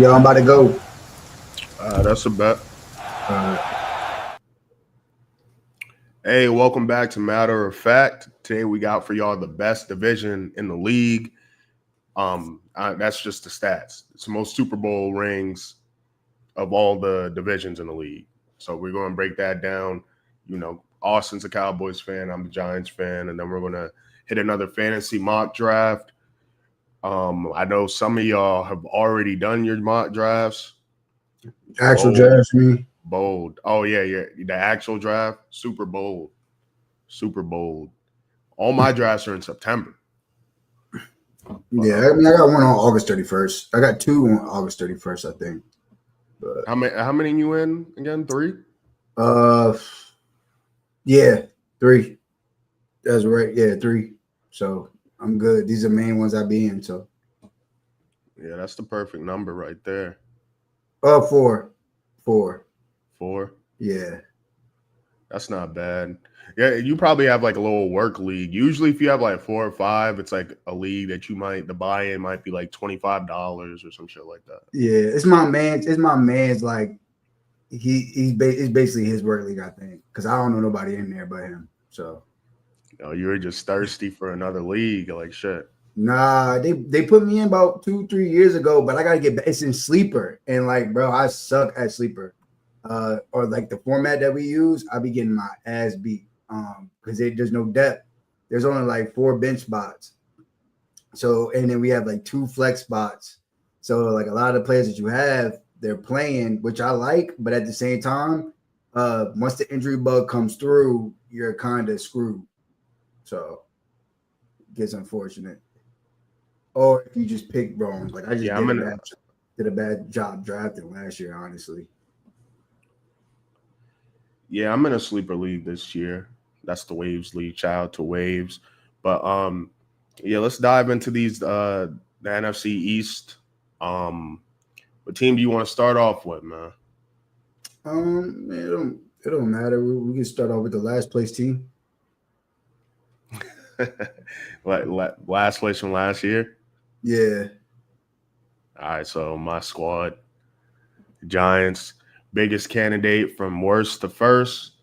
Yo, I'm about to go. That's a bet. Uh, Hey, welcome back to Matter of Fact. Today we got for y'all the best division in the league. That's just the stats. It's the most Super Bowl rings of all the divisions in the league. So we're going to break that down. Austin's a Cowboys fan. I'm a Giants fan, and then we're going to hit another fantasy mock draft. I know some of y'all have already done your mock drafts. actual Bold, draft me. bold. Oh yeah. The actual draft, super bold, super bold. All my drafts are in September. But, Yeah, I mean, I got one on August 31st. I got two on August 31st, I think. But how many you in again? 3? uh, yeah, three. That's right. Yeah, three. So I'm good. These are the main ones I be in. So Yeah, that's the perfect number right there. four, 4. yeah. That's not bad. Yeah, you probably have like a little work league. Usually, if you have like 4 or 5, it's like a league that the buy-in might be like $25 or some shit like that. Yeah, it's my man's. It's my man's. Like it's basically his work league, I think, because I don't know nobody in there but him. So You were just thirsty for another league, like shit. nah, they put me in about 2-3 years ago, but I gotta get back. It's in sleeper, and like, bro, I suck at sleeper. Or like the format that we use, I be getting my ass beat. Because there's no depth. There's only like 4 bench spots. So and then we have like 2 flex spots. So like a lot of the players that you have, they're playing, which I like, but at the same time, once the injury bug comes through, you're kind of screwed. So it gets unfortunate. Or if you just pick wrong, like I just Yeah, I'm in. did a bad job drafting last year, honestly. Yeah, I'm in a sleeper league this year. That's the Waves League. Shout out to Waves. But yeah, let's dive into these the NFC East. What team do you want to start off with, man? It don't matter. We can start off with the last place team. Last place from last year. Yeah. All right, so my squad, Giants, biggest candidate from worst to first,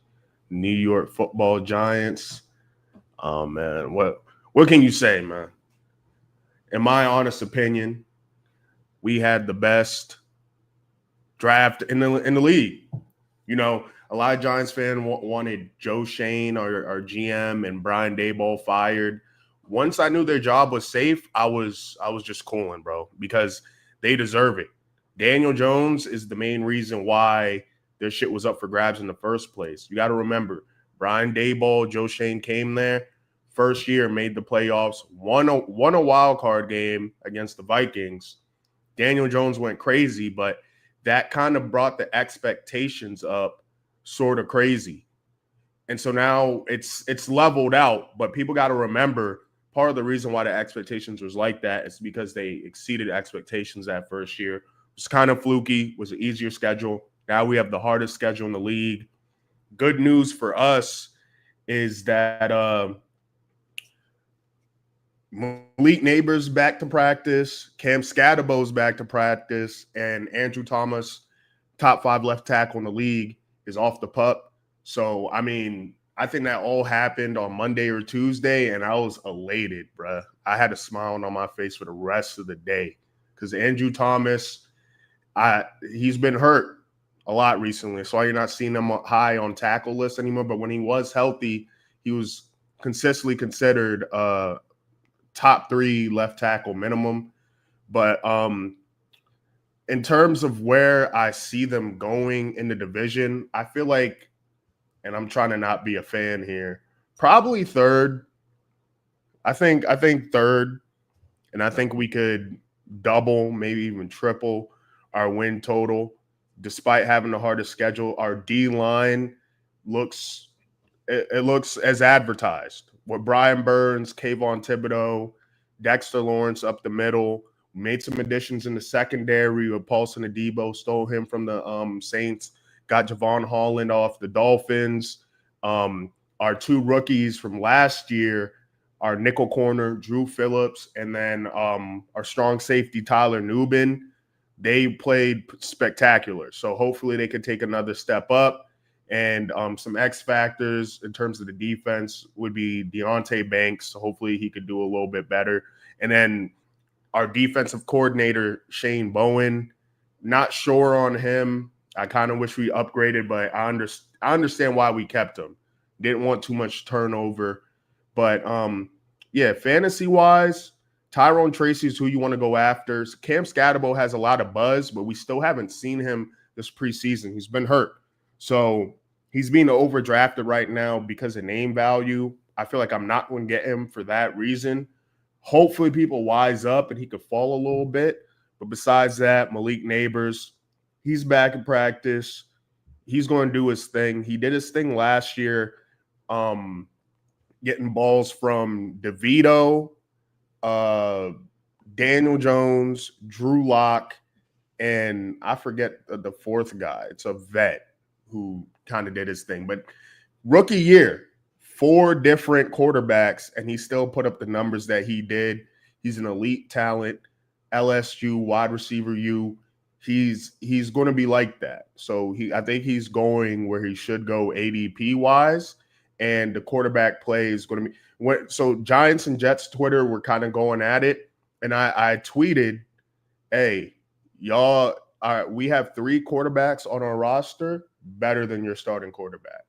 New York Football Giants. Oh man, what can you say, man? In my honest opinion, we had the best draft in the league. A lot of Giants fans wanted Joe Shane, our GM, and Brian Daboll fired. Once I knew their job was safe, I was just cooling, bro, because they deserve it. Daniel Jones is the main reason why their shit was up for grabs in the first place. You got to remember, Brian Daboll, Joe Shane came there, first year made the playoffs, won a wild card game against the Vikings. Daniel Jones went crazy, but that kind of brought the expectations up sort of crazy. And so now it's leveled out, but people got to remember part of the reason why the expectations was like that is because they exceeded expectations that first year. It was kind of fluky, was an easier schedule. Now we have the hardest schedule in the league. Good news for us is that Malik Neighbors back to practice, Cam Scadabo's back to practice, and Andrew Thomas, top 5 left tackle in the league, is off the pup. So, I mean, I think that all happened on Monday or Tuesday, and I was elated, bruh. I had a smile on my face for the rest of the day because Andrew Thomas, he's been hurt a lot recently. So you're not seeing him high on tackle lists anymore. But when he was healthy, he was consistently considered top 3 left tackle minimum. But in terms of where I see them going in the division, I feel like, and I'm trying to not be a fan here, probably third. I think third, and I think we could double, maybe even triple our win total, despite having the hardest schedule. Our D line looks it looks as advertised. With Brian Burns, Kayvon Thibodeau, Dexter Lawrence up the middle. Made some additions in the secondary with Paulson Adebo, stole him from the Saints, got Javon Holland off the Dolphins. Our 2 rookies from last year, our nickel corner, Drew Phillips, and then our strong safety, Tyler Nubin. they played spectacular. So hopefully they can take another step up. And some X factors in terms of the defense would be Deontay Banks. So hopefully he could do a little bit better. And then our defensive coordinator, Shane Bowen, not sure on him. I kind of wish we upgraded, but I understand why we kept him. Didn't want too much turnover. But, yeah, fantasy-wise, Tyrone Tracy is who you want to go after. Cam Scatterbo has a lot of buzz, but we still haven't seen him this preseason. He's been hurt. So he's being overdrafted right now because of name value. I feel like I'm not going to get him for that reason. Hopefully people wise up and he could fall a little bit. But besides that, Malik Neighbors, he's back in practice. He's going to do his thing. He did his thing last year, getting balls from DeVito, Daniel Jones, Drew Lock, and I forget the fourth guy. It's a vet who kind of did his thing. But rookie year, 4 different quarterbacks, and he still put up the numbers that he did. He's an elite talent, LSU, wide receiver U. He's going to be like that. So I think he's going where he should go ADP-wise, and the quarterback play is going to be – so Giants and Jets Twitter were kind of going at it, and I tweeted, hey, y'all, we have 3 quarterbacks on our roster better than your starting quarterback.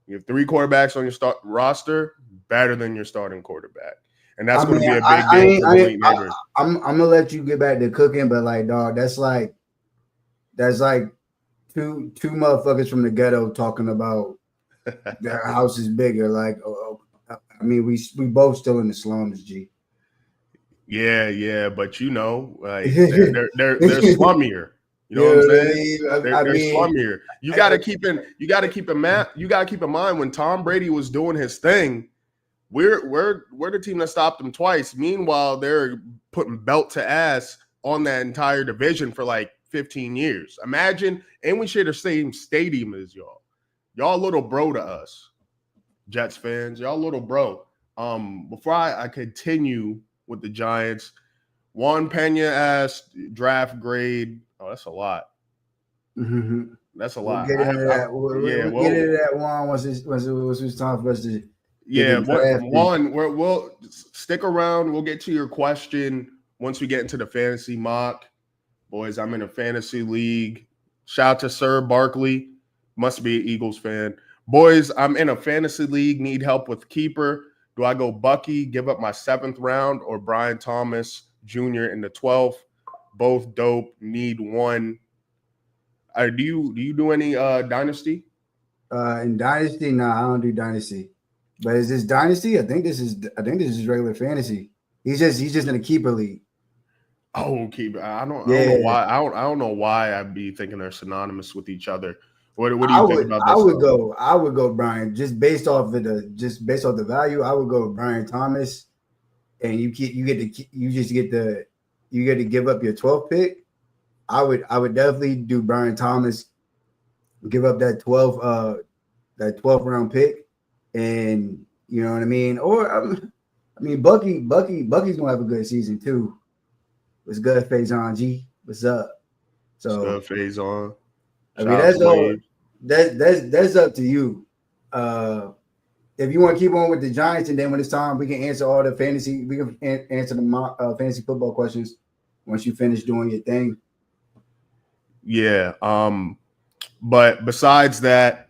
You have 3 quarterbacks on your roster better than your starting quarterback. And that's going to be a big deal for Malik Neighbors. I'm going to let you get back to cooking, but like, dog, that's like two motherfuckers from the ghetto talking about their house is bigger. Like, I mean, we both still in the slums, G. Yeah, but you know, like they're slummier. You know what I'm saying? They're slummier. You got to keep in mind when Tom Brady was doing his thing. We're the team that stopped him twice. Meanwhile, they're putting belt to ass on that entire division for like 15 years. Imagine, and we share the same stadium as y'all. Y'all little bro to us, Jets fans. Y'all little bro. Before I continue with the Giants, Juan Pena asked draft grade. Oh, that's a lot. Mm-hmm. That's a lot. We'll get into that. We'll get into that one once it's time for us to. Yeah, Juan, we'll stick around. We'll get to your question once we get into the fantasy mock. Boys, I'm in a fantasy league. Shout out to Sir Barkley. Must be an Eagles fan. Boys, I'm in a fantasy league. Need help with keeper. Do I go Bucky, give up my 7th round, or Brian Thomas Jr. in the 12th? Both dope. Need one. Do you do any dynasty? In dynasty, no, I don't do dynasty. But is this dynasty? I think this is regular fantasy. He's just in a keeper league. Oh, keeper. I don't know why. I don't know why I'd be thinking they're synonymous with each other. What do you think about this? I would go Brian, just based off the value. I would go Brian Thomas, and you get to give up your 12th pick. I would definitely do Brian Thomas, give up that 12th round pick. And you know what I mean? Or I mean Bucky's gonna have a good season too. What's good, Faison G? What's up? So what's good, Faison? I mean that's up to you. If you want to keep on with the Giants, and then when it's time, we can answer all the fantasy. We can answer the fantasy football questions once you finish doing your thing. Yeah. But besides that.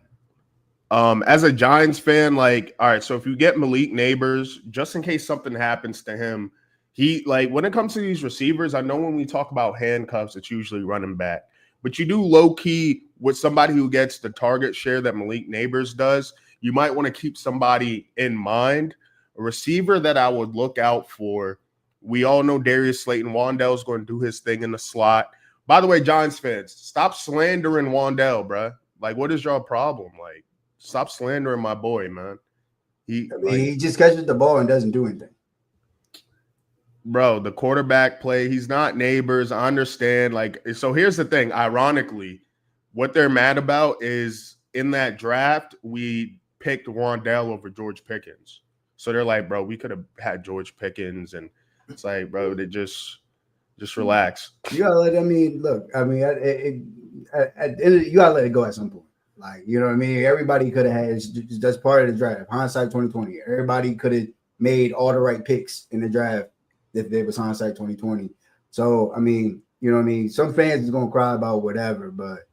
As a Giants fan, like, all right, so if you get Malik Neighbors, just in case something happens to him, when it comes to these receivers, I know when we talk about handcuffs, it's usually running back, but you do low key with somebody who gets the target share that Malik Neighbors does. You might want to keep somebody in mind. A receiver that I would look out for. We all know Darius Slayton-Wandell is going to do his thing in the slot. By the way, Giants fans, stop slandering Wandell, bruh. Like, what is your problem? Like, stop slandering my boy, man. He just catches the ball and doesn't do anything. Bro, the quarterback play, he's not Neighbors. I understand. Like, so here's the thing. Ironically, what they're mad about is in that draft, we picked Wandell over George Pickens. So they're like, bro, we could have had George Pickens. And it's like, bro, Just relax. You gotta let. I mean, look. I mean, you gotta let it go at some point. Like, you know what I mean? Everybody could have had. That's part of the draft. Hindsight 2020. Everybody could have made all the right picks in the draft if there was hindsight 2020. So, I mean, you know what I mean? Some fans is gonna cry about whatever, but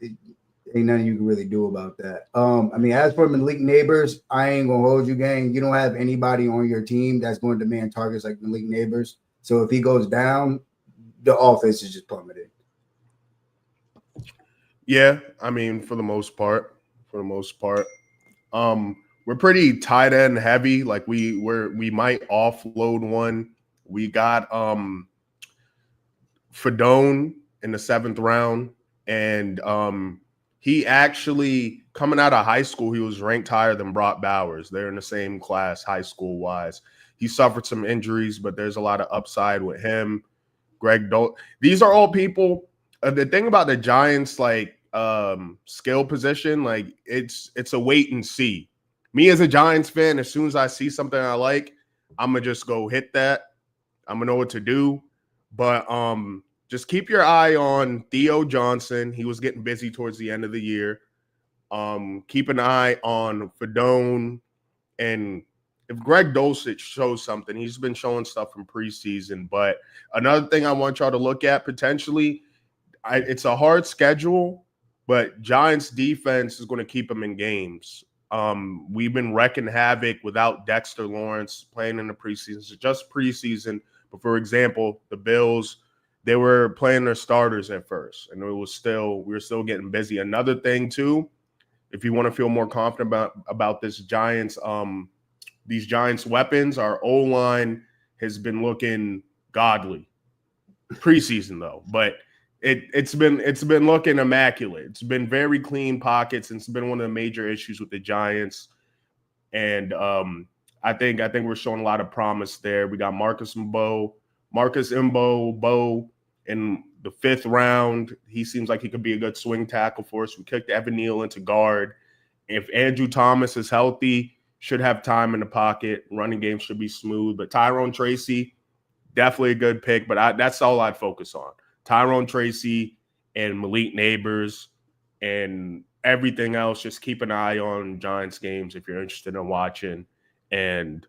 ain't nothing you can really do about that. I mean, as for Malik Neighbors, I ain't gonna hold you, gang. You don't have anybody on your team that's going to demand targets like Malik Neighbors. So if he goes down, the offense is just plummeted. Yeah, I mean, for the most part, we're pretty tight end heavy. Like we might offload one. We got Fedone in the 7th round, and he actually coming out of high school, he was ranked higher than Brock Bowers. They're in the same class, high school wise. He suffered some injuries, but there's a lot of upside with him. Greg Dol. These are all people. The thing about the Giants, like skill position, like it's a wait and see. Me as a Giants fan, as soon as I see something I like, I'm gonna just go hit that. I'm gonna know what to do. But just keep your eye on Theo Johnson. He was getting busy towards the end of the year. Keep an eye on Fedone, and if Greg Dulcich shows something, he's been showing stuff in preseason. But another thing I want y'all to look at potentially, it's a hard schedule, but Giants defense is going to keep them in games. We've been wrecking havoc without Dexter Lawrence playing in the preseason. It's just preseason. But for example, the Bills, they were playing their starters at first, and we were still getting busy. Another thing too, if you want to feel more confident about this Giants, these Giants weapons, our O-line has been looking godly preseason though, but it's been looking immaculate. It's been very clean pockets, and it's been one of the major issues with the Giants. And I think we're showing a lot of promise there. We got Marcus Mbo in the 5th round. He seems like he could be a good swing tackle for us. We kicked Evan Neal into guard. If Andrew Thomas is healthy, should have time in the pocket. Running game should be smooth. But Tyrone Tracy, definitely a good pick. But that's all I'd focus on. Tyrone Tracy and Malik Neighbors, and everything else, just keep an eye on Giants games if you're interested in watching. And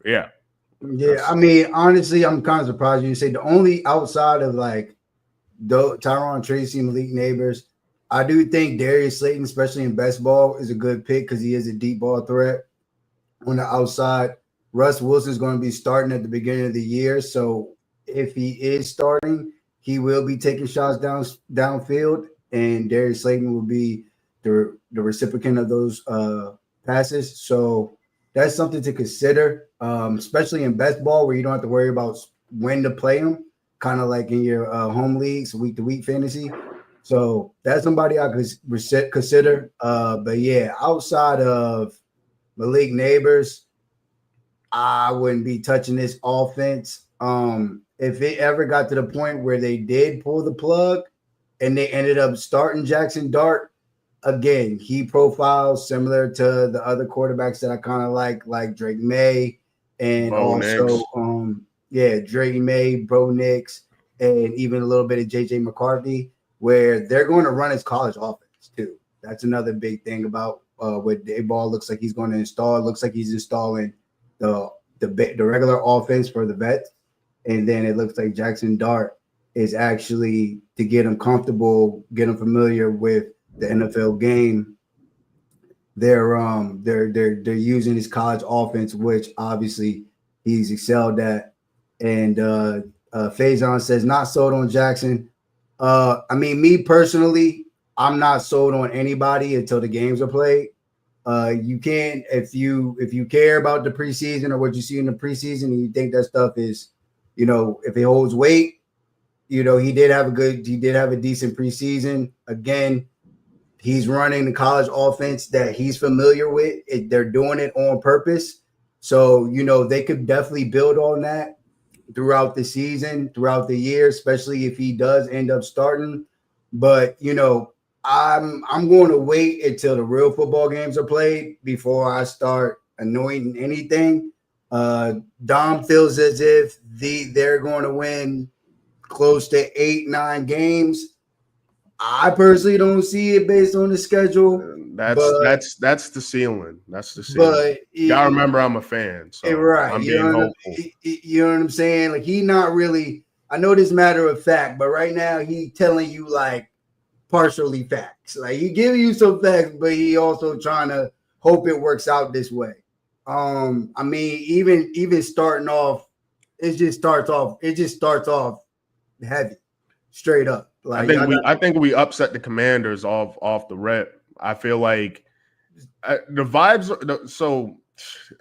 yeah. Yeah, I mean, honestly, I'm kind of surprised you say the only outside of like Tyrone Tracy, Malik Neighbors, I do think Darius Slayton, especially in best ball, is a good pick because he is a deep ball threat on the outside. Russ Wilson's going to be starting at the beginning of the year, so if he is starting, he will be taking shots downfield, and Darius Slayton will be the recipient of those passes. So that's something to consider, especially in best ball where you don't have to worry about when to play them, kind of like in your home leagues, week-to-week fantasy. So that's somebody I could consider. But yeah, outside of Malik Neighbors, I wouldn't be touching this offense. If it ever got to the point where they did pull the plug and they ended up starting Jackson Dart, again, he profiles similar to the other quarterbacks that I kind of like Drake May and Bo also Drake May, Bo Nix, and even a little bit of JJ McCarthy, where they're going to run his college offense too. That's another big thing about what Daboll looks like he's going to install. It looks like he's installing the regular offense for the vets. And then it looks like Jackson Dart is actually to get him comfortable, get him familiar with the NFL game. They're using his college offense, which obviously he's excelled at. And Faison says not sold on Jackson. I mean, me personally, I'm not sold on anybody until the games are played. You can if you care about the preseason or what you see in the preseason and you think that stuff is, if it holds weight, he did have a decent preseason. Again, he's running the college offense that he's familiar with. They're doing it on purpose. So, they could definitely build on that throughout the season, throughout the year, especially if he does end up starting. But, I'm going to wait until the real football games are played before I start anointing anything. Dom feels as if they're going to win close to 8-9 games. I personally don't see it based on the schedule. That's the ceiling. That's the ceiling. But You gotta remember, I'm a fan, so right, I'm being hopeful. You know what I'm saying? Like, he not really. I know this matter of fact, but right now he telling you like partially facts. Like, he giving you some facts, but he also trying to hope it works out this way. I mean, even starting off, it just starts off heavy, straight up. Like, I think we upset the Commanders off the rip. I feel like the vibes. So,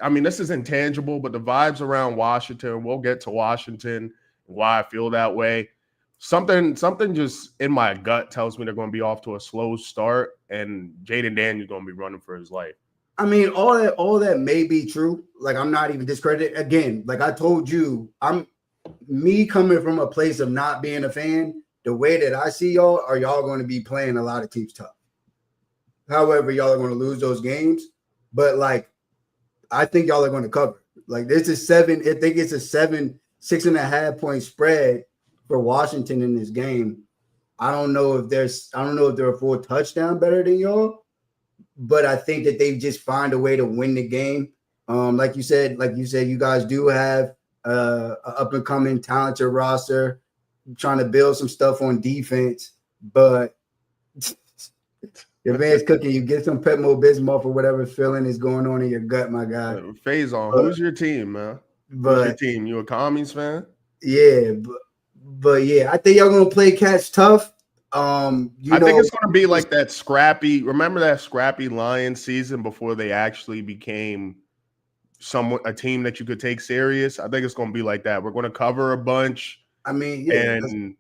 I mean, this is intangible, but the vibes around Washington. We'll get to Washington. Why I feel that way. Something just in my gut tells me they're going to be off to a slow start, and Jaden Daniels going to be running for his life. I mean, all that may be true. Like, I'm not even discredited. Again, like I told you, me coming from a place of not being a fan. The way that I see y'all going to be playing a lot of teams tough. However, y'all are going to lose those games, but like, I think y'all are going to cover. Like, this is 7. I think it's a 6.5 point spread for Washington in this game. I don't know if they're a full touchdown better than y'all, but I think that they just find a way to win the game. Like you said, you guys do have an up and coming talented roster, trying to build some stuff on defense, but your man's cooking. You get some Pepto Bismol for whatever feeling is going on in your gut, my guy. Faison, who's your team, man? Who's your team? You a Commies fan? Yeah, but yeah, I think y'all gonna play catch tough. I think it's gonna be like that scrappy. Remember that scrappy Lions season before they actually became a team that you could take serious? I think it's gonna be like that. We're gonna cover a bunch. I mean, yeah, and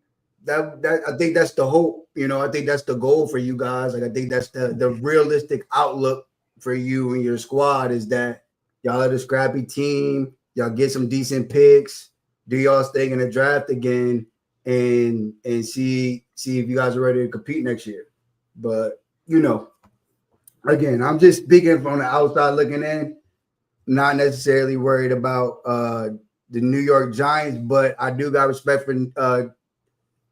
that I think that's the hope. You know, I think that's the goal for you guys. Like, I think that's the realistic outlook for you and your squad is that y'all are the scrappy team. Y'all get some decent picks. Do y'all stay in the draft again and see if you guys are ready to compete next year. But, you know, again, I'm just speaking from the outside looking in, not necessarily worried about the New York Giants, but I do got respect for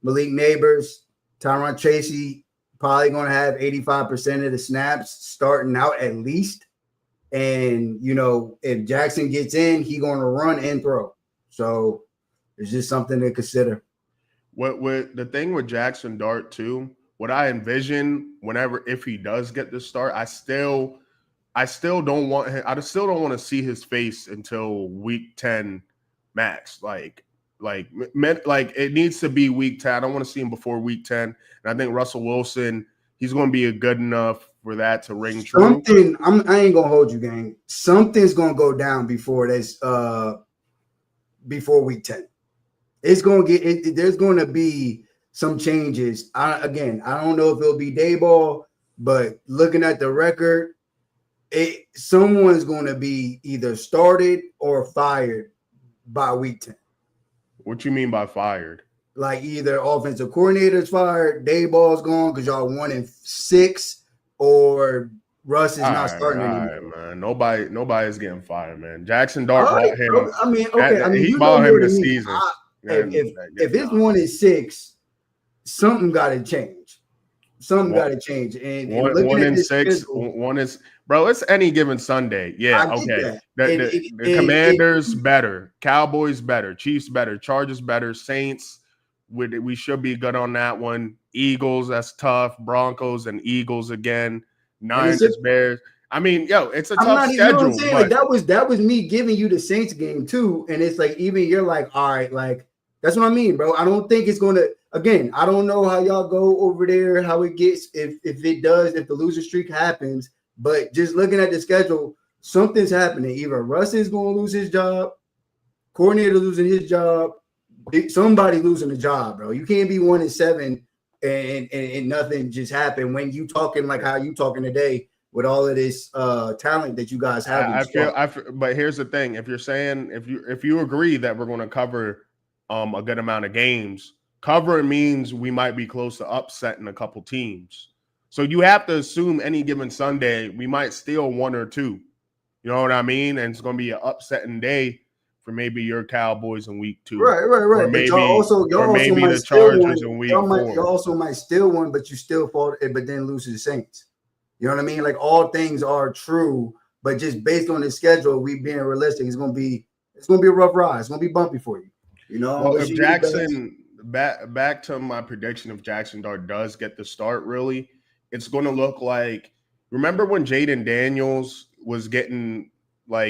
Malik Neighbors. Tyron Tracy probably going to have 85% of the snaps starting out at least. And, you know, if Jackson gets in, he's going to run and throw. So it's just something to consider. What the thing with Jackson Dart too, what I envision if he does get the start, I still don't want him. I still don't want to see his face until week 10 max. Like it needs to be week 10. I don't want to see him before week 10. And I think Russell Wilson, he's going to be good enough for that to ring true. I ain't gonna hold you, gang. Something's gonna go down before week 10. It's gonna there's gonna be some changes. I don't know if it'll be Dayball, but looking at the record, someone's gonna be either started or fired by week 10. What you mean by fired? Like, either offensive coordinator's fired, Dayball's gone because y'all 1-6, or Russ is not starting anymore. Man. Nobody's getting fired, man. Jackson Dart bought him. I mean, okay. He bought him this season. If it's 1-6, something got to change. Something got to change. And 1-6, one is, bro. It's any given Sunday. Yeah, okay. The Commanders better, Cowboys better, Chiefs better, Chargers better, Saints. We should be good on that one. Eagles, that's tough. Broncos and Eagles again. Niners, Bears. I mean, it's a tough schedule. You know what I'm saying? Like, that was me giving you the Saints game too, and it's like, even you're like, all right, like, that's what I mean, bro. I don't think it's gonna. Again, I don't know how y'all go over there, how it gets, if it does, if the loser streak happens. But just looking at the schedule, something's happening. Either Russ is going to lose his job, coordinator losing his job, somebody losing a job, bro. You can't be 1-7 and nothing just happened when you talking like how you talking today with all of this talent that you guys have. I feel, but here's the thing: if you're saying if you agree that we're going to cover a good amount of games, cover means we might be close to upsetting a couple teams. So you have to assume any given Sunday we might steal one or two. You know what I mean? And it's going to be an upsetting day for maybe your Cowboys in week 2. Right. Or But maybe, y'all also the might steal one. Chargers in week 4. Y'all also might steal one, but you still fall, but then lose to the Saints. You know what I mean? Like all things are true, but just based on the schedule, we being realistic, it's gonna be a rough ride. It's gonna be bumpy for you. You know, Well, if Jackson back to my prediction, if Jackson Dart does get the start, really, it's going to look like. Remember when Jaden Daniels was getting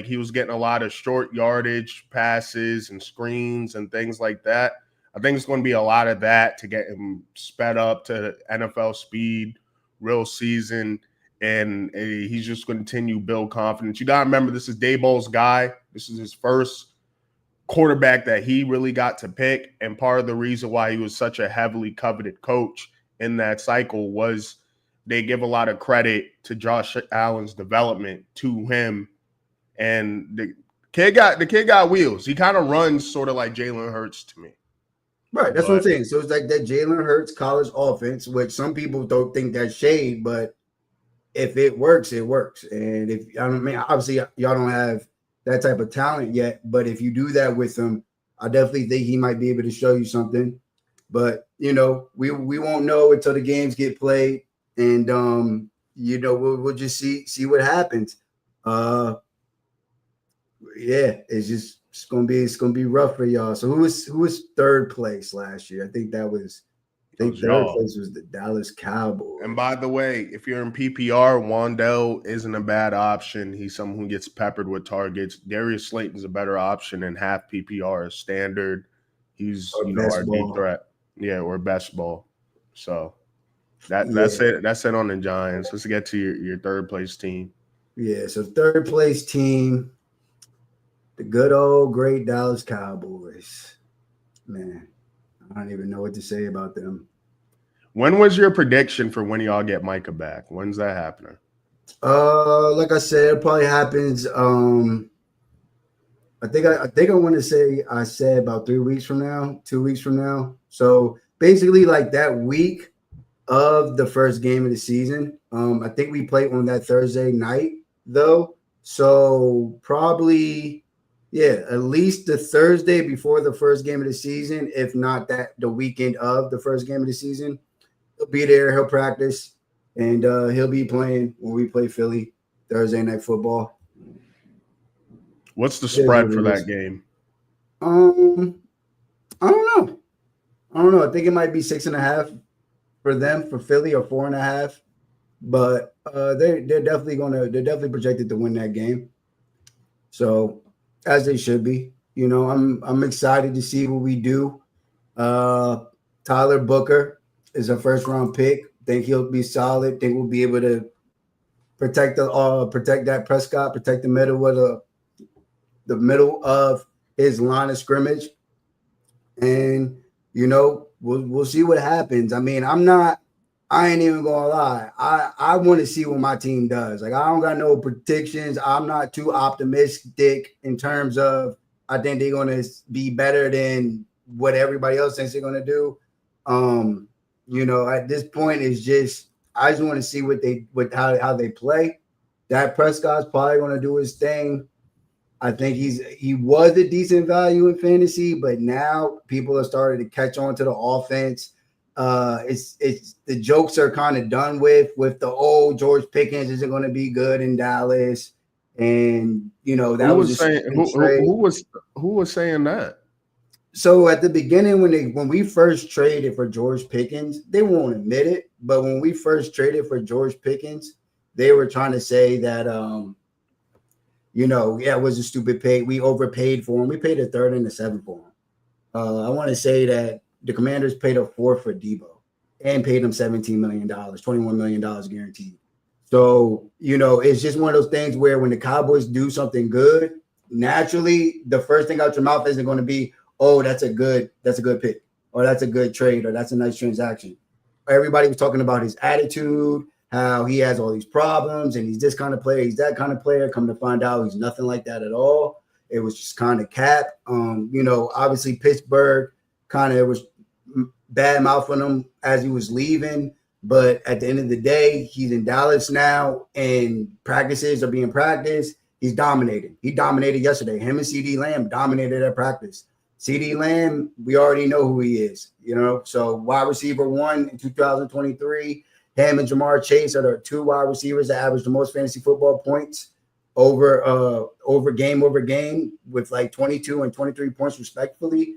he was getting a lot of short yardage passes and screens and things like that. I think it's going to be a lot of that to get him sped up to NFL speed, real season, and he's just going to continue to build confidence. You got to remember, this is Daboll's guy. This is his first quarterback that he really got to pick, and part of the reason why he was such a heavily coveted coach in that cycle was they give a lot of credit to Josh Allen's development to him, and the kid got wheels. He kind of runs sort of like Jalen Hurts to me. Right, that's what I'm saying. So it's like that Jalen Hurts college offense, which some people don't think that's shade, but if it works, it works. And obviously y'all don't have that type of talent yet, but if you do that with him, I definitely think he might be able to show you something. But we won't know until the games get played, and we'll just see what happens. It's gonna be rough for y'all. So who was third place last year? I think third place was the Dallas Cowboys. And by the way, if you're in PPR, Wandell isn't a bad option. He's someone who gets peppered with targets. Darius Slayton's a better option in half PPR standard. He's our deep threat. Yeah, or best ball. So that's it. That's it on the Giants. Let's get to your third place team. Yeah, so third place team, the good old great Dallas Cowboys. Man, I don't even know what to say about them. When was your prediction for when y'all get Micah back? When's that happening? Like I said, it probably happens. I think I want to say I said about 2 weeks from now. So basically, like that week of the first game of the season. I think we played on that Thursday night though. So probably. Yeah, at least the Thursday before the first game of the season, if not the weekend of the first game of the season. He'll be there, he'll practice, and he'll be playing when we play Philly Thursday night football. What's the spread for that game? I don't know. I think it might be 6.5 for them, for Philly, or 4.5. But they're definitely projected to win that game. So as they should be. I'm excited to see what we do. Tyler Booker is a first round pick. Think he'll be solid. Think we'll be able to protect that Prescott, protect the middle of his line of scrimmage. And we'll see what happens. I mean, I ain't even gonna lie. I want to see what my team does. Like, I don't got no predictions. I'm not too optimistic in terms of I think they're gonna be better than what everybody else thinks they're gonna do. At this point, it's just I just want to see how they play. Dak Prescott's probably gonna do his thing. I think he was a decent value in fantasy, but now people are starting to catch on to the offense. It's the jokes are kind of done with the George Pickens isn't going to be good in Dallas, and that who was saying that. So at the beginning, when we first traded for George Pickens, they won't admit it, but when we first traded for George Pickens, they were trying to say that it was a stupid pick. We overpaid for him. We paid a third and a seventh for him. I want to say that the Commanders paid a fourth for Debo and paid him $17 million, $21 million guaranteed. So, it's just one of those things where when the Cowboys do something good, naturally, the first thing out your mouth isn't going to be, oh, that's a good pick, or that's a good trade, or that's a nice transaction. Everybody was talking about his attitude, how he has all these problems, and he's this kind of player, he's that kind of player. Come to find out, he's nothing like that at all. It was just kind of cap. Obviously Pittsburgh kind of was bad mouthing him as he was leaving, but at the end of the day, he's in Dallas now, and practices are being practiced, He's dominated. He dominated yesterday. Him and CD Lamb dominated at practice. CD Lamb, we already know who he is, you know. So wide receiver 1 in 2023. Him and Jamar Chase are the 2 wide receivers that average the most fantasy football points over game with like 22 and 23 points respectively.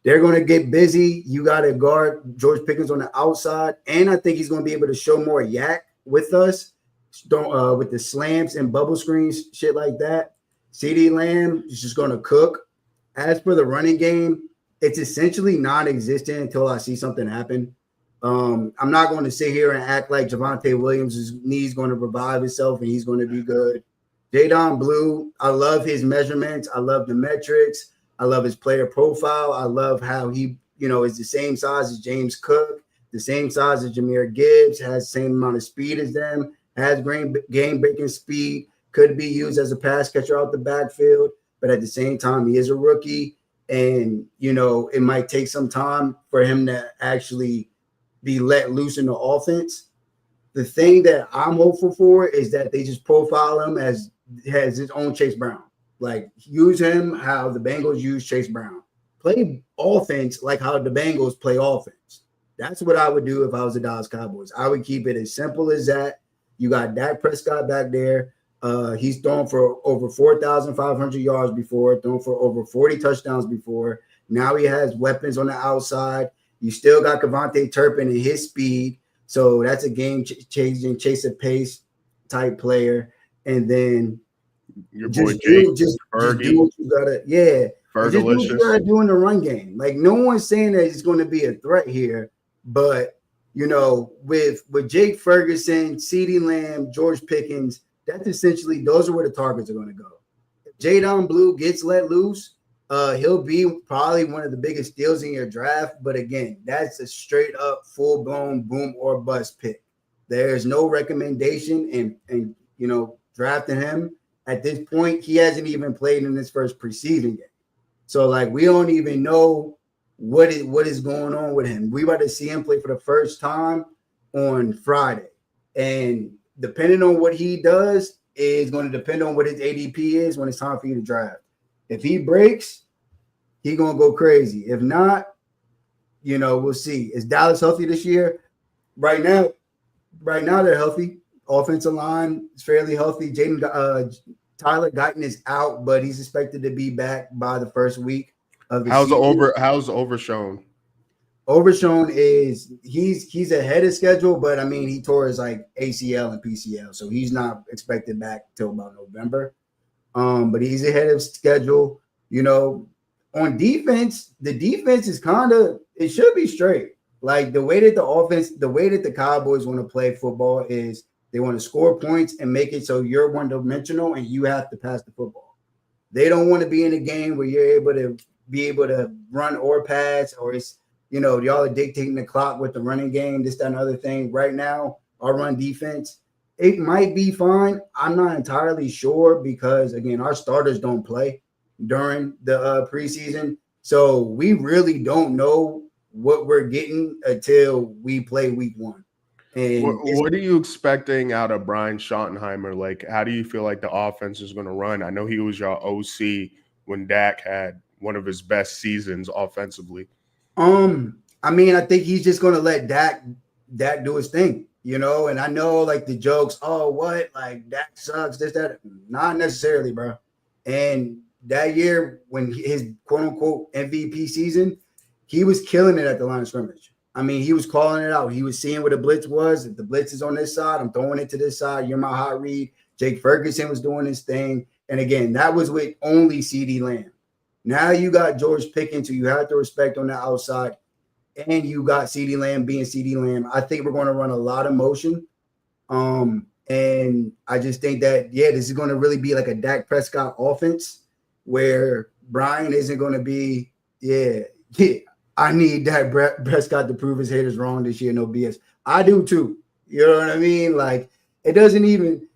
They're going to get busy. You got to guard George Pickens on the outside, and I think he's going to be able to show more yak with us, with the slants and bubble screens, shit like that. CD Lamb is just going to cook. As for the running game, it's essentially non-existent until I see something happen. I'm not going to sit here and act like Javonte Williams' knee's going to revive itself and he's going to be good. Jadon Blue, I love his measurements. I love the metrics. I love his player profile. I love how he, is the same size as James Cook, the same size as Jahmyr Gibbs, has the same amount of speed as them, has game-breaking speed, could be used as a pass catcher out the backfield. But at the same time, he is a rookie, and, it might take some time for him to actually be let loose in the offense. The thing that I'm hopeful for is that they just profile him as has his own Chase Brown. Like, use him how the Bengals use Chase Brown. Play offense like how the Bengals play offense. That's what I would do if I was the Dallas Cowboys. I would keep it as simple as that. You got Dak Prescott back there. He's thrown for over 4,500 yards before, thrown for over 40 touchdowns before. Now he has weapons on the outside. You still got Kevontae Turpin and his speed. So that's a game-changing, chase-a-pace type player. And then your boy Jake just do what you gotta, just do what you gotta do in the run game. Like, no one's saying that it's going to be a threat here, but with Jake Ferguson, CeeDee Lamb, George Pickens, that's essentially those are where the targets are going to go. If Jadon Blue gets let loose, he'll be probably one of the biggest steals in your draft. But again, that's a straight up full-blown boom or bust pick. There's no recommendation and drafting him at this point. He hasn't even played in his first preseason yet. So like, we don't even know what is going on with him. We about to see him play for the first time on Friday. And depending on what he does is going to depend on what his ADP is when it's time for you to draft. If he breaks, he's going to go crazy. If not, we'll see. Is Dallas healthy this year? Right now they're healthy. Offensive line is fairly healthy. Tyler Guyton is out, but he's expected to be back by the first week of the season. How's Overshown? Overshown is he's ahead of schedule, but I mean, he tore his like ACL and PCL, so he's not expected back till about November. But he's ahead of schedule. On defense, the defense is it should be straight. Like, the way that the Cowboys want to play football is they want to score points and make it so you're one-dimensional and you have to pass the football. They don't want to be in a game where you're able to run or pass, or it's y'all are dictating the clock with the running game, this, that, and other thing. Right now, our run defense, it might be fine. I'm not entirely sure because, again, our starters don't play during the preseason. So we really don't know what we're getting until we play week 1. And what are you expecting out of Brian Schottenheimer? Like, how do you feel like the offense is going to run? I know he was your OC when Dak had one of his best seasons offensively. I mean, I think he's just going to let Dak do his thing, and I know like the jokes, oh, what? Like, Dak sucks, this, that. Not necessarily, bro. And that year when his quote unquote MVP season, he was killing it at the line of scrimmage. I mean, he was calling it out. He was seeing where the blitz was. If the blitz is on this side, I'm throwing it to this side. You're my hot read. Jake Ferguson was doing his thing. And again, that was with only CeeDee Lamb. Now you got George Pickens, who you have to respect on the outside, and you got CeeDee Lamb being CeeDee Lamb. I think we're going to run a lot of motion. And I just think that, this is going to really be like a Dak Prescott offense where Brian isn't going to be, I need Dak Prescott to prove his haters wrong this year. No BS. I do too. You know what I mean? Like, it doesn't even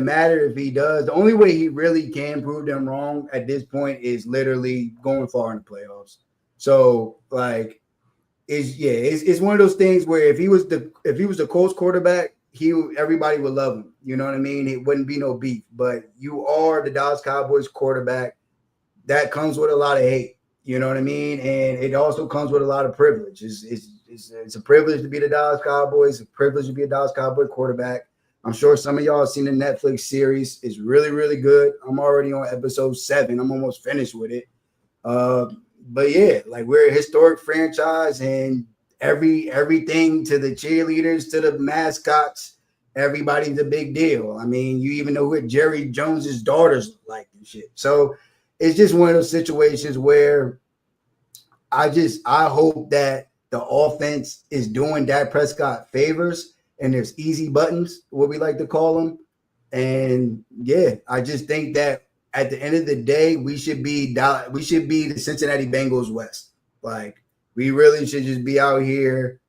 matter if he does. The only way he really can prove them wrong at this point is literally going far in the playoffs. So like, it's one of those things where if he was the Colts quarterback, everybody would love him. You know what I mean? It wouldn't be no beef. But you are the Dallas Cowboys quarterback. That comes with a lot of hate. You know what I mean? And it also comes with a lot of privilege. It's a privilege to be the Dallas Cowboys. It's a privilege to be a Dallas Cowboy quarterback. I'm sure some of y'all have seen the Netflix series. It's really, really good. I'm already on episode 7. I'm almost finished with it. But yeah, like we're a historic franchise, and everything to the cheerleaders to the mascots, everybody's a big deal. I mean, you even know what Jerry Jones's daughters like and shit. So it's just one of those situations where I hope that the offense is doing Dak Prescott favors, and there's easy buttons, what we like to call them. And yeah, I just think that at the end of the day, we should be the Cincinnati Bengals West. Like, we really should just be out here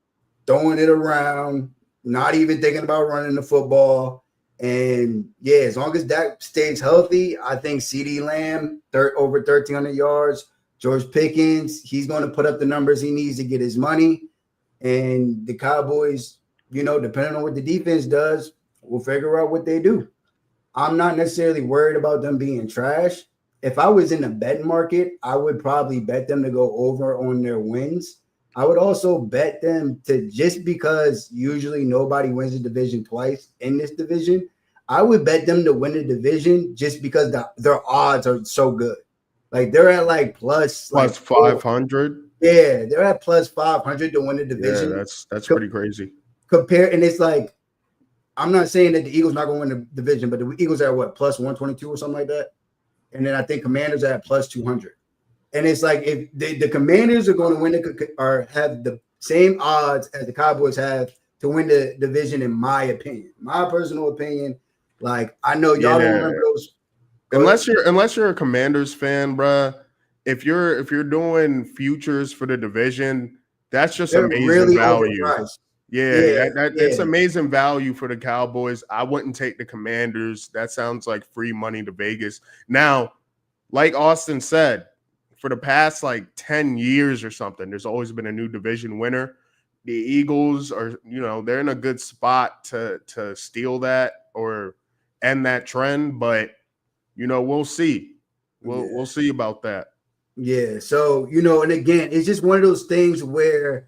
throwing it around, not even thinking about running the football. And yeah, as long as Dak stays healthy, I think CeeDee Lamb, over 1,300 yards. George Pickens, he's going to put up the numbers he needs to get his money. And the Cowboys, depending on what the defense does, we'll figure out what they do. I'm not necessarily worried about them being trash. If I was in the betting market, I would probably bet them to go over on their wins. I would also bet them to, just because usually nobody wins the division twice in this division, I would bet them to win the division just because their odds are so good. Like, they're at like plus 500. Yeah, they're at plus 500 to win the division. Yeah, that's pretty crazy. And it's like, I'm not saying that the Eagles not going to win the division, but the Eagles are what, plus 122 or something like that. And then I think Commanders are at plus 200. And it's like, if the Commanders are going to win or have the same odds as the Cowboys have to win the division, in my opinion, my personal opinion. Like, I know y'all don't remember those. Unless you're a Commanders fan, bruh. If you're doing futures for the division, that's just amazing really value. Overpriced. Yeah, it's amazing value for the Cowboys. I wouldn't take the Commanders. That sounds like free money to Vegas. Now, like Austin said, for the past like 10 years or something, there's always been a new division winner. The Eagles are, they're in a good spot to steal that or end that trend, but we'll see. We'll see about that. Yeah. So, and again, it's just one of those things where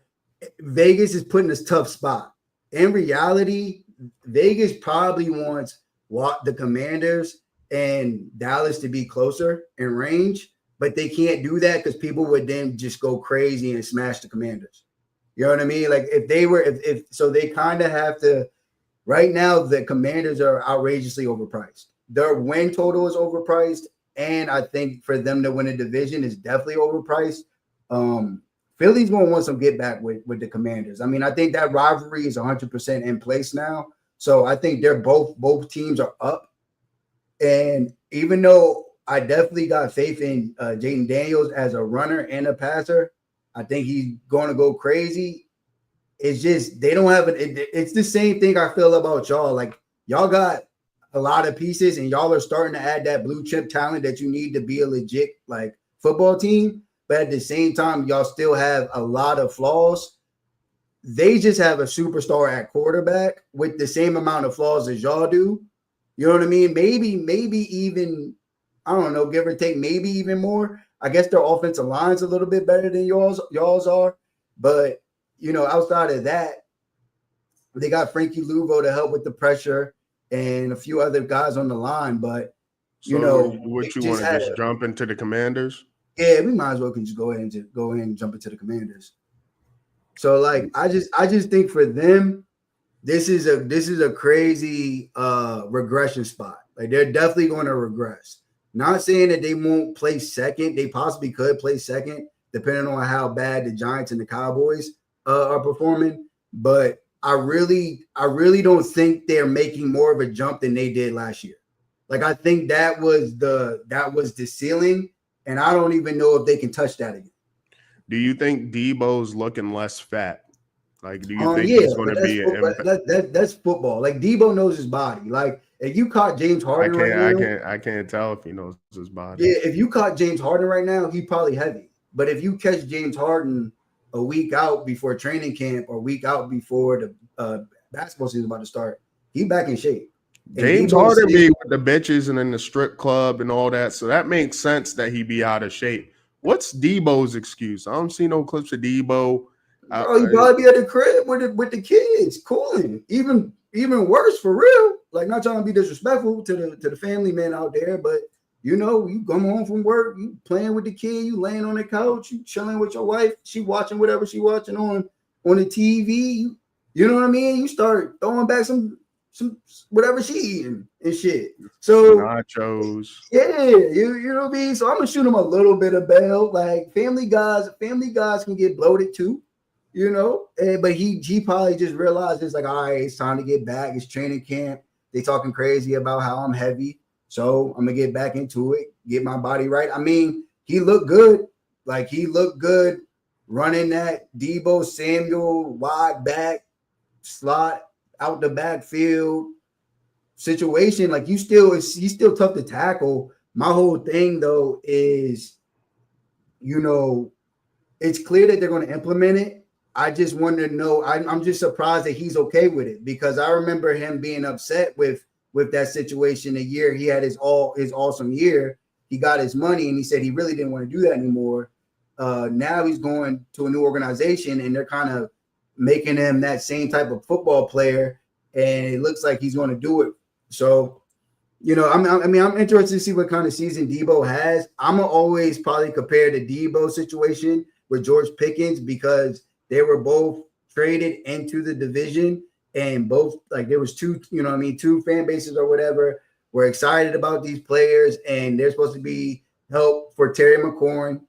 Vegas is put in this tough spot. In reality, Vegas probably wants the Commanders and Dallas to be closer in range, but they can't do that because people would then just go crazy and smash the Commanders. You know what I mean? Like, so they kind of have to. Right now, the Commanders are outrageously overpriced. Their win total is overpriced, and I think for them to win a division is definitely overpriced. Philly's going to want some get back with the Commanders. I mean, I think that rivalry is 100% in place now. So I think they're both teams are up. And even though I definitely got faith in Jaden Daniels as a runner and a passer, I think he's going to go crazy. It's just they don't have it's the same thing I feel about y'all. Like, y'all got a lot of pieces, and y'all are starting to add that blue chip talent that you need to be a legit like football team. But at the same time, y'all still have a lot of flaws. They just have a superstar at quarterback with the same amount of flaws as y'all do. You know what I mean? Maybe even, I don't know, give or take, maybe even more. I guess their offensive line's a little bit better than y'all's are. But, outside of that, they got Frankie Luvo to help with the pressure and a few other guys on the line. But, what you want to just jump into the Commanders? Yeah, we might as well can just go ahead and jump into the Commanders. So, like, I just think for them, this is a crazy regression spot. Like, they're definitely going to regress. Not saying that they won't play second. They possibly could play second, depending on how bad the Giants and the Cowboys are performing. But I really don't think they're making more of a jump than they did last year. Like, I think that was the ceiling. And I don't even know if they can touch that again. Do you think Debo's looking less fat? Like, do you think he's going to be that's football. Like, Debo knows his body. Like, if you caught James Harden I can't tell if he knows his body. Yeah, if you caught James Harden right now, he's probably heavy. But if you catch James Harden a week out before training camp or a week out before the basketball season is about to start, he back in shape. And James Debo Harden said, be with the bitches and in the strip club and all that, so that makes sense that he be out of shape. What's Debo's excuse? I don't see no clips of Debo. bro, he probably be at the crib with the kids, cooling. Even worse for real. Like, not trying to be disrespectful to the family man out there, but you know, you come home from work, you playing with the kid, you laying on the couch, you chilling with your wife, she watching whatever she watching on the TV. You know what I mean? You start throwing back some whatever she eating and shit. So nachos. yeah, you know what I mean? So I'm gonna shoot him a little bit of bail. Like family guys can get bloated too, you know. But he probably just realized it's like, all right, it's time to get back. It's training camp. They talking crazy about how I'm heavy. So I'm gonna get back into it, get my body right. I mean, he looked good. Like he looked good running that Debo Samuel wide back slot out the backfield situation. Like he's still tough to tackle. My whole thing though is, you know, it's clear that they're going to implement it. I just want to know. I'm just surprised that he's okay with it, because I remember him being upset with that situation the year he had his awesome year. He got his money and he said he really didn't want to do that anymore. Now he's going to a new organization and they're kind of making him that same type of football player, and it looks like he's going to do it. So, you know, I'm interested to see what kind of season Debo has. I'm gonna always probably compare the Debo situation with George Pickens, because they were both traded into the division, and both, like, there was two, you know what I mean, two fan bases or whatever were excited about these players, and they're supposed to be help for Terry McLaurin,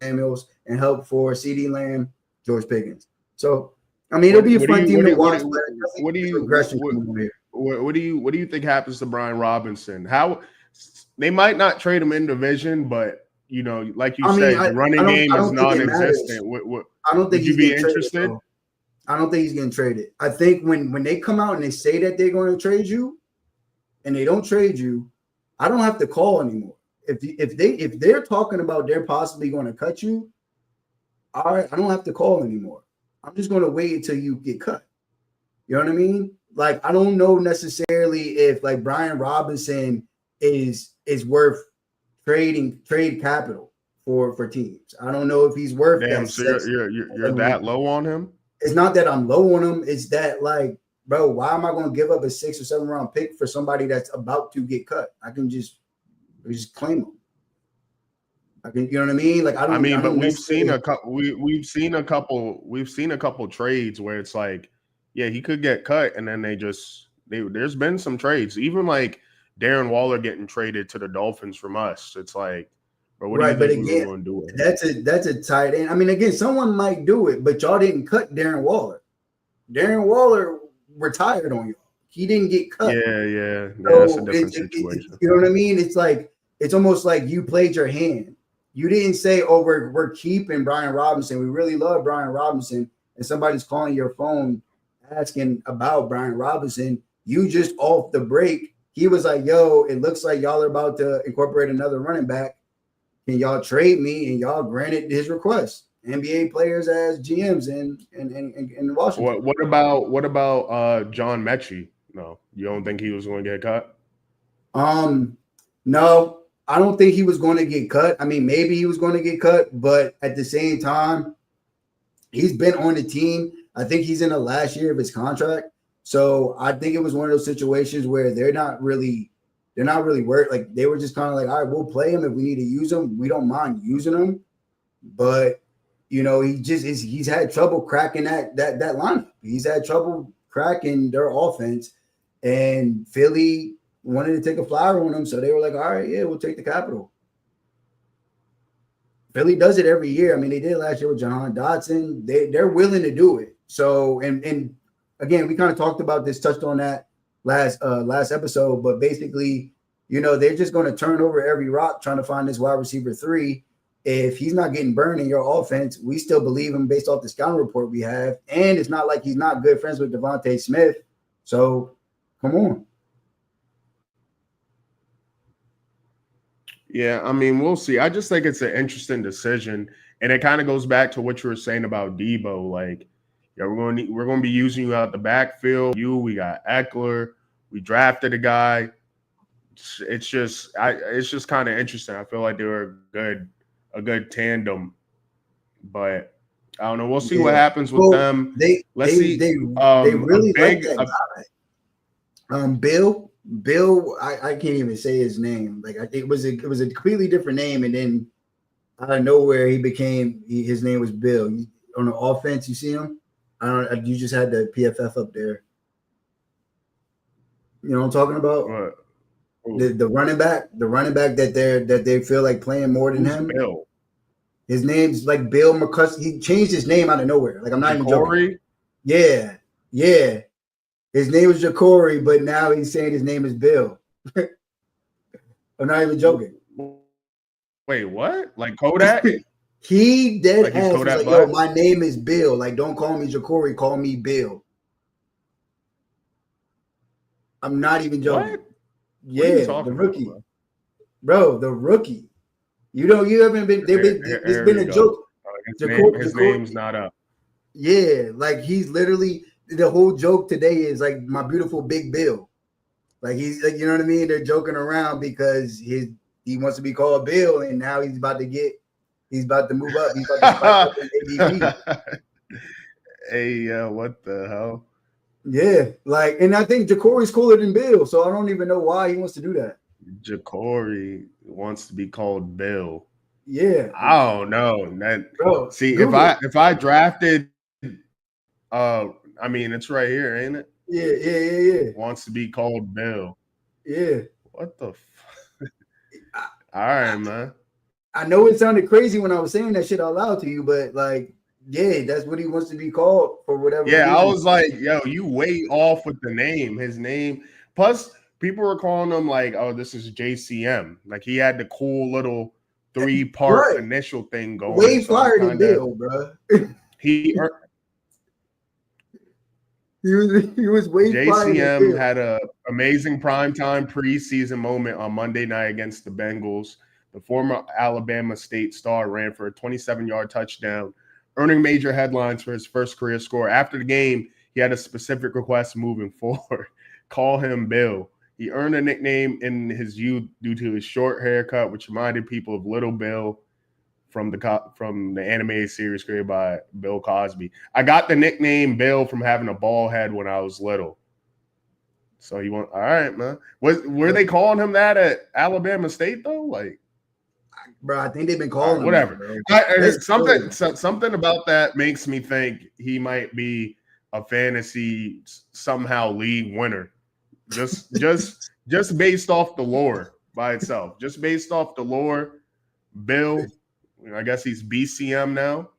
Samuels, and help for CeeDee Lamb, George Pickens. So, I mean, it'll be a fun team to watch. What do you think happens to Brian Robinson? How they might not trade him in division, but you know, like you said, the running game is non-existent. I don't think he'd be interested. I don't think he's getting traded. I think when they come out and they say that they're going to trade you, and they don't trade you, I don't have to call anymore. If they're talking about they're possibly going to cut you, all right, I don't have to call anymore. I'm just going to wait until you get cut. You know what I mean? Like, I don't know necessarily if like Brian Robinson is worth trade capital for teams. I don't know if he's worth that. So you're that low on him? It's not that I'm low on him. It's that, like, bro, why am I going to give up a 6 or 7 round pick for somebody that's about to get cut? I can just claim him. You know what I mean? Like, but we've seen a couple trades where it's like, yeah, he could get cut, and then there's been some trades, even like Darren Waller getting traded to the Dolphins from us. It's like, bro, what do you think we were going to do with it? That's a tight end. I mean, again, someone might do it, but y'all didn't cut Darren Waller. Darren Waller retired on you. He didn't get cut. Yeah, that's a different situation. You know what I mean? It's like, it's almost like you played your hand. You didn't say, oh, we're keeping Brian Robinson. We really love Brian Robinson, and somebody's calling your phone asking about Brian Robinson. You just off the break. He was like, yo, it looks like y'all are about to incorporate another running back. Can y'all trade me? And y'all granted his request. NBA players as GMs in Washington. What about John Mechie? No, you don't think he was going to get cut? No. I don't think he was going to get cut. I mean, maybe he was going to get cut, but at the same time, he's been on the team. I think he's in the last year of his contract. So I think it was one of those situations where they're not really worried. Like, they were just kind of like, all right, we'll play him if we need to use him. We don't mind using him. But, you know, he's had trouble cracking that lineup. He's had trouble cracking their offense, and Philly wanted to take a flyer on him, so they were like, all right, yeah, we'll take the capital. Philly does it every year. I mean, they did last year with Jahan Dotson. They're willing to do it. So, and again, we kind of talked about this, touched on that last episode, but basically, you know, they're just going to turn over every rock trying to find this wide receiver 3. If he's not getting burned in your offense, we still believe him based off the scouting report we have. And it's not like he's not good friends with Devontae Smith. So, come on. Yeah, I mean, we'll see. I just think it's an interesting decision, and it kind of goes back to what you were saying about Debo. Like, Yeah, we're gonna be using you out the backfield. We got Eckler. We drafted a guy. It's just kind of interesting. I feel like they were a good tandem, but I don't know. We'll see what Yeah. happens with Well, them. they Let's they see. they they really like that guy. Bill, I can't even say his name. Like it was a completely different name, and then out of nowhere his name was Bill. On the offense, you see him. I don't. You just had the PFF up there. You know what I'm talking about? What? The running back, that they feel like playing more than Who's him. Bill? His name's like Bill McCuskey. He changed his name out of nowhere. Like I'm not even joking. Yeah. His name was Jacory, but now he's saying his name is Bill. I'm not even joking. Wait, what? Like Kodak? He dead like ass was Kodak like, Black? yo, my name is Bill. Like, don't call me Jacory, call me Bill. I'm not even joking. What? Yeah, what the rookie. Bro, the rookie. You haven't been there's been a joke. His name's not up. Yeah, like he's literally the whole joke today is like my beautiful big Bill. Like he's like, you know what I mean? They're joking around because he wants to be called Bill, and now he's about to move up. He's about to spike up in ADP. Hey, what the hell? Yeah, like, and I think Jacory's cooler than Bill, so I don't even know why he wants to do that. Jacory wants to be called Bill. Yeah, I don't know. Bro, see, Google. if I drafted, I mean, it's right here, ain't it? Yeah. Wants to be called Bill. Yeah. What the? All right, man. I know it sounded crazy when I was saying that shit out loud to you, but like, yeah, that's what he wants to be called for whatever. Yeah, reason. I was like, yo, you way off with the name. His name. Plus, people were calling him like, oh, this is JCM. Like he had the cool little 3-part initial thing going. Way flyer than Bill, bro. He was way JCM had an amazing primetime preseason moment on Monday night against the Bengals. The former Alabama State star ran for a 27-yard touchdown, earning major headlines for his first career score. After the game, he had a specific request moving forward. Call him Bill. He earned a nickname in his youth due to his short haircut, which reminded people of Little Bill from the animated series created by Bill Cosby. I got the nickname Bill from having a bald head when I was little. So he went, all right, man. Were they calling him that at Alabama State though? Like, bro, I think they've been calling him whatever. Something about that makes me think he might be a fantasy somehow league winner. Just based off the lore by itself. Just based off the lore, Bill. I guess he's BCM now.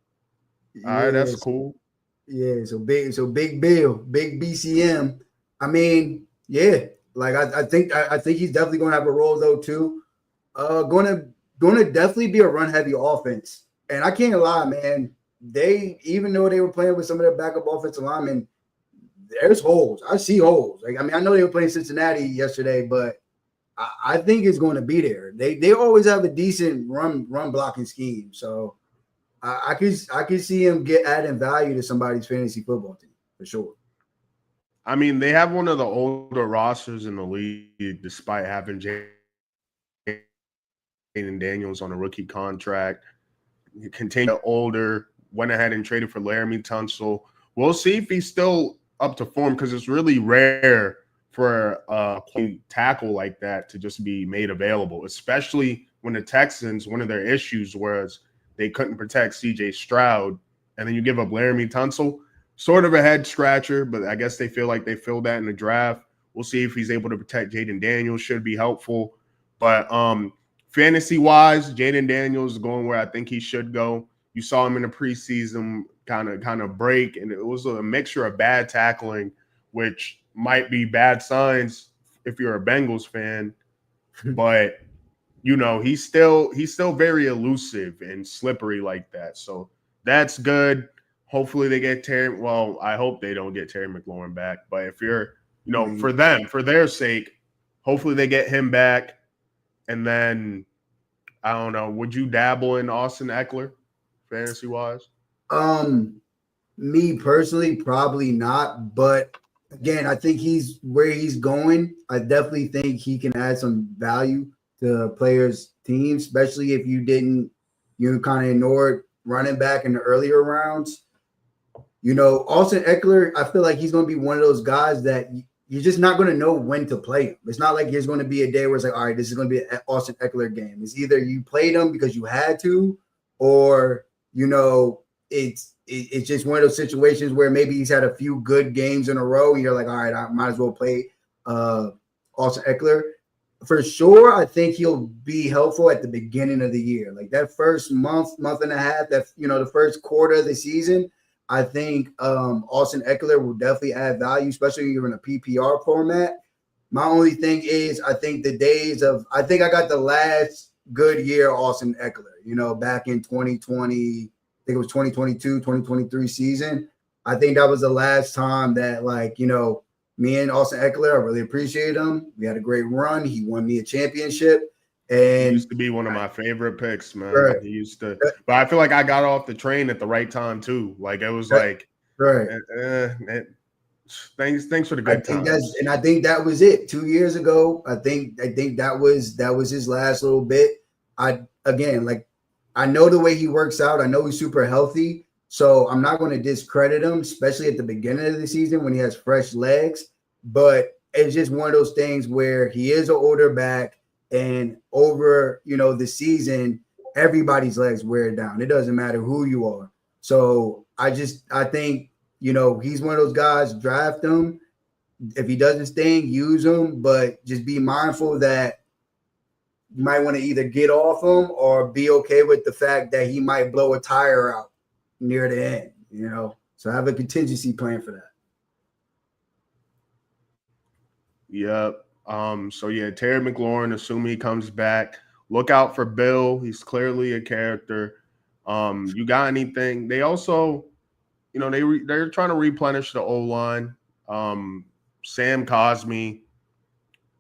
All right, that's cool. Yeah, so big Bill, big BCM. I mean, yeah, like I think he's definitely gonna have a role though too. Gonna definitely be a run heavy offense. And I can't lie, man. Even though they were playing with some of their backup offensive linemen, there's holes. I see holes. Like, I mean, I know they were playing Cincinnati yesterday, but I think it's going to be there. They always have a decent run blocking scheme. So I can see him adding value to somebody's fantasy football team for sure. I mean, they have one of the older rosters in the league, despite having Jaden Daniels on a rookie contract. He continued older, went ahead and traded for Laramie Tunsil. We'll see if he's still up to form because it's really rare for a tackle like that to just be made available, especially when the Texans, one of their issues was they couldn't protect CJ Stroud, and then you give up Laramie Tunsil, sort of a head scratcher, but I guess they feel like they filled that in the draft. We'll see if he's able to protect Jaden Daniels, should be helpful. But fantasy-wise, Jaden Daniels is going where I think he should go. You saw him in the preseason kind of break, and it was a mixture of bad tackling, which might be bad signs if you're a Bengals fan, but he's still very elusive and slippery like that. So that's good. Hopefully they get Terry. Well, I hope they don't get Terry McLaurin back, but if you're, for their sake, hopefully they get him back. And then I don't know. Would you dabble in Austin Eckler, fantasy wise? Me personally, probably not. But again, I think he's where he's going. I definitely think he can add some value to players' teams, especially if you kind of ignored running back in the earlier rounds. Austin Eckler, I feel like he's going to be one of those guys that you're just not going to know when to play him. It's not like there's going to be a day where it's like, all right, this is going to be an Austin Eckler game. It's either you played him because you had to, or it's just one of those situations where maybe he's had a few good games in a row, and you're like, all right, I might as well play Austin Eckler. For sure, I think he'll be helpful at the beginning of the year, like that first month and a half, that the first quarter of the season. I think Austin Eckler will definitely add value, especially if you're in a PPR format. My only thing is, I think I got the last good year Austin Eckler, back in 2020, I think it was 2022, 2023 season. I think that was the last time that, me and Austin Eckler, I really appreciate him. We had a great run. He won me a championship. And he used to be one of my favorite picks, man. Right. He used to, but I feel like I got off the train at the right time too. Like it was like, right. Thanks for the good times. I think that was it 2 years ago. I think that was his last little bit. I know the way he works out. I know he's super healthy, so I'm not going to discredit him, especially at the beginning of the season when he has fresh legs. But it's just one of those things where he is an older back. And over, the season, everybody's legs wear down. It doesn't matter who you are. So I think, he's one of those guys, draft him. If he doesn't sting, use him, but just be mindful that you might want to either get off him or be okay with the fact that he might blow a tire out near the end, So have a contingency plan for that. Yep. So yeah, Terry McLaurin, assuming he comes back. Look out for Bill. He's clearly a character. You got anything? They also, they're trying to replenish the O-line. Sam Cosmi,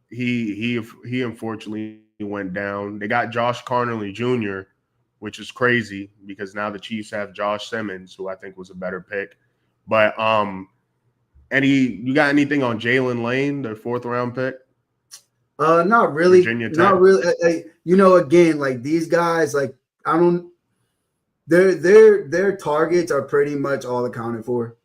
he unfortunately went down. They got Josh Carnley Jr., which is crazy because now the Chiefs have Josh Simmons, who I think was a better pick. But you got anything on Jalen Lane, their 4th round pick? Not really. Virginia Tech. Not really. Again, like these guys, like I don't. Their targets are pretty much all accounted for.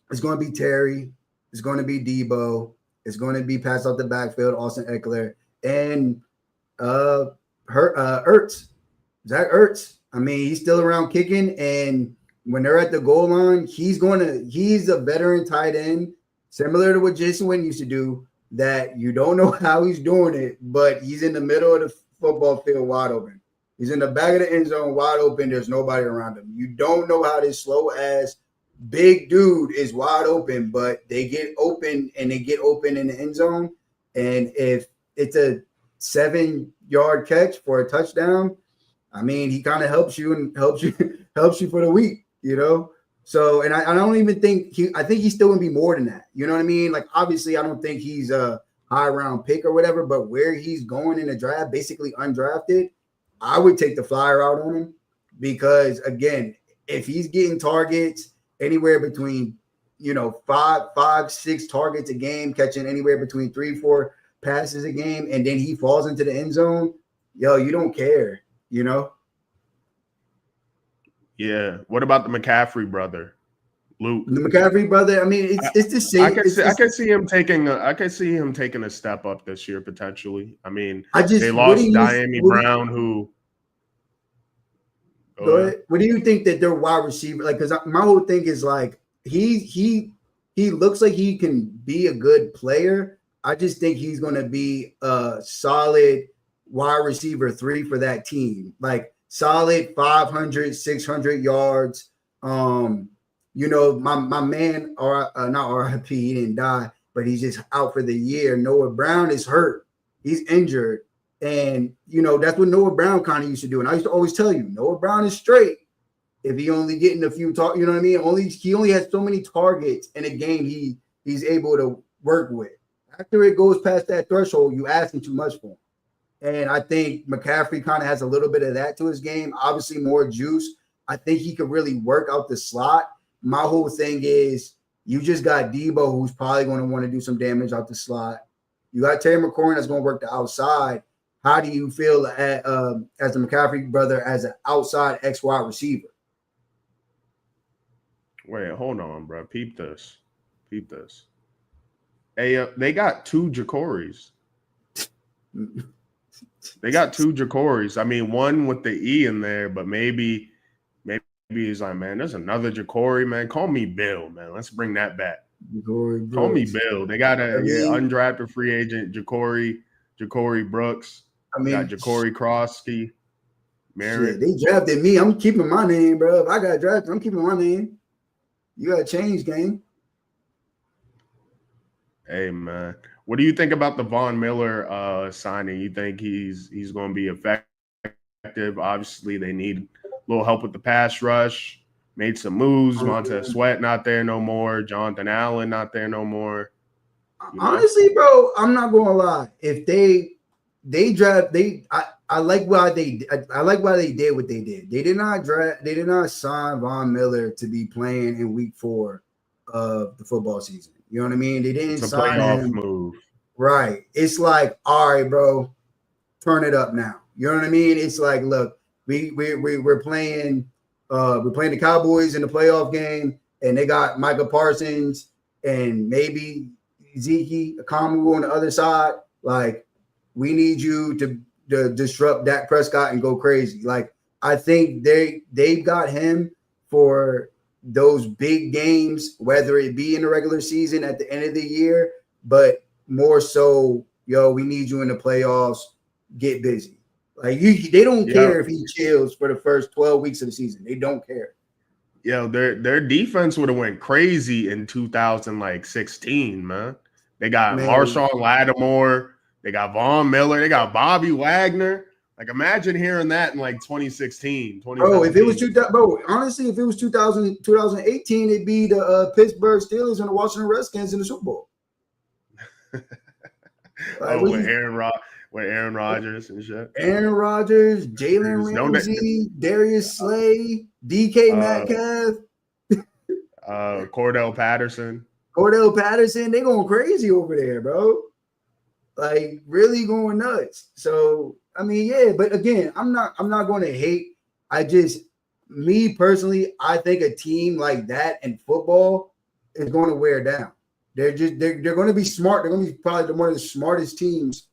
It's going to be Terry. It's going to be Debo. It's going to be passed out the backfield, Austin Eckler, and Ertz. Zach Ertz. I mean, he's still around kicking, and when they're at the goal line, he's a veteran tight end, similar to what Jason Witten used to do. That you don't know how he's doing it, but he's in the middle of the football field wide open. He's in the back of the end zone wide open. There's nobody around him. You don't know how this slow-ass big dude is wide open, but they get open, and they get open in the end zone. And if it's a 7-yard catch for a touchdown, I mean, he kind of helps you for the week, So, and I don't even think I think he's still going to be more than that. You know what I mean? Like, obviously, I don't think he's a high round pick or whatever, but where he's going in the draft, basically undrafted, I would take the flyer out on him because, again, if he's getting targets anywhere between, 5, 6 targets a game, catching anywhere between 3, 4 passes a game, and then he falls into the end zone, you don't care, Yeah. What about the McCaffrey brother, Luke? The McCaffrey brother. I mean, it's the same. I can see him taking a step up this year potentially. I mean, they lost Diami Brown, who. Go ahead. What do you think that their wide receiver, like? Because my whole thing is like he looks like he can be a good player. I just think he's going to be a solid wide receiver 3 for that team, like. Solid 500, 600 yards. My man, not RIP, he didn't die, but he's just out for the year. Noah Brown is hurt. He's injured. And, that's what Noah Brown kind of used to do. And I used to always tell you, Noah Brown is straight if he only getting a few targets. You know what I mean? He only has so many targets in a game he's able to work with. After it goes past that threshold, you asking too much for him. And I think McCaffrey kind of has a little bit of that to his game. Obviously, more juice. I think he could really work out the slot. my whole thing is you just got Debo, who's probably going to want to do some damage out the slot. You got Terry McLaurin that's going to work the outside. How do you feel as the McCaffrey brother as an outside X wide receiver? Wait, hold on, bro. Peep this. Peep this. Hey, they got two Jacories. They got two Jacories. I mean, one with the E in there, but maybe he's like, man, there's another Jacory, man. Call me Bill, man. Let's bring that back. Call me Bill. They got a undrafted free agent, Jacory Brooks. I mean, got Jacory Krosky. Shit, they drafted me. I'm keeping my name, bro. If I got drafted, I'm keeping my name. You got to change, gang. Hey, man. What do you think about the Von Miller signing? You think he's going to be effective? Obviously, they need a little help with the pass rush. Made some moves. Montez Sweat not there no more. Jonathan Allen not there no more. Honestly, bro, I'm not going to lie. If they draft, I like why they did what they did. They did not sign Von Miller to be playing in week 4 of the football season. You know what I mean? They didn't sign him. Move. Right. It's like, all right, bro, turn it up now. You know what I mean? It's like, look, we're playing the Cowboys in the playoff game, and they got Micah Parsons and maybe Zeke Akamu on the other side. Like, we need you to disrupt Dak Prescott and go crazy. Like, I think they've got him for those big games, whether it be in the regular season at the end of the year, but more so, we need you in the playoffs. Get busy. Like, they don't care if he chills for the first 12 weeks of the season. They don't care. Their defense would have went crazy in 2016, man. They got Marshawn Lattimore. They got Von Miller. They got Bobby Wagner. Like, imagine hearing that in like 2016, 2017. Bro, if it was honestly, if it was 2018, it'd be the Pittsburgh Steelers and the Washington Redskins in the Super Bowl. With Aaron Rodgers and shit. Aaron Rodgers, Jalen Ramsey, Darius Slay, DK Metcalf, Cordell Patterson. They going crazy over there, bro. Like, really going nuts. So, I mean, yeah, but again, I'm not going to hate. Me personally, I think a team like that in football is going to wear down. They're going to be smart. They're going to be probably one of the smartest teams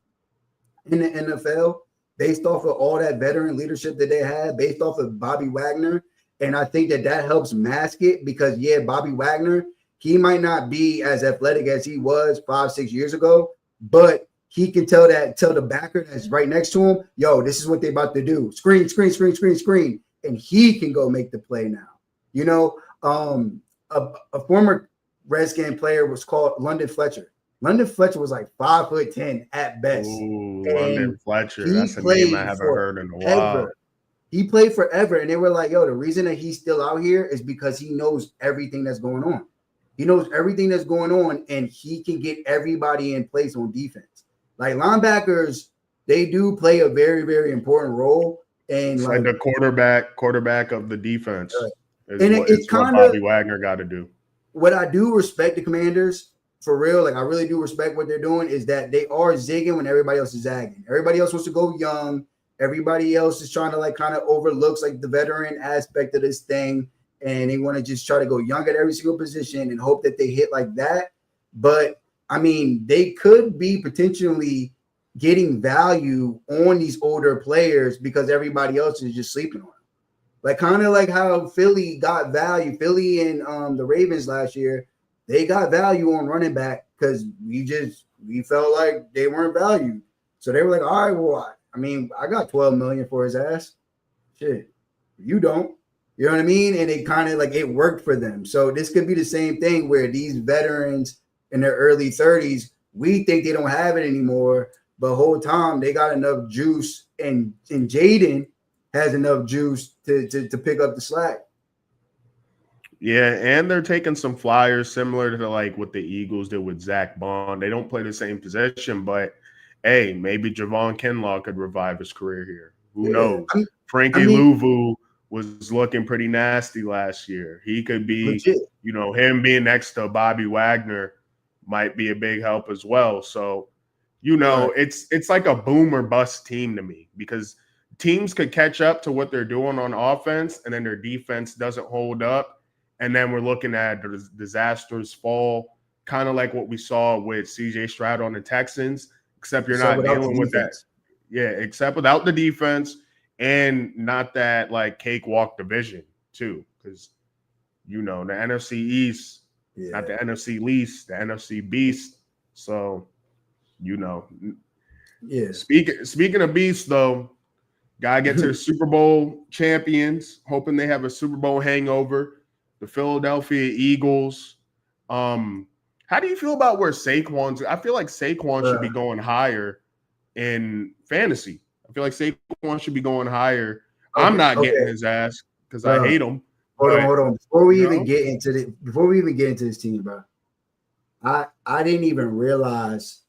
in the NFL based off of all that veteran leadership that they have, based off of Bobby Wagner. And I think that helps mask it because, Bobby Wagner, he might not be as athletic as he was 5-6 years ago, but he can tell the backer that's right next to him, yo, this is what they're about to do. Screen. And he can go make the play now. A former Redskin player was called London Fletcher. London Fletcher was like 5'10" at best. Ooh, London Fletcher. That's a name I haven't heard in a while. He played forever. And they were like, yo, the reason that he's still out here is because he knows everything that's going on. He knows everything that's going on, and he can get everybody in place on defense. Like, linebackers, they do play a very, very important role. And it's like the quarterback of the defense. Right. It's what Bobby Wagner got to do. What I do respect the Commanders for real, like I really do respect what they're doing, is that they are zigging when everybody else is zagging. Everybody else wants to go young. Everybody else is trying to like kind of overlooks like the veteran aspect of this thing. And they want to just try to go young at every single position and hope that they hit like that. But I mean, they could be potentially getting value on these older players because everybody else is just sleeping on them. Like kind of like how Philly got value. Philly and the Ravens last year, they got value on running back because we felt like they weren't valued. So they were like, all right, well, I got $12 million for his ass. Shit, you don't. You know what I mean? And it kind of like it worked for them. So this could be the same thing where these veterans in their early 30s, we think they don't have it anymore, but whole time they got enough juice, and Jaden has enough juice to pick up the slack. Yeah, and they're taking some flyers similar to like what the Eagles did with Zach Bond. They don't play the same position, but hey, maybe Javon Kinlaw could revive his career here. Who knows? Frankie Louvu was looking pretty nasty last year. He could be, Legit. him being next to Bobby Wagner might be a big help as well. So, Right. it's like a boom or bust team to me because teams could catch up to what they're doing on offense and then their defense doesn't hold up. And then we're looking at disasters fall, kind of like what we saw with CJ Stroud on the Texans, except you're So not without the dealing with that. defense. Yeah, except without the defense and not that like cakewalk division too, because the NFC East, not the NFC least, the NFC beast. So, Yeah. Speaking of beasts, though, gotta get to the Super Bowl champions. Hoping they have a Super Bowl hangover. The Philadelphia Eagles. How do you feel about where Saquon's? I feel like Saquon should be going higher in fantasy. I feel like Saquon should be going higher. Okay, I'm not getting his ass because I hate him. Hold on. Before we even get into this team, bro, I didn't even realize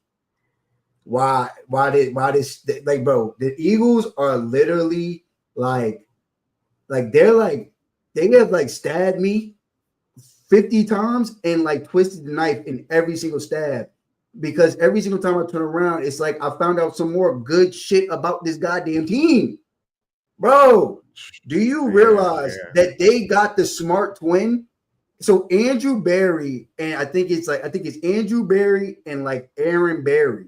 why this like, bro, the Eagles are literally like they have like stabbed me 50 times and like twisted the knife in every single stab. Because every single time I turn around, it's like I found out some more good shit about this goddamn team. Bro, do you realize that they got the smart twin? So Andrew Berry, and I think it's Andrew Berry and like Aaron Berry.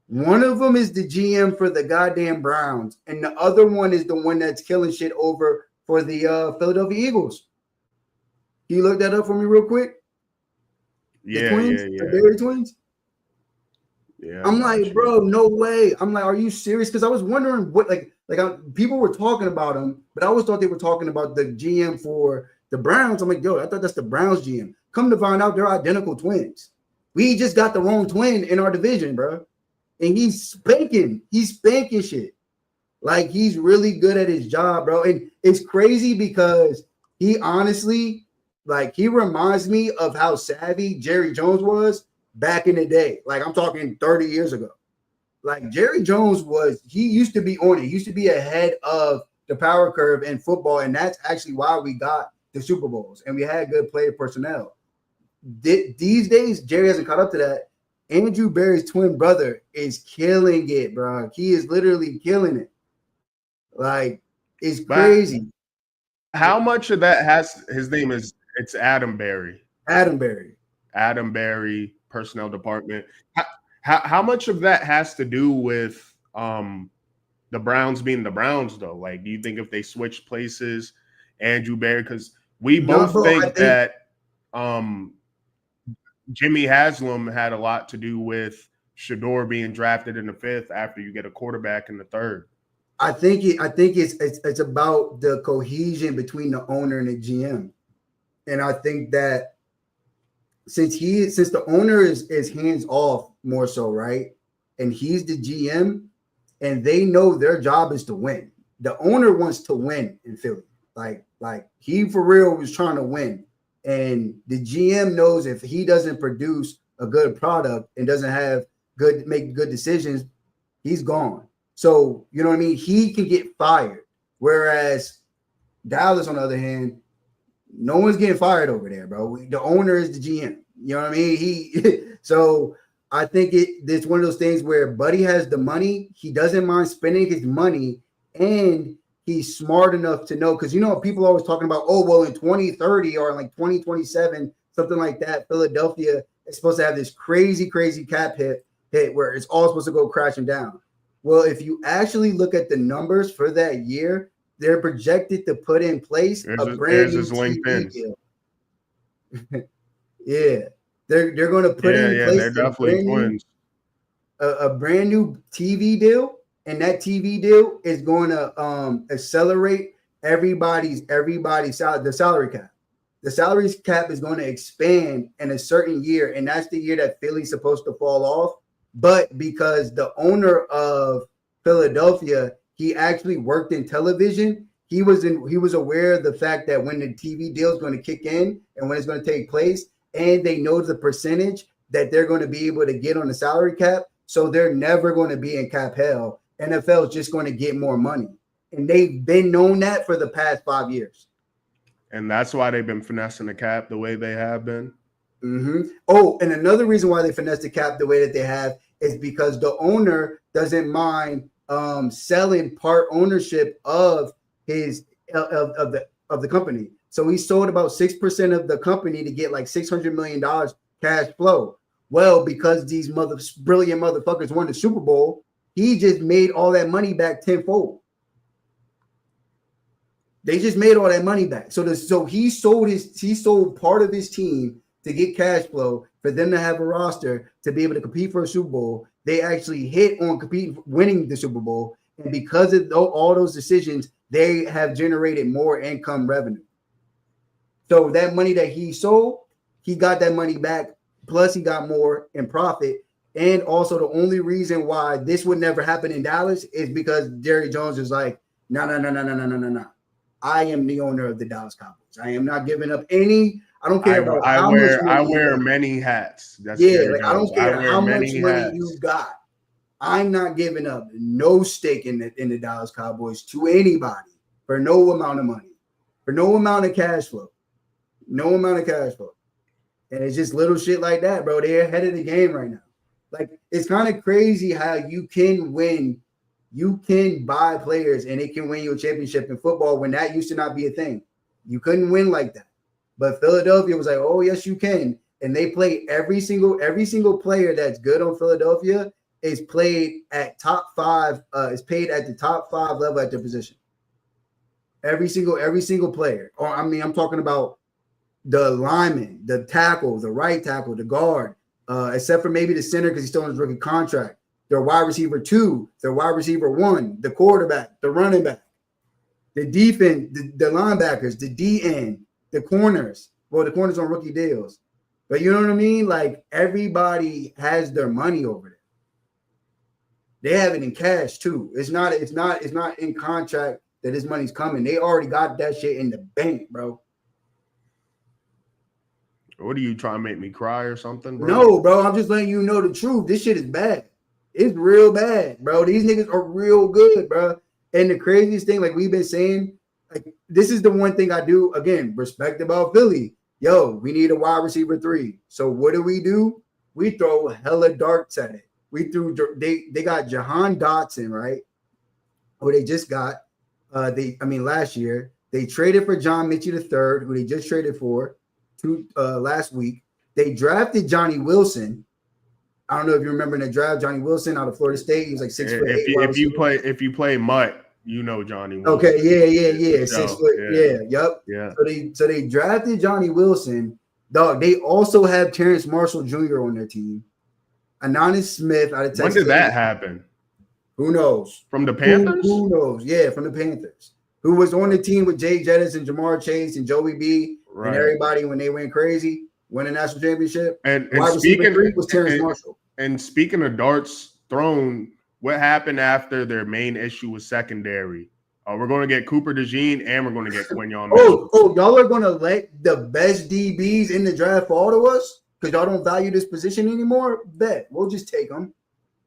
One of them is the GM for the goddamn Browns, and the other one is the one that's killing shit over for the Philadelphia Eagles. Can you look that up for me real quick? The twins, the Berry twins. Yeah, I'm like, bro, no way. I'm like, are you serious? Because I was wondering what, people were talking about him, but I always thought they were talking about the GM for the Browns. I'm like, yo, I thought that's the Browns GM. Come to find out, they're identical twins. We just got the wrong twin in our division, bro. And he's spanking shit. Like, he's really good at his job, bro. And it's crazy because he honestly, like, he reminds me of how savvy Jerry Jones was back in the day. Like, I'm talking 30 years ago. Like, Jerry Jones he used to be on it. He used to be ahead of the power curve in football, and that's actually why we got the Super Bowls, and we had good player personnel. These days, Jerry hasn't caught up to that. Andrew Berry's twin brother is killing it, bro. He is literally killing it. Like, it's crazy. How much of that his name is, it's Adam Berry. Adam Berry, personnel department. How much of that has to do with the Browns being the Browns, though? Like, do you think if they switch places, Andrew Berry, because we both think that Jimmy Haslam had a lot to do with Shador being drafted in the 5th after you get a quarterback in the 3rd. I think it's about the cohesion between the owner and the GM. And I think that since the owner is hands off more so, right? And he's the GM, and they know their job is to win. The owner wants to win in Philly. Like he for real was trying to win. And the GM knows if he doesn't produce a good product and doesn't make good decisions, he's gone. So, you know what I mean? He can get fired. Whereas Dallas, on the other hand, no one's getting fired over there, bro. The owner is the GM. You know what I mean? So I think it's one of those things where Buddy has the money. He doesn't mind spending his money, and he's smart enough to know, because people are always talking about, oh, well, in 2030 or like 2027, something like that, Philadelphia is supposed to have this crazy, crazy cap hit where it's all supposed to go crashing down. Well, if you actually look at the numbers for that year, they're projected to put in place a brand new TV deal. Yeah, they're going to put in place they're definitely twins. A brand new TV deal, and that TV deal is going to accelerate everybody's the salary cap. The salary cap is going to expand in a certain year, and that's the year that Philly's supposed to fall off. But because the owner of Philadelphia, he actually worked in television, he was aware of the fact that when the TV deal is going to kick in and when it's going to take place, and they know the percentage that they're going to be able to get on the salary cap, so they're never going to be in cap hell. NFL is just going to get more money. And they've been known that for the past 5 years. And that's why they've been finessing the cap the way they have been. Mm-hmm. Oh, and another reason why they finesse the cap the way that they have is because the owner doesn't mind selling part ownership of his of the company. So he sold about 6% of the company to get like $600 million cash flow. Well, because these brilliant motherfuckers won the Super Bowl, he just made all that money back tenfold. They just made all that money back. So he sold part of his team to get cash flow for them to have a roster to be able to compete for a Super Bowl. They actually hit on winning the Super Bowl, and because of all those decisions, they have generated more income revenue. So that money that he sold, he got that money back. Plus, he got more in profit. And also, the only reason why this would never happen in Dallas is because Jerry Jones is like, no. I am the owner of the Dallas Cowboys. I am not giving up any. I don't care about how much money I wear many hats. That's Jerry Jones. I don't care how much money you got. I'm not giving up no stake in the Dallas Cowboys to anybody for no amount of money, for no amount of cash flow. No amount of cash flow. And it's just little shit like that, bro. They're ahead of the game right now. Like, it's kind of crazy how you can win. You can buy players and it can win you a championship in football when that used to not be a thing. You couldn't win like that. But Philadelphia was like, oh, yes, you can. And they play every single player that's good on Philadelphia is played at top 5, is paid at the top 5 level at their position. Every single player. Or I mean, I'm talking about the lineman, the tackle, the right tackle, the guard, except for maybe the center because he's still on his rookie contract. Their wide receiver 2, their wide receiver 1, the quarterback, the running back, the defense, the linebackers, the DN, the corners. Well, the corners on rookie deals. But you know what I mean? Like, everybody has their money over there. They have it in cash too. It's not in contract that this money's coming. They already got that shit in the bank, bro. What are you trying to make me cry or something, bro? No, bro. I'm just letting you know the truth. This shit is bad. It's real bad, bro. These niggas are real good, bro. And the craziest thing, like we've been saying, like, this is the one thing I do, again, respect about Philly. Yo, we need a wide receiver 3. So what do? We throw hella darts at it. They got Jahan Dotson, right? Who they just got. Last year. They traded for John Mitchell III, who they just traded for last week. They drafted Johnny Wilson. I don't know if you remember in the draft, Johnny Wilson out of Florida State. He was like 6'8". If you play Mutt, you know Johnny Wilson. Okay, yeah. 6 foot, yeah. So they drafted Johnny Wilson. Dog, they also have Terrence Marshall Jr. on their team. Ananis Smith out of Texas. When did that happen? Who knows? From the Panthers? Who knows? Yeah, from the Panthers. Who was on the team with Jay Jettis and Jamar Chase and Joey B and everybody when they went crazy, won a national championship. And speaking 3 was Terrence Marshall. And speaking of darts thrown, what happened after their main issue was secondary? We're going to get Cooper DeJean and we're going to get Quinyon Mitchell. Y'all are going to let the best DBs in the draft fall to us because y'all don't value this position anymore? Bet. We'll just take them.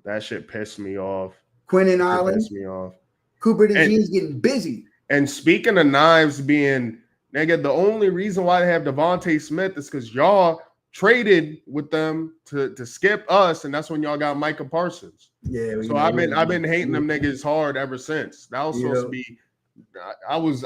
That shit pissed me off. Quentin Island. Pissed me off. Cooper DeJean's getting busy. And speaking of knives being, nigga, the only reason why they have Devontae Smith is because y'all traded with them to skip us, and that's when y'all got Micah Parsons. Yeah. So I've been hating them niggas hard ever since. That was supposed to be. I was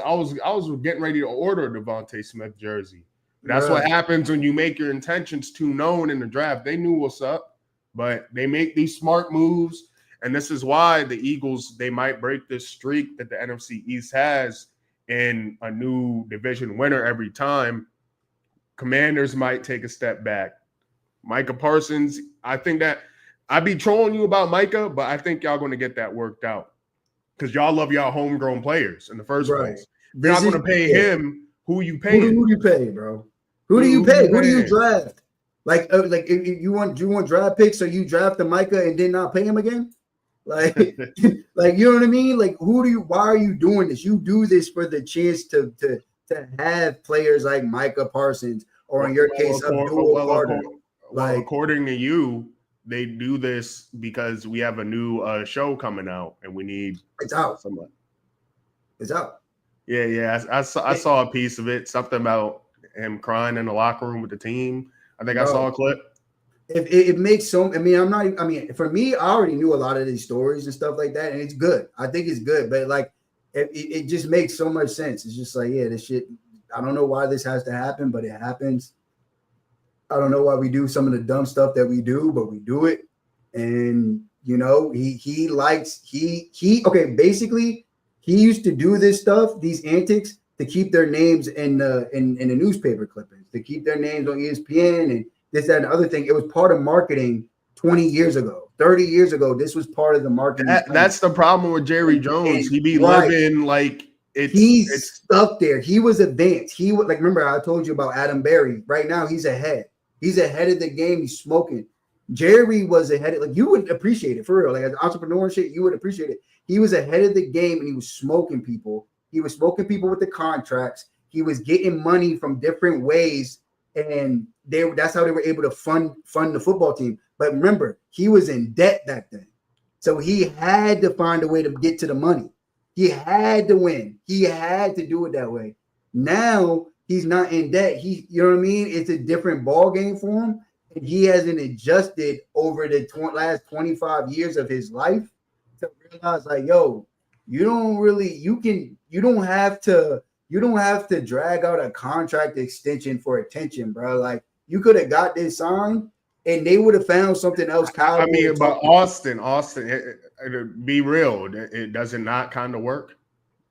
getting ready to order a Devontae Smith jersey. That's what happens when you make your intentions too known in the draft. They knew what's up, but they make these smart moves, and this is why the Eagles, they might break this streak that the NFC East has in a new division winner every time. Commanders might take a step back. Micah Parsons, I think that I'd be trolling you about Micah, but I think y'all going to get that worked out because y'all love y'all homegrown players in the first place. You're not going to pay him. Who you pay? Who do you pay, bro? Who do you pay? Who do you draft? Like if you want draft picks, so you draft the Micah and then not pay him again? Like, like you know what I mean? Like, why are you doing this? You do this for the chance to have players like Micah Parsons, or in your case, Abdul Carter. Like, according to you, they do this because we have a new show coming out and we need it's out. Somebody. It's out. Yeah. I saw a piece of it. Something about him crying in the locker room with the team. I think I saw a clip. It makes so. I mean, for me, I already knew a lot of these stories and stuff like that, and it's good. I think it's good, but like, it just makes so much sense. It's just like, yeah, this shit. I don't know why this has to happen, but it happens. I don't know why we do some of the dumb stuff that we do, but we do it. And you know, he okay. Basically, he used to do this stuff, these antics, to keep their names in the newspaper clippings, to keep their names on ESPN and this, that, and the other thing. It was part of marketing 20 years ago, 30 years ago. This was part of the marketing. That's the problem with Jerry Jones. He be living like he's stuck there. He was advanced. He would, like, remember I told you about Adam Berry. Right now, he's ahead. He's ahead of the game. He's smoking. Jerry was ahead of, like, you would appreciate it for real. Like, as an entrepreneur and shit, you would appreciate it. He was ahead of the game and he was smoking people. He was smoking people with the contracts. He was getting money from different ways, and that's how they were able to fund the football team. But remember, he was in debt back then. So he had to find a way to get to the money. He had to win. He had to do it that way. Now he's not in debt. You know what I mean? It's a different ball game for him. And he hasn't adjusted over the last 25 years of his life to realize, like, yo, you don't have to drag out a contract extension for attention, bro. Like, you could have got this signed and they would have found something else. I mean, but Austin, be real. It does not kind of work.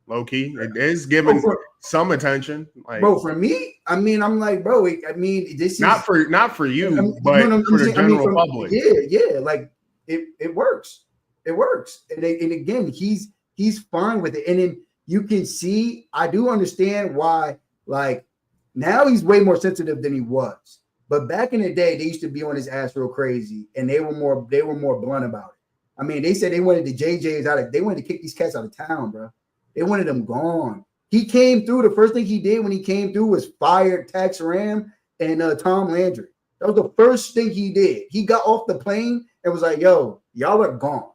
Low key, it is given some attention. Like, bro, for me, I mean, I'm like, bro, I mean, this is not for you, but for the general public. Yeah, like it works. It works. And again, he's fine with it. And then you can see, I do understand why, like, now he's way more sensitive than he was. But back in the day, they used to be on his ass real crazy, and they were more blunt about it. I mean, they said they wanted the JJs they wanted to kick these cats out of town, bro. They wanted them gone. He came through. The first thing he did when he came through was fired Tex Ram and Tom Landry. That was the first thing he did. He got off the plane and was like, yo, y'all are gone.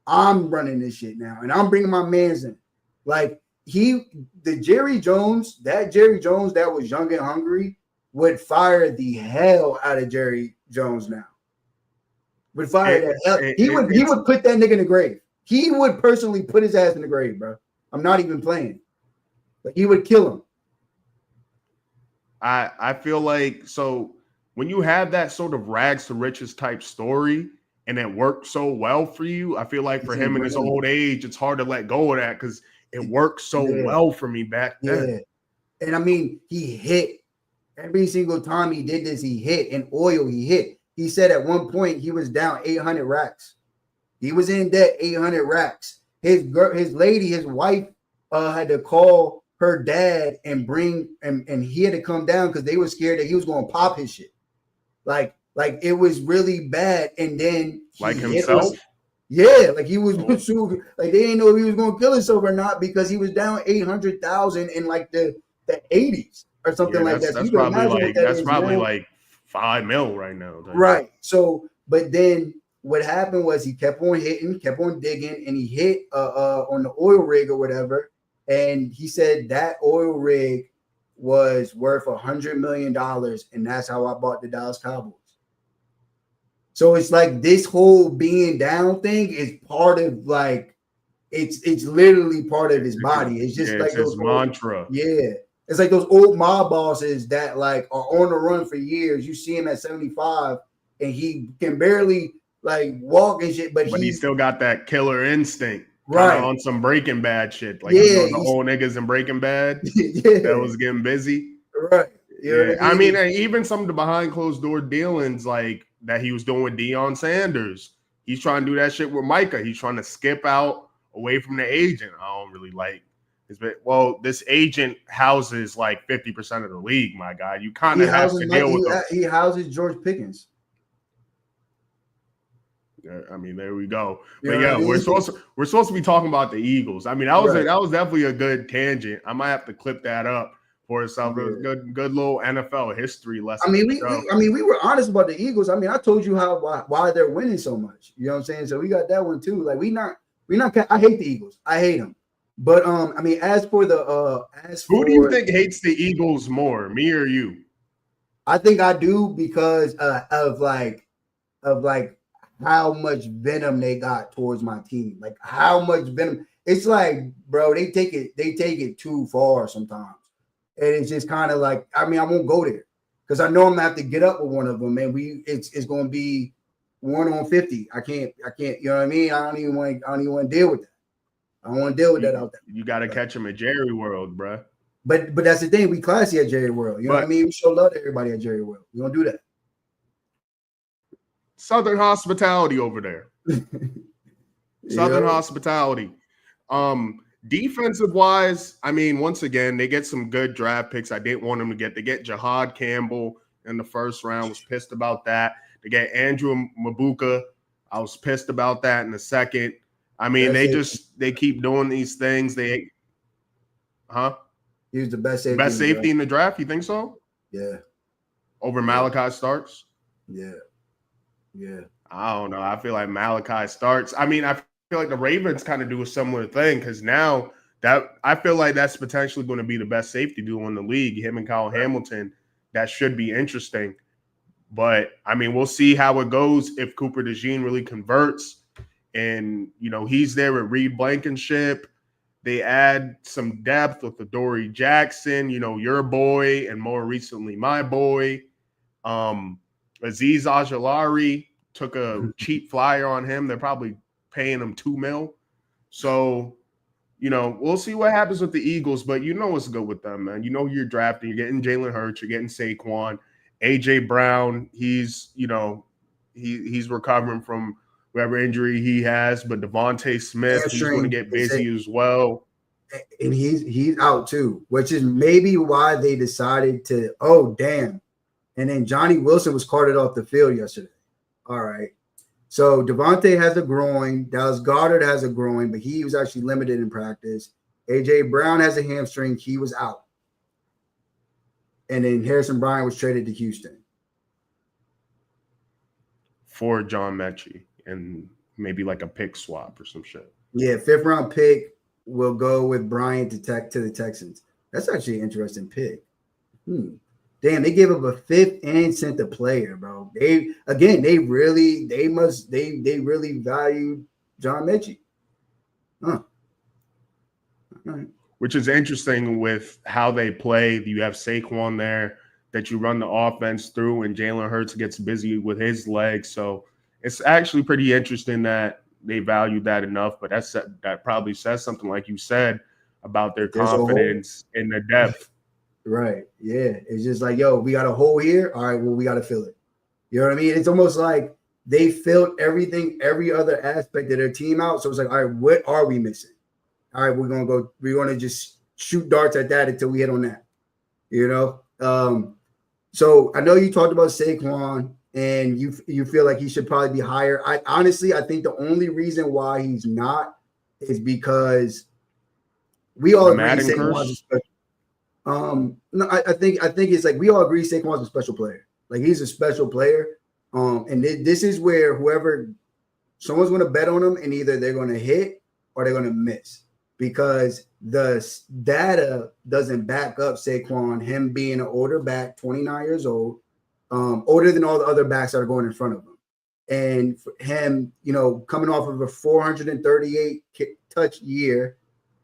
I'm running this shit now, and I'm bringing my mans in. Like, the Jerry Jones that was young and hungry would fire the hell out of Jerry Jones now. Would fire the hell. He would put that nigga in the grave. He would personally put his ass in the grave, bro. I'm not even playing. But he would kill him. I feel like, so when you have that sort of rags to riches type story and it worked so well for you, I feel like for him in his old age, it's hard to let go of that because it worked so well for me back then. Yeah. And I mean, he hit every single time he did this. He hit in oil. He hit. He said at one point he was down 800 racks. He was in debt 800 racks. His wife had to call her dad and and he had to come down because they were scared that he was going to pop his shit. Like it was really bad. And then like himself. Like he was like they didn't know if he was going to kill himself or not because he was down 800,000 in like the 80s or something like that. That's probably like $5 million right now. Right. So, but then what happened was he kept on hitting, kept on digging, and he hit on the oil rig or whatever. And he said that oil rig was worth $100 million, and that's how I bought the Dallas Cowboys. So it's like this whole being down thing is part of, like, it's literally part of his body. It's just like his mantra. It's like those old mob bosses that, like, are on the run for years. You see him at 75 and he can barely, like, walk and shit, but he still got that killer instinct, right? On some Breaking Bad shit, like the old niggas in Breaking Bad that was getting busy, right? I mean, even some of the behind closed door dealings, like that he was doing with Deion Sanders. He's trying to do that shit with Micah. He's trying to skip out away from the agent. I don't really like. Well, this agent houses like 50% of the league, my guy. You kind of have to deal with them. He houses George Pickens. I mean, there we go. But yeah, we're supposed to be talking about the Eagles. I mean, that was definitely a good tangent. I might have to clip that up for itself. It was good little NFL history lesson. I mean, we were honest about the Eagles. I mean, I told you why they're winning so much. You know what I'm saying? So we got that one too. Like, we not. I hate the Eagles. I hate them. But I mean, Who do you think hates the Eagles more, me or you? I think I do because of like how much venom they got towards my team. Like how much venom. It's like, bro, they take it too far sometimes. And it's just kind of like, I mean, I won't go there because I know I'm gonna have to get up with one of them, and it's gonna be 1 on 50. I can't, you know what I mean? I don't even want to deal with that. I don't want to deal with that out there. You got to catch him at Jerry World, bro. But that's the thing. We classy at Jerry World. You know what I mean? We show love to everybody at Jerry World. We don't do that. Southern hospitality over there. Southern hospitality. Defensive wise, I mean, once again, they get some good draft picks. I didn't want them to get. They get Jahad Campbell in the first round. Was pissed about that. They get Andrew Mabuka. I was pissed about that in the second. I mean, they keep doing these things. He was the best safety. Best safety in the draft. You think so? Yeah. Over Malachi Starks? Yeah. I don't know. I feel like Malachi Starks. I mean, I feel like the Ravens kind of do a similar thing because now that I feel like that's potentially going to be the best safety duo in the league. Him and Kyle Hamilton. That should be interesting. But I mean, we'll see how it goes if Cooper DeJean really converts. And, you know, he's there with Reed Blankenship. They add some depth with Adoree Jackson, you know, your boy, and more recently my boy. Azeez Ojulari took a cheap flyer on him. They're probably paying him $2 million. So, you know, we'll see what happens with the Eagles, but you know what's good with them, man. You know you're drafting. You're getting Jalen Hurts. You're getting Saquon. A.J. Brown, he's recovering from whatever injury he has, but Devontae Smith, he's going to get busy as well. And he's out too, which is maybe why they decided to, oh, damn. And then Johnny Wilson was carted off the field yesterday. All right. So Devontae has a groin. Dallas Goedert has a groin, but he was actually limited in practice. A.J. Brown has a hamstring. He was out. And then Harrison Bryant was traded to Houston. For John Mechie and maybe like a pick swap or some shit. Yeah, 5th round pick will go with Bryant to the Texans. That's actually an interesting pick. Damn, they gave up a 5th and sent the player, bro. They really valued John Mechie. Huh. All right. Which is interesting with how they play. You have Saquon there that you run the offense through, and Jalen Hurts gets busy with his legs. So it's actually pretty interesting that they valued that enough. But that probably says something, like you said, about their confidence in the depth. Right. Yeah. It's just like, yo, we got a hole here. All right, well, we got to fill it. You know what I mean? It's almost like they filled every other aspect of their team out. So it's like, all right, what are we missing? All right, we're going to just shoot darts at that until we hit on that. You know? So I know you talked about Saquon and you feel like he should probably be higher. I think the only reason why he's not is because we all agree Saquon's a special. No, I think it's like we all agree Saquon's a special player. Like he's a special player. And this is where someone's going to bet on him, and either they're going to hit or they're going to miss, because the data doesn't back up Saquon, him being an older back, 29 years old, older than all the other backs that are going in front of him. And for him, you know, coming off of a 438 touch year,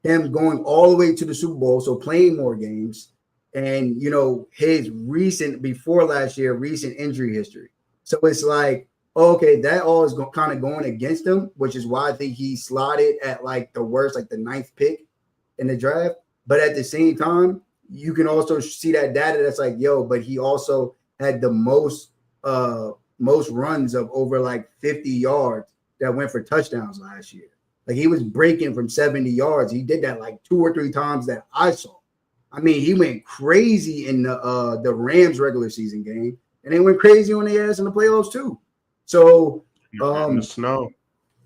him going all the way to the Super Bowl, so playing more games, and, you know, his recent injury history. So it's like, okay, that all is kind of going against him, which is why I think he slotted at like the worst, like the 9th pick in the draft. But at the same time, you can also see that data that's like, yo, but he also had the most runs of over like 50 yards that went for touchdowns last year. Like he was breaking from 70 yards. He did that like 2 or 3 times that I saw. I mean, he went crazy in the Rams regular season game, and they went crazy on the ass in the playoffs too. So, in the snow.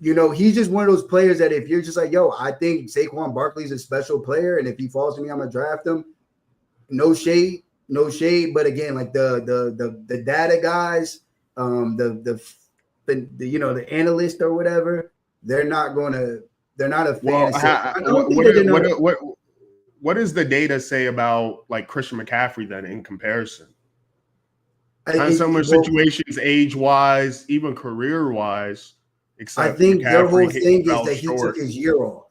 You know, he's just one of those players that if you're just like, yo, I think Saquon Barkley's a special player, and if he falls to me, I'm gonna draft him. No shade, but again, like the data guys, the analyst or whatever, they're not gonna They're not a Well, fantasy. I don't think that they're not. what does the data say about like Christian McCaffrey then in comparison? Kind of similar Well, situations, age wise, even career wise, I except think their whole McCaffrey thing is fell that he took short. his year off.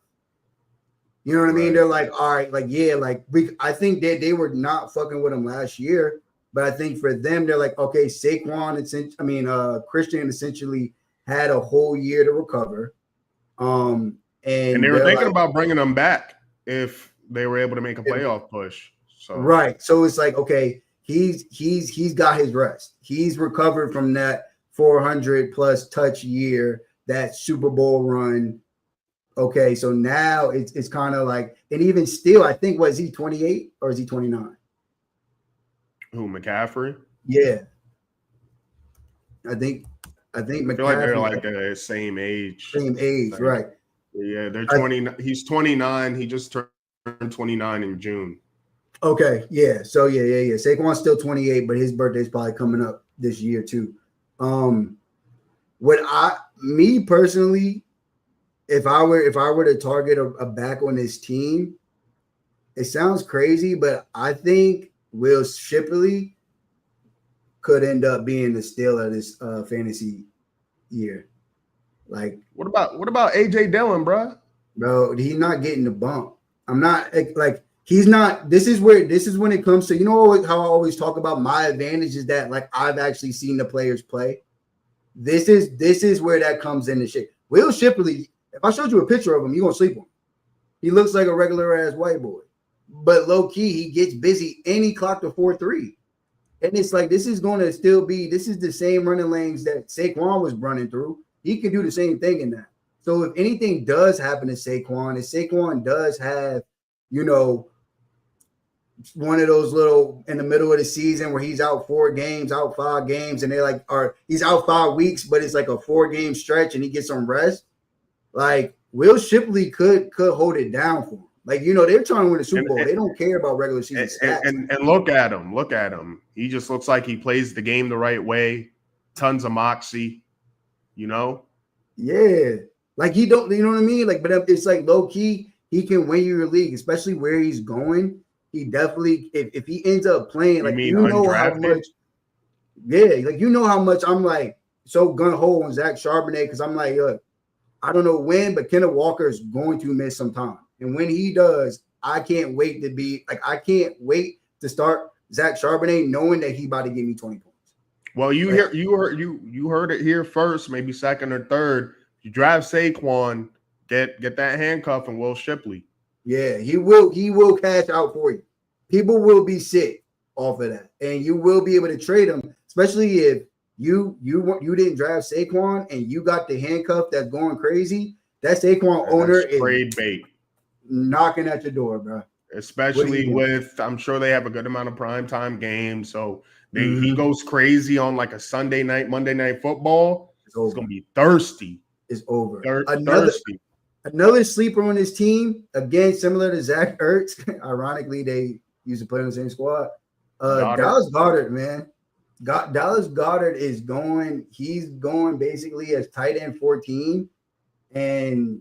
You know what I mean? Right. They're like, all right, like, yeah, like I think they were not fucking with him last year, but I think for them, they're like, okay, Christian essentially had a whole year to recover. And they And were they're thinking like, about bringing him back if they were able to make a playoff push. So right. So it's like, okay, he's got his rest. He's recovered from that 400 plus touch year, that Super Bowl run. Okay, so now it's kind of like, and even still, I think, was he 28 or is he 29? who, McCaffrey? Yeah, I think I feel like they're McCaffrey like the same age. same age, Like, right? yeah, they're 20. He's 29. He just turned 29 in June. Okay, yeah. So yeah. Saquon's still 28, but his birthday's probably coming up this year too. Me personally, if I were to target a back on this team, it sounds crazy, but I think Will Shipley could end up being the steal of this fantasy year. Like, what about AJ Dillon, bro? Bro, he's not getting the bump. I'm not like he's not. This is when it comes to, you know, how I always talk about my advantage is that like I've actually seen the players play. This is where that comes in the shit. Will Shipley, if I showed you a picture of him, you're gonna sleep on him. He looks like a regular ass white boy, but low key he gets busy and he clocked a 4.3. And it's like this is gonna still be. This is the same running lanes that Saquon was running through. He can do the same thing in that. So if anything does happen to Saquon, if Saquon does have, you know, one of those little in the middle of the season where he's out 4 games, out 5 games, and they're like, or he's out 5 weeks, but it's like a 4-game stretch and he gets some rest, like Will Shipley could hold it down for him. Like, you know, they're trying to win the Super Bowl. They don't care about regular season stats. And look at him. He just looks like he plays the game the right way. Tons of moxie, you know? Yeah. Like he don't, you know what I mean? Like, but it's like low key, he can win you your league, especially where he's going. He definitely, if he ends up playing, like you know how much, like you know how much I'm like so gun ho on Zach Charbonnet because I'm like, I don't know when, but Kenneth Walker is going to miss some time, and when he does, I can't wait to start Zach Charbonnet, knowing that he about to give me 20 points. Well, you heard it here first, maybe second or third. You drive Saquon, get that handcuff and Will Shipley. Yeah, he will cash out for you. People will be sick off of that, and you will be able to trade him, especially if you didn't draft Saquon and you got the handcuff that's going crazy. That Saquon owner is trade bait knocking at your door, bro. Especially with, I'm sure they have a good amount of primetime games, so he goes crazy on like a Sunday night, Monday Night Football. It's gonna be thirsty. It's over. Thirsty. Another sleeper on this team, again, similar to Zach Ertz. Ironically, they used to play on the same squad. Dallas Goedert, man. Dallas Goedert is going. He's going basically as tight end 14, and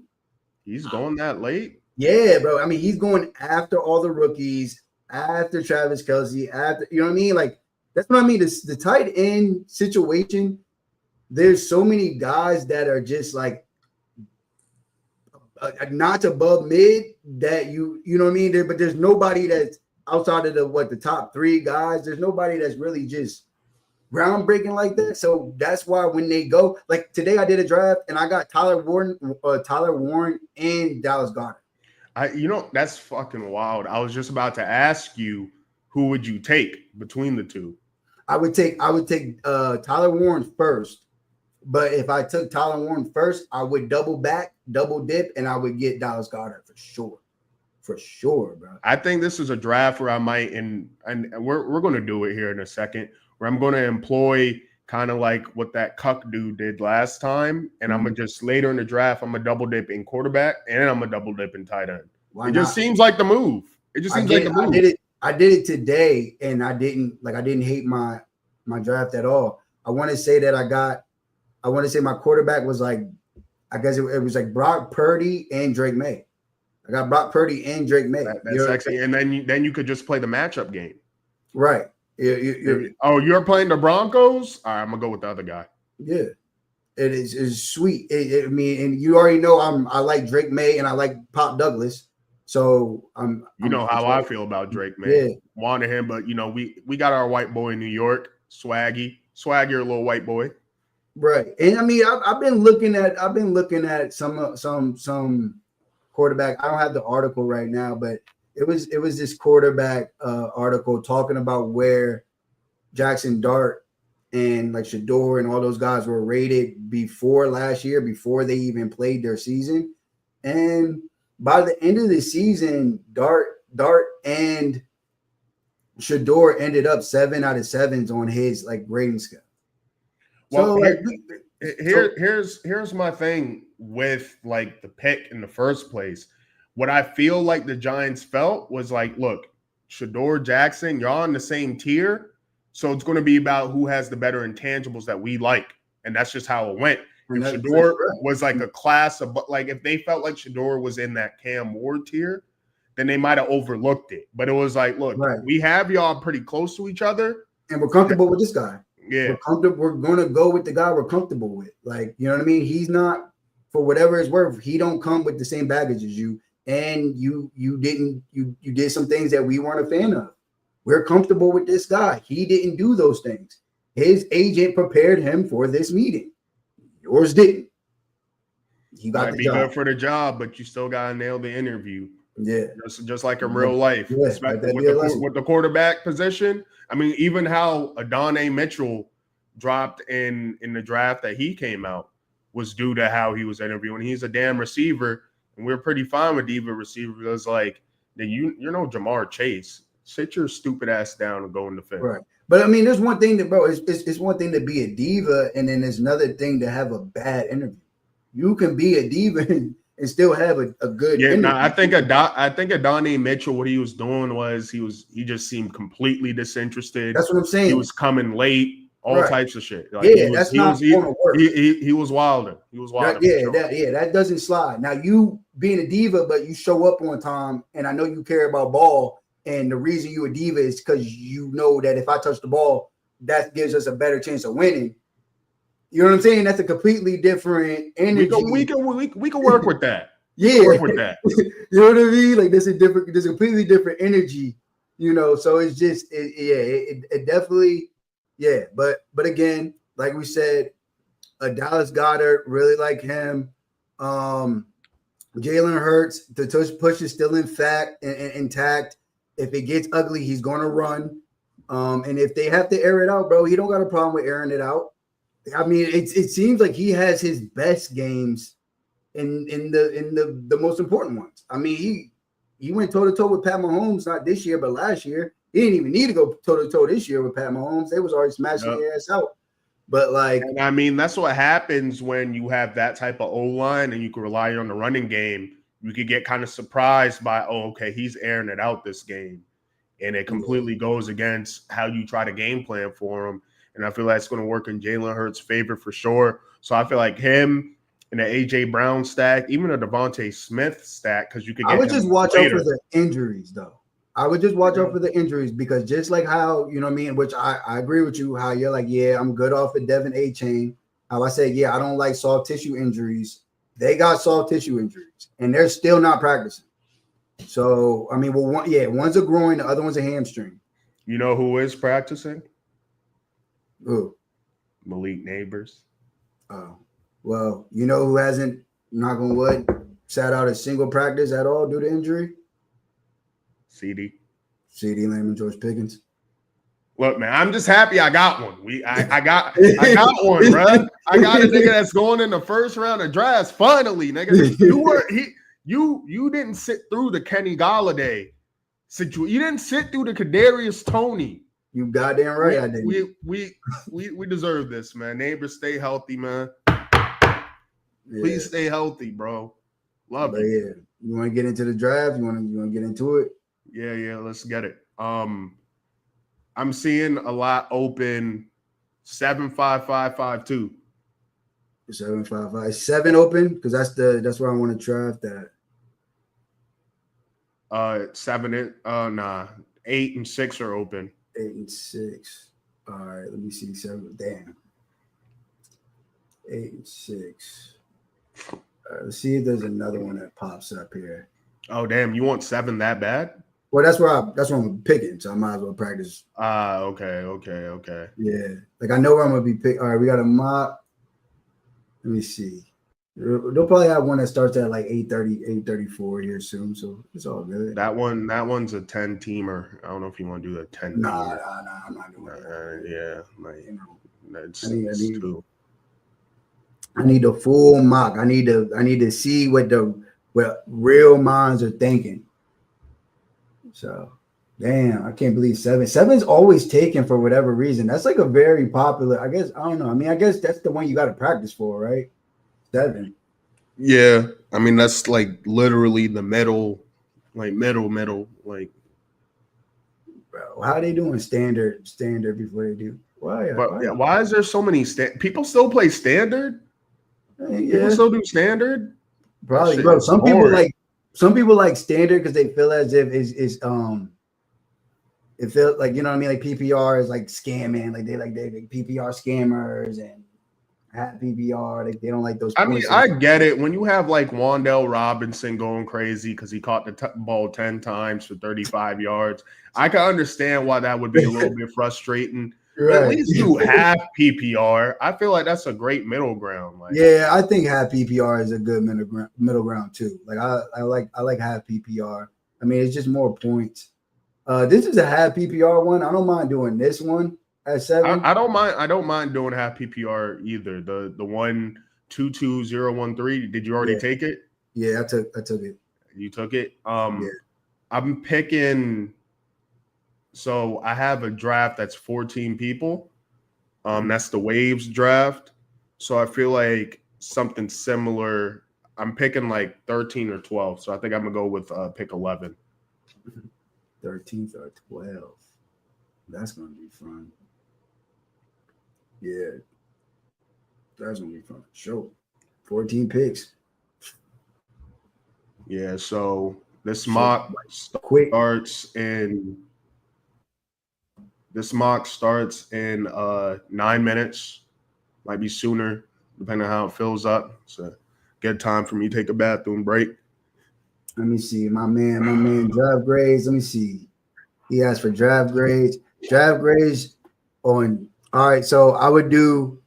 he's going that late. Yeah, bro. I mean, he's going after all the rookies, after Travis Kelce, after, you know what I mean? Like that's what I mean. The tight end situation. There's so many guys that are just like not above mid that you know what I mean. But there's nobody that's outside of the top 3 guys. There's nobody that's really just groundbreaking like that. So that's why when they go, like today, I did a draft and I got Tyler Warren, and Dallas Goedert. That's fucking wild. I was just about to ask you, who would you take between the two? I would take Tyler Warren first. But if I took Tyler Warren first, I would double dip, and I would get Dallas Goedert for sure, bro. I think this is a draft where I might, and we're going to do it here in a second, where I'm going to employ kind of like what that Cuck dude did last time, and I'm going to just later in the draft, I'm going to double dip in quarterback, and I'm going to double dip in tight end. Just seems like the move. It just seems like the move. I did it today, and I didn't hate my draft at all. I want to say my quarterback was like I guess it was like Brock Purdy and Drake May. I got Brock Purdy and Drake May. That's actually, and then you could just play the matchup game. Right. You're playing the Broncos? All right, I'm gonna go with the other guy. Yeah. It's sweet. I mean, and you already know I like Drake May and I like Pop Douglas. So how I feel about Drake May. Yeah. Wanted him, but we got our white boy in New York, swaggier little white boy. Right. And I mean, I've been looking at some quarterback. I don't have the article right now, but it was this quarterback article talking about where Jackson Dart and like Shador and all those guys were rated before last year, before they even played their season. And by the end of the season, Dart and Shador ended up 7 out of 7s on his like grading scale. Well, here's my thing with like the pick in the first place. What I feel like the Giants felt was like, look, Shador, Jackson, you're on the same tier, so it's going to be about who has the better intangibles that we like, and that's just how it went. If Shador was like a class of, like if they felt like Shador was in that Cam Ward tier, then they might have overlooked it. But it was like, look, we have y'all pretty close to each other, and we're comfortable with this guy. Yeah, we're going to go with the guy we're comfortable with. Like, you know what I mean? He's not, for whatever it's worth, he don't come with the same baggage as you. And you did some things that we weren't a fan of. We're comfortable with this guy. He didn't do those things. His agent prepared him for this meeting. Yours didn't. You got the job. Good for the job, but you still got to nail the interview. Yeah, just like in real life, with the quarterback position. I mean, even how Adonai Mitchell dropped in the draft that he came out was due to how he was interviewing. He's a damn receiver, and we're pretty fine with diva receivers. Like, you're no Jamar Chase. Sit your stupid ass down and go in the field. Right. But I mean, there's one thing that, bro, it's one thing to be a diva, and then there's another thing to have a bad interview. You can be a diva and still have a good interview. I think Adonai Mitchell, what he was doing was he just seemed completely disinterested. That's what I'm saying. He was coming late, all types of shit. Like, he was wilding. He was wilding. That doesn't slide. Now, you being a diva, but you show up on time, and I know you care about ball, and the reason you a diva is because you know that if I touch the ball, that gives us a better chance of winning. You know what I'm saying? That's a completely different energy. We can work with that. Yeah, work with that. You know what I mean? Like, there's a completely different energy. You know, so it's just it definitely, yeah. But again, like we said, Dallas Goedert, really like him. Jalen Hurts, the push is still intact. If it gets ugly, he's going to run. And if they have to air it out, bro, he don't got a problem with airing it out. I mean, it seems like he has his best games in the most important ones. I mean, he went toe to toe with Pat Mahomes, not this year, but last year. He didn't even need to go toe to toe this year with Pat Mahomes. They was already smashing their ass out. But like, and I mean, that's what happens when you have that type of O-line and you can rely on the running game. You could get kind of surprised by, okay, he's airing it out this game, and it completely goes against how you try to game plan for him. And I feel like it's going to work in Jalen Hurts' favor for sure. So I feel like him and the A.J. Brown stack, even a Devontae Smith stack, because you could get. I would just watch out for the injuries, though. I would just watch out for the injuries, because just like how, you know what I mean, which I agree with you, how you're like, yeah, I'm good off of Devin A-Chain. How I say, yeah, I don't like soft tissue injuries. They got soft tissue injuries, and they're still not practicing. So, I mean, well, one's a groin, the other one's a hamstring. You know who is practicing? Who? Malik Neighbors. Oh, well, you know who hasn't, knock on wood, sat out a single practice at all due to injury? CD Lamb and George Pickens. Look, man, I'm just happy I got one. I got one, bro. I got a nigga that's going in the first round of drafts. Finally, nigga. You didn't sit through the Kenny Golladay situation. You didn't sit through the Kadarius Toney. You goddamn right, I didn't. We deserve this, man. Neighbors, stay healthy, man. Please stay healthy, bro. Love it. Yeah, you want to get into the draft? You want to get into it? Yeah, let's get it. I'm seeing a lot open 7-5-5-5-2. 755. 7 open because that's where I want to draft that. 7 nah. 8 and 6 are open. 8 and 6. All right, let me see. 7. Damn. 8 and 6. All right, let's see if there's another one that pops up here. Oh damn, you want 7 that bad? Well, that's where I'm picking, so I might as well practice. Okay. Yeah, like I know where I'm gonna be pick. All right, we got a mock. Let me see. They'll probably have one that starts at like 8:30, 8:34 here soon, so it's all good. That one's a 10-teamer. I don't know if you want to do the 10. Nah, I'm not doing that. Yeah, like that's too. I need the full mock. I need to see what real minds are thinking. So, damn, I can't believe 7. 7's always taken for whatever reason. That's like a very popular. I guess I don't know. I mean, I guess that's the one you got to practice for, right? 7. Yeah, I mean that's like literally the middle. Like. Bro, how are they doing standard before they do? Why is there so many people still play standard? Yeah. People still do standard. Probably, bro. Some people like standard because they feel as if it feels like, you know what I mean, like PPR is like scamming, like they PPR scammers and hat PPR. Like they don't like those. I mean, I get it when you have like Wan'Dale Robinson going crazy because he caught the ball 10 times for 35 yards. I can understand why that would be a little bit frustrating. Right. At least you have PPR. I feel like that's a great middle ground. Like, yeah, I think half PPR is a good middle ground too. Like I like half PPR. I mean, it's just more points. This is a half PPR one. I don't mind doing this one at 7. I don't mind doing half PPR either. The 1-2-2-0-1-3. Did you already take it? Yeah, I took it. You took it. Yeah. I'm picking. So I have a draft that's 14 people. That's the Waves draft. So I feel like something similar. I'm picking like 13 or 12. So I think I'm gonna go with pick 11. 13th or 12. That's gonna be fun. Yeah, that's gonna be fun. Sure. 14 picks. Yeah. So this mock starts in. This mock starts in 9 minutes. Might be sooner, depending on how it fills up. So good time for me to take a bathroom break. Let me see. My man, draft grades. Let me see. He asked for draft grades. Draft grades on. All right, so I would do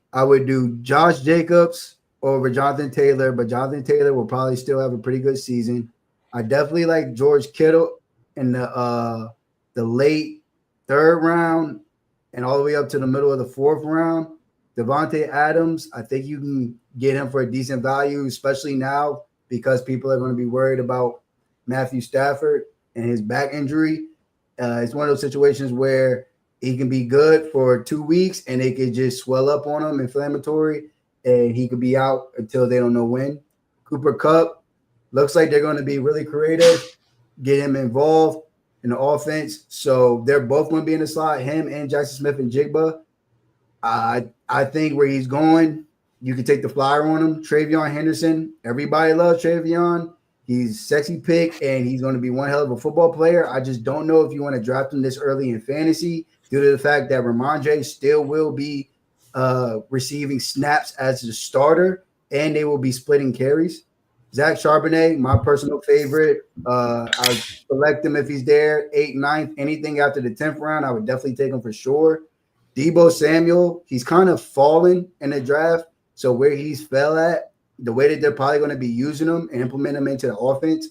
Josh Jacobs over Jonathan Taylor, but Jonathan Taylor will probably still have a pretty good season. I definitely like George Kittle in the late 3rd round and all the way up to the middle of the 4th round. Devontae Adams, I think you can get him for a decent value, especially now because people are going to be worried about Matthew Stafford and his back injury. It's one of those situations where he can be good for 2 weeks and they could just swell up on him, inflammatory, and he could be out until they don't know when. Cooper Kupp looks like they're going to be really creative, get him involved in the offense. So they're both going to be in the slot, him and Jackson Smith and Jigba. I think where he's going, you can take the flyer on him. Travion Henderson, everybody loves Travion. He's sexy pick, and he's going to be one hell of a football player. I just don't know if you want to draft him this early in fantasy due to the fact that Ramondre still will be receiving snaps as the starter, and they will be splitting carries. Zach Charbonnet, my personal favorite. I'll select him if he's there. 8th, 9th, anything after the 10th round, I would definitely take him for sure. Deebo Samuel, he's kind of fallen in the draft. So where he's fell at, the way that they're probably going to be using him and implement him into the offense,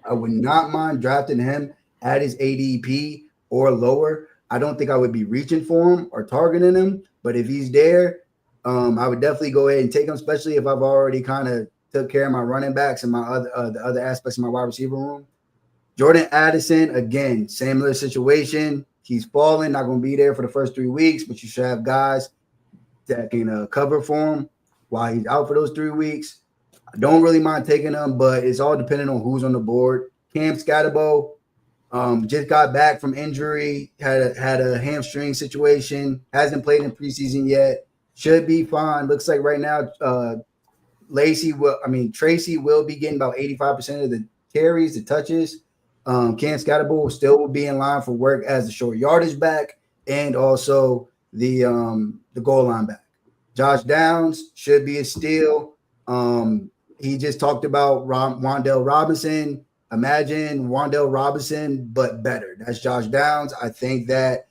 I would not mind drafting him at his ADP or lower. I don't think I would be reaching for him or targeting him, but if he's there, I would definitely go ahead and take him, especially if I've already kind of took care of my running backs and my the other aspects of my wide receiver room. Jordan Addison, again, similar situation. He's falling, not going to be there for the first 3 weeks, but you should have guys that can cover for him while he's out for those 3 weeks. I don't really mind taking him, but it's all dependent on who's on the board. Cam Scatterbo just got back from injury, had a hamstring situation, hasn't played in preseason yet. should be fine. Looks like right now, Tracy will be getting about 85% of the carries, the touches. Cam Scatterbull still will be in line for work as the short yardage back and also the goal line back. Josh Downs should be a steal. He just talked about Wan'Dale Robinson. Imagine Wan'Dale Robinson, but better. That's Josh Downs. I think that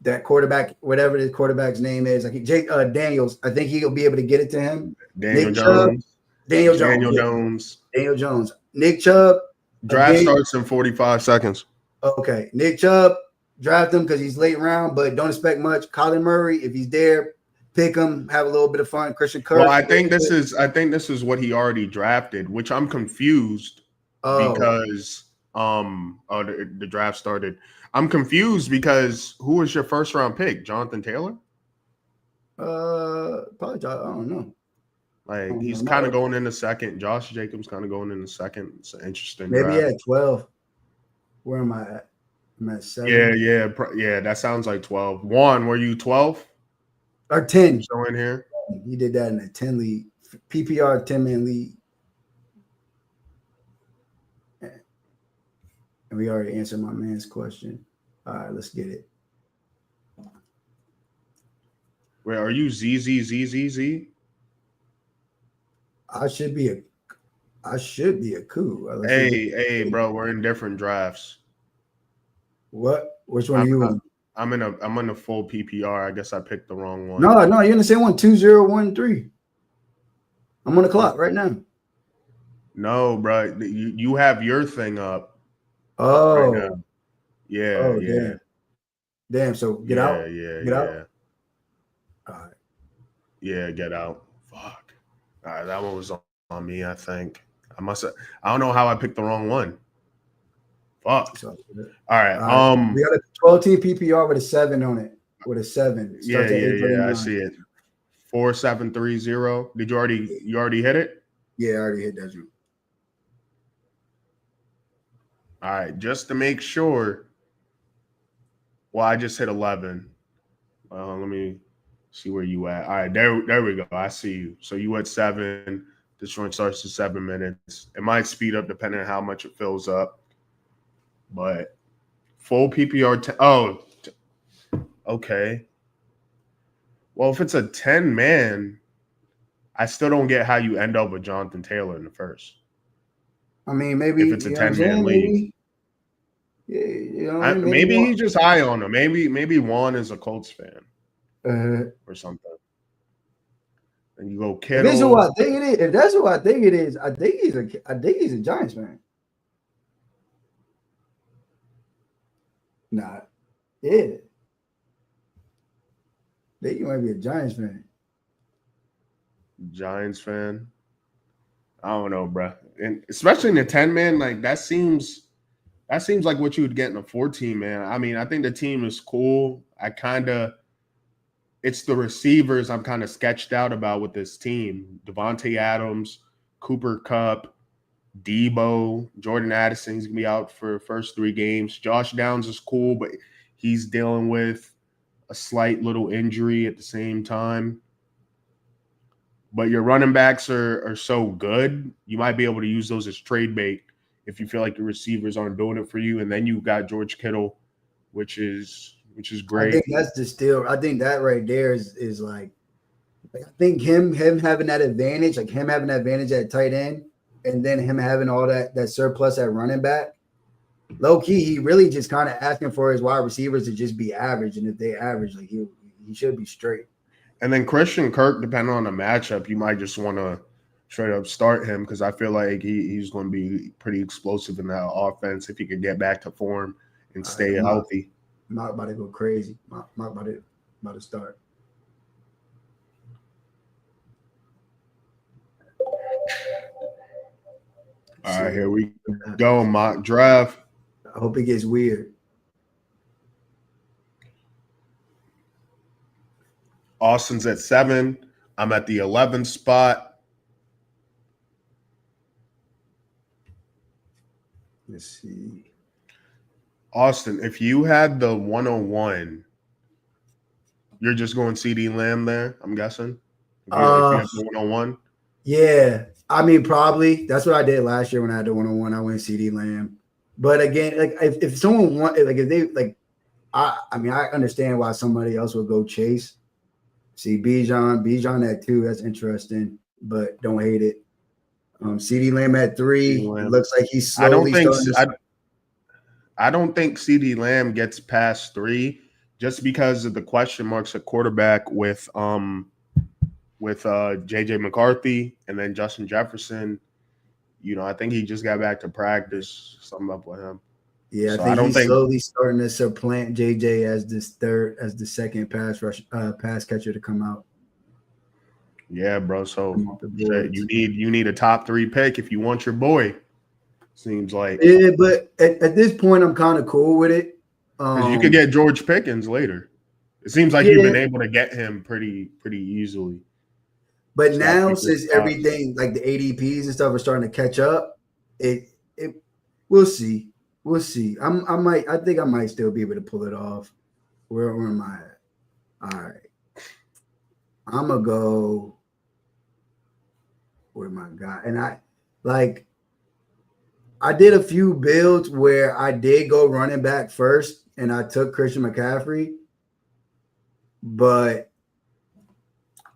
that quarterback, whatever the quarterback's name is, like Jake Daniels, I think he'll be able to get it to him. Daniel Jones. Daniel Jones. Daniel Jones. Nick Chubb. Draft starts in 45 seconds. Okay. Nick Chubb, draft him because he's late round, but don't expect much. Colin Murray, if he's there, pick him, have a little bit of fun. Christian Kirk. Well, I think this is what he already drafted, which I'm confused because the draft started. I'm confused because who was your first round pick? Jonathan Taylor? Probably. I don't know. Like he's kind of going in the second. Josh Jacobs kind of going in the second. It's an interesting. Maybe draft. at 12. Where am I at? I'm at 7. Yeah. That sounds like 12. Juan, were you 12 or 10? Showing here. He did that in a 10 league PPR 10-man league. And we already answered my man's question. All right, let's get it. Wait, are you ZZZZZ? I should be a coup. Hey, bro, we're in different drafts. What? Which one are you in? I'm in a full PPR. I guess I picked the wrong one. No, you're in the same one. 2013. I'm on the clock right now. No, bro, you have your thing up. Oh, right now. Yeah, oh, yeah. Damn. So get out. Get out. All right. Yeah, get out. Fuck. All right, that one was on me. I think I don't know how I picked the wrong one. Fuck. All right. We got a 12-team PPR with a 7 on it. With a 7. Yeah. I see it. 4730. Did you already hit it? Yeah, I already hit that. All right, just to make sure. Well, I just hit 11. Let me see where you at. All right, there we go. I see you. So you at 7. This run starts to 7 minutes. It might speed up depending on how much it fills up. But full PPR. Okay. Well, if it's a 10-man, I still don't get how you end up with Jonathan Taylor in the first. I mean, maybe if it's a 10-man league. Maybe he's just high on him. Maybe Juan is a Colts fan or something. And you go Kittle. If that's who I think it is, I think he's a Giants fan. Nah, yeah. I think you might be a Giants fan. Giants fan. I don't know, bro. And especially in the 10-man, like that seems like what you would get in a 14-man. I mean, I think the team is cool. It's the receivers I'm kind of sketched out about with this team. Devontae Adams, Cooper Kupp, Debo, Jordan Addison's going to be out for the first 3 games. Josh Downs is cool, but he's dealing with a slight little injury at the same time. But your running backs are so good, you might be able to use those as trade bait if you feel like your receivers aren't doing it for you. And then you got George Kittle, which is great. I think that's the steal. I think that right there is like I think him having that advantage, like him having that advantage at tight end, and then him having all that surplus at running back. Low key, he really just kind of asking for his wide receivers to just be average, and if they average, like he should be straight. And then Christian Kirk, depending on the matchup, you might just want to straight up start him because I feel like he's going to be pretty explosive in that offense if he can get back to form and stay healthy. I'm not about to go crazy. I'm not about to start. All right, here we go. Mock draft. I hope it gets weird. Austin's at 7. I'm at the 11th spot. Let's see. Austin, if you had the 101, You're just going CD Lamb there, I'm guessing. If you have the 101. Yeah. I mean, probably. That's what I did last year when I had the 101. I went CD Lamb. But again, like if someone if they like I mean, I understand why somebody else would go Chase. See Bijan at 2, that's interesting, but don't hate it. CD Lamb at 3. It looks like he's slowly starting to I don't think CD Lamb gets past 3 just because of the question marks at quarterback with JJ McCarthy and then Justin Jefferson. You know, I think he just got back to practice. Something up with him. Yeah, so I think he's slowly starting to supplant JJ as the second pass catcher to come out. Yeah, bro. So you need a top 3 pick if you want your boy. Seems like. Yeah, but at this point, I'm kind of cool with it. Because you could get George Pickens later. It seems like you've been able to get him pretty easily. But now, since everything like the ADPs and stuff are starting to catch up, we'll see. We'll see. I think I might still be able to pull it off. Where am I at? All right. I'm gonna go where my guy. And I did a few builds where I did go running back first and I took Christian McCaffrey. But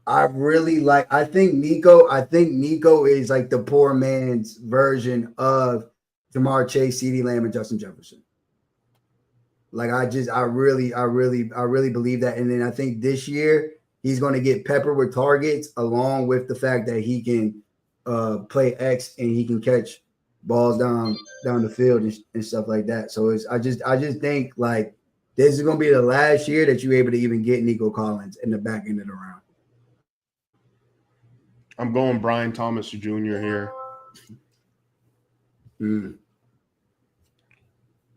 I think Nico is like the poor man's version of Jamar Chase, CeeDee Lamb, and Justin Jefferson. Like I really believe that. And then I think this year he's going to get peppered with targets along with the fact that he can play X and he can catch balls down the field and stuff like that. So I just think like this is going to be the last year that you're able to even get Nico Collins in the back end of the round. I'm going Brian Thomas Jr. here.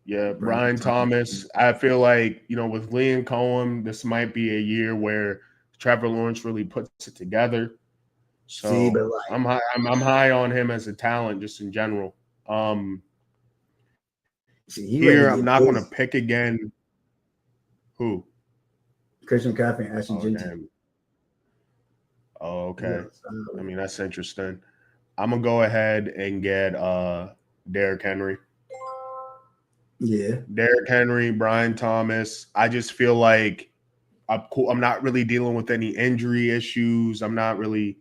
Yeah, Brian Thomas. I feel like, with Liam Cohen, this might be a year where Trevor Lawrence really puts it together. So I'm high on him as a talent just in general. Here, I'm not going to pick again. Who? Christian McCaffrey and Ashton Jenkins. Oh, okay. I mean, that's interesting. I'm going to go ahead and get Derrick Henry. Yeah. Derrick Henry, Brian Thomas. I just feel like I'm not really dealing with any injury issues. I'm not really,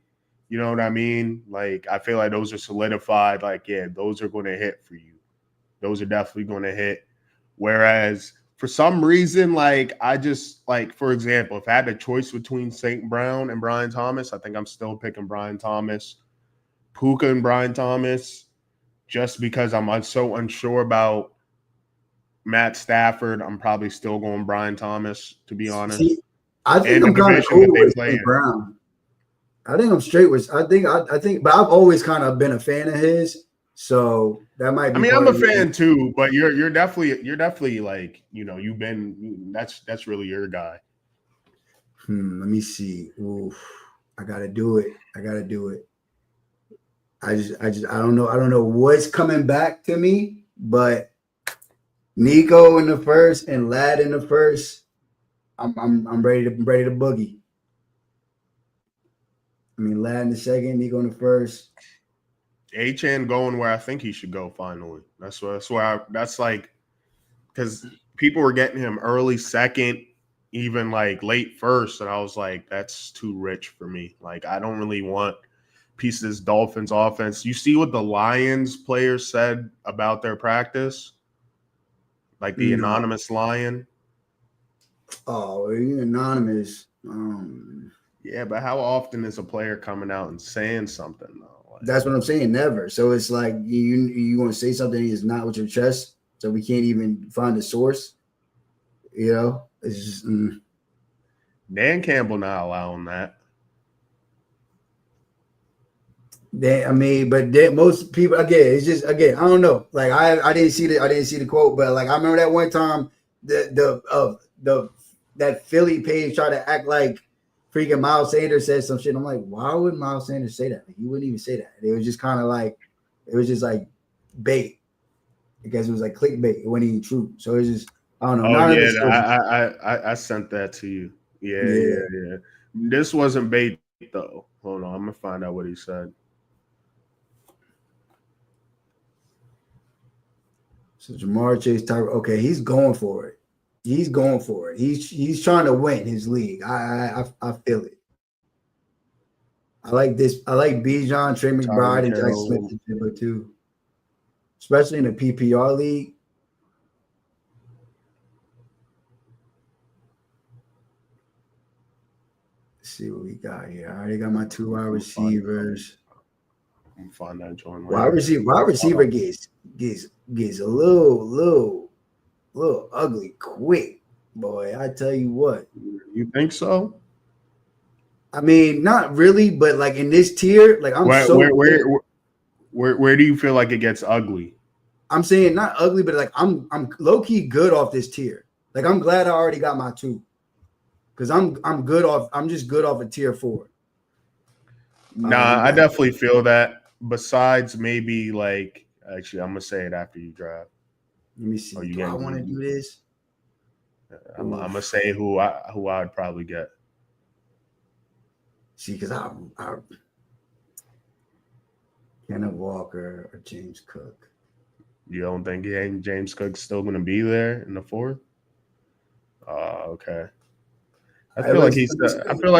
you know what I mean? Like, I feel like those are solidified. Like, yeah, those are going to hit for you. Those are definitely going to hit. Whereas for some reason, like, for example, if I had a choice between St. Brown and Brian Thomas, I think I'm still picking Brian Thomas. Puka and Brian Thomas, just because I'm so unsure about Matt Stafford, I'm probably still going Brian Thomas, to be honest. See, I think I'm kind of cool with St. Brown. I think I'm straight with. I think, but I've always kind of been a fan of his, so that might be. I mean, I'm a fan too, but you're definitely like, you've been. That's really your guy. Let me see. Oof, I gotta do it. I don't know what's coming back to me, but Nico in the first and Lad in the first. I'm ready to boogie. I mean, Lad in the second, Nico in the first. Achane going where I think he should go finally. That's like, because people were getting him early second, even like late first, and I was like, that's too rich for me. Like, I don't really want piece of this Dolphins offense. You see what the Lions players said about their practice? Like the anonymous lion. Oh, anonymous. Yeah, but how often is a player coming out and saying something though? Like, that's what I'm saying. Never. So it's like you want to say something is not with your chest, so we can't even find the source. It's just. Dan Campbell not allowing that. Most people again. It's just I don't know. Like I didn't see the quote, but like I remember that one time that Philly page tried to act like freaking Miles Sanders said some shit. I'm like, why would Miles Sanders say that? Like, he wouldn't even say that. It was just kind of like bait because it was like clickbait. It wasn't even true. So it's just I don't know. Oh yeah, I sent that to you. Yeah. This wasn't bait though. Hold on, I'm gonna find out what he said. So Jamar Chase, Tyler. Okay, he's going for it. He's going for it. He's trying to win his league. I feel it. I like this. I like Bijan, Trey McBride, Tyreek and Jackson Smith Hill. and Jimbo too, especially in the PPR league. Let's see what we got here. I already got my 2 wide receivers. I'm gonna find that joint Wide later. receiver gets a little ugly quick, boy. I tell you what. You think so? I mean, not really, but like in this tier, like I'm Where do you feel like it gets ugly? I'm saying not ugly, but like I'm low key good off this tier. Like I'm glad I already got my 2, because I'm good off. I'm just good off a tier 4. Nah, I definitely feel that. Besides, maybe like actually, I'm gonna say it after you draft. Let me see. Do I want to do this? I'm gonna say who I'd probably get. See, because I Kenneth Walker or James Cook. You don't think James Cook's still gonna be there in the 4th? Okay. I feel like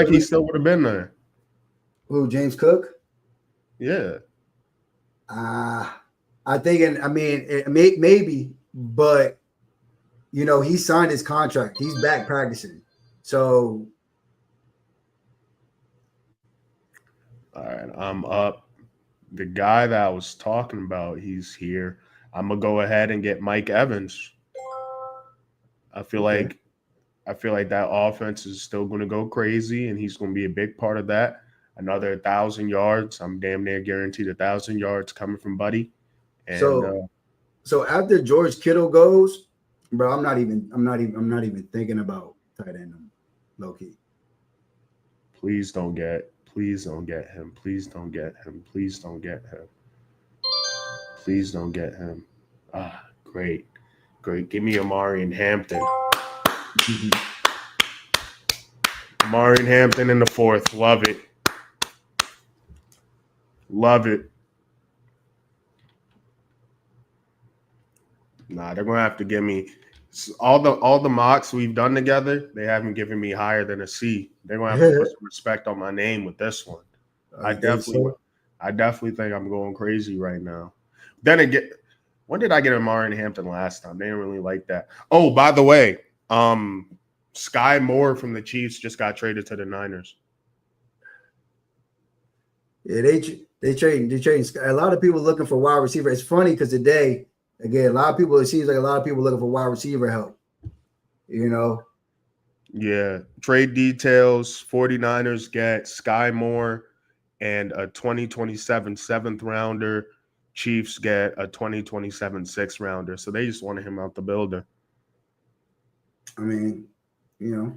he still would have been there. Who, James Cook? Yeah. I think, maybe, but you know, he signed his contract. He's back practicing. So, all right, I'm up. The guy that I was talking about, he's here. I'm gonna go ahead and get Mike Evans. I feel like that offense is still going to go crazy, and he's going to be a big part of that. Another 1,000 yards. I'm damn near guaranteed 1,000 yards coming from Buddy. And so after George Kittle goes, bro, I'm not even thinking about tight end low key. Please don't get him. Please don't get him. Please don't get him. Ah, great. Give me Amari and Hampton. Amari and Hampton in the 4th. Love it. Nah, they're gonna have to give me all the mocks we've done together. They haven't given me higher than a C. They're gonna have to put some respect on my name with this one. I definitely think I'm going crazy right now. Then again, when did I get Amari and Hampton last time? They didn't really like that. Oh, by the way, Sky Moore from the Chiefs just got traded to the Niners. Yeah, they trading Sky. A lot of people looking for wide receiver. It's funny because today, again, it seems like a lot of people looking for wide receiver help. You know? Yeah. Trade details, 49ers get Sky Moore and a 2027 7th rounder. Chiefs get a 2027 6th rounder. So they just wanted him out the building. I mean, you know.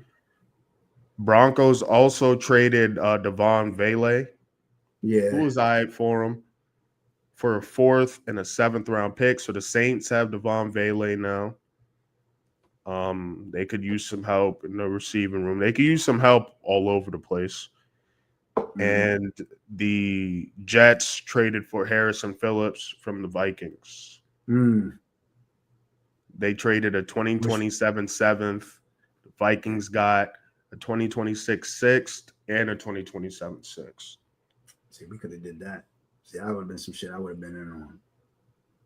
Broncos also traded Devon Vele. Yeah. Who was I for him? For a 4th and a 7th round pick. So the Saints have Devon Vele now. They could use some help in the receiving room. They could use some help all over the place. Mm-hmm. And the Jets traded for Harrison Phillips from the Vikings. They traded a 2027 7th. The Vikings got a 2026 6th and a 2027 6th. See, we could have did that. See, I would have been some shit I would have been in on.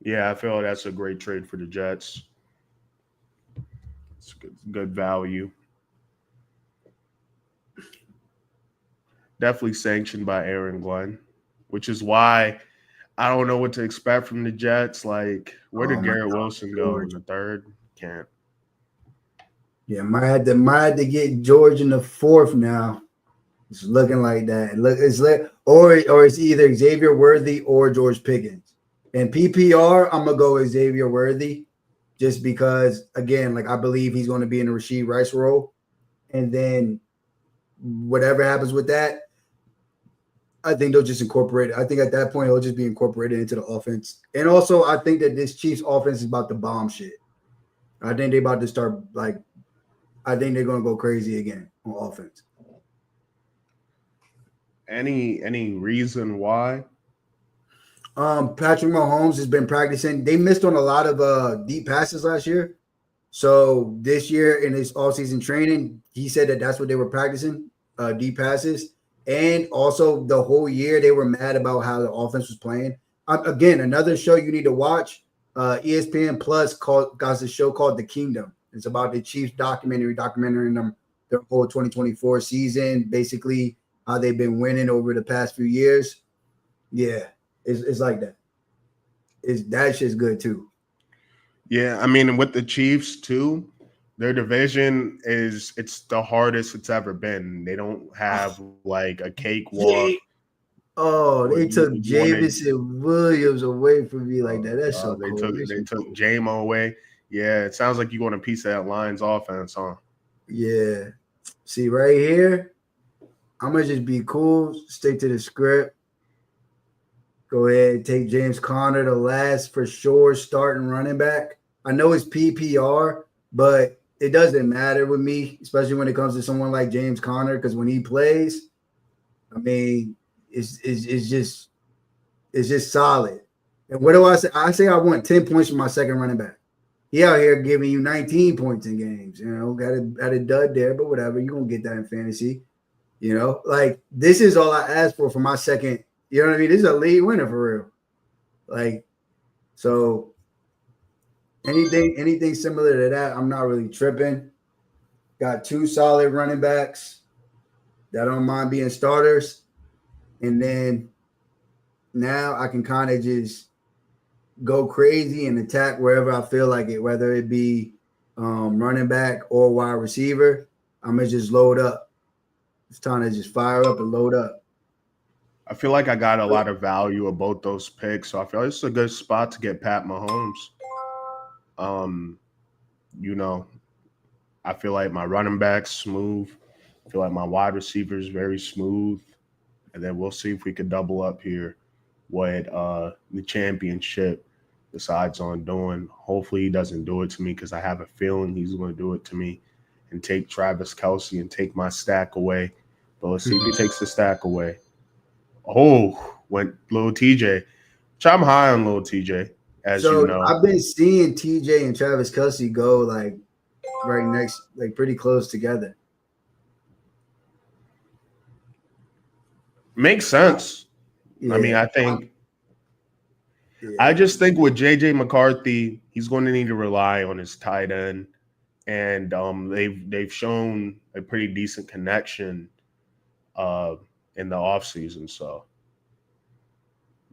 Yeah, I feel that's a great trade for the Jets. It's good value. Definitely sanctioned by Aaron Glenn, which is why I don't know what to expect from the Jets. Like, where did Garrett Wilson go in the 3rd? Can't. Yeah, might have to get George in the 4th now. It's looking like that. Or it's either Xavier Worthy or George Pickens. And PPR, I'm gonna go with Xavier Worthy, just because, again, like I believe he's going to be in the Rashee Rice role, and then whatever happens with that, I think they'll just incorporate it. I think at that point he'll just be incorporated into the offense. And also, I think that this Chiefs offense is about to bomb shit. I think they're about to start I think they're going to go crazy again. on offense. Any reason why? Patrick Mahomes has been practicing. They missed on a lot of deep passes last year. So this year in his offseason training, he said that that's what they were practicing, deep passes. And also the whole year they were mad about how the offense was playing. Again, another show you need to watch. ESPN Plus got a show called The Kingdom. It's about the Chiefs documenting them their whole 2024 season, basically how they've been winning over the past few years. Yeah, it's like that. That shit's good too. Yeah, I mean, with the Chiefs too, their division it's the hardest it's ever been. They don't have like a cakewalk. Oh, Or they took you want to Jamison Williams away from me like that. That's so cool. they took J-Mo away. Yeah, it sounds like you want a piece of that Lions offense, huh? Yeah. See, right here, I'm going to just be cool, stick to the script. Go ahead and take James Conner, the last for sure starting running back. I know it's PPR, but it doesn't matter with me, especially when it comes to someone like James Conner, because when he plays, I mean, it's just solid. And what do I say? I say I want 10 points from my second running back. He out here giving you 19 points in games. You know, got a dud there, but whatever. You're gonna get that in fantasy. You know, like this is all I asked for my second. You know what I mean? This is a league winner for real. Like, so anything similar to that, I'm not really tripping. Got two solid running backs that I don't mind being starters. And then now I can kind of just go crazy and attack wherever I feel like it, whether it be running back or wide receiver. I'm going to just load up. It's time to just fire up and load up. I feel like I got a lot of value of both those picks, so I feel like it's a good spot to get Pat Mahomes. You know, I feel like my running back's smooth. I feel like my wide receiver is very smooth. And then we'll see if we could double up here what the championship decides on doing. Hopefully he doesn't do it to me because I have a feeling he's going to do it to me and take Travis Kelce and take my stack away. But let's see if he takes the stack away. Oh, went little TJ. Which I'm high on little TJ, as you know. I've been seeing TJ and Travis Kelce go like right next, like pretty close together. Makes sense. Yeah. I mean, I just think with JJ McCarthy, he's going to need to rely on his tight end, and they've shown a pretty decent connection in the offseason. So,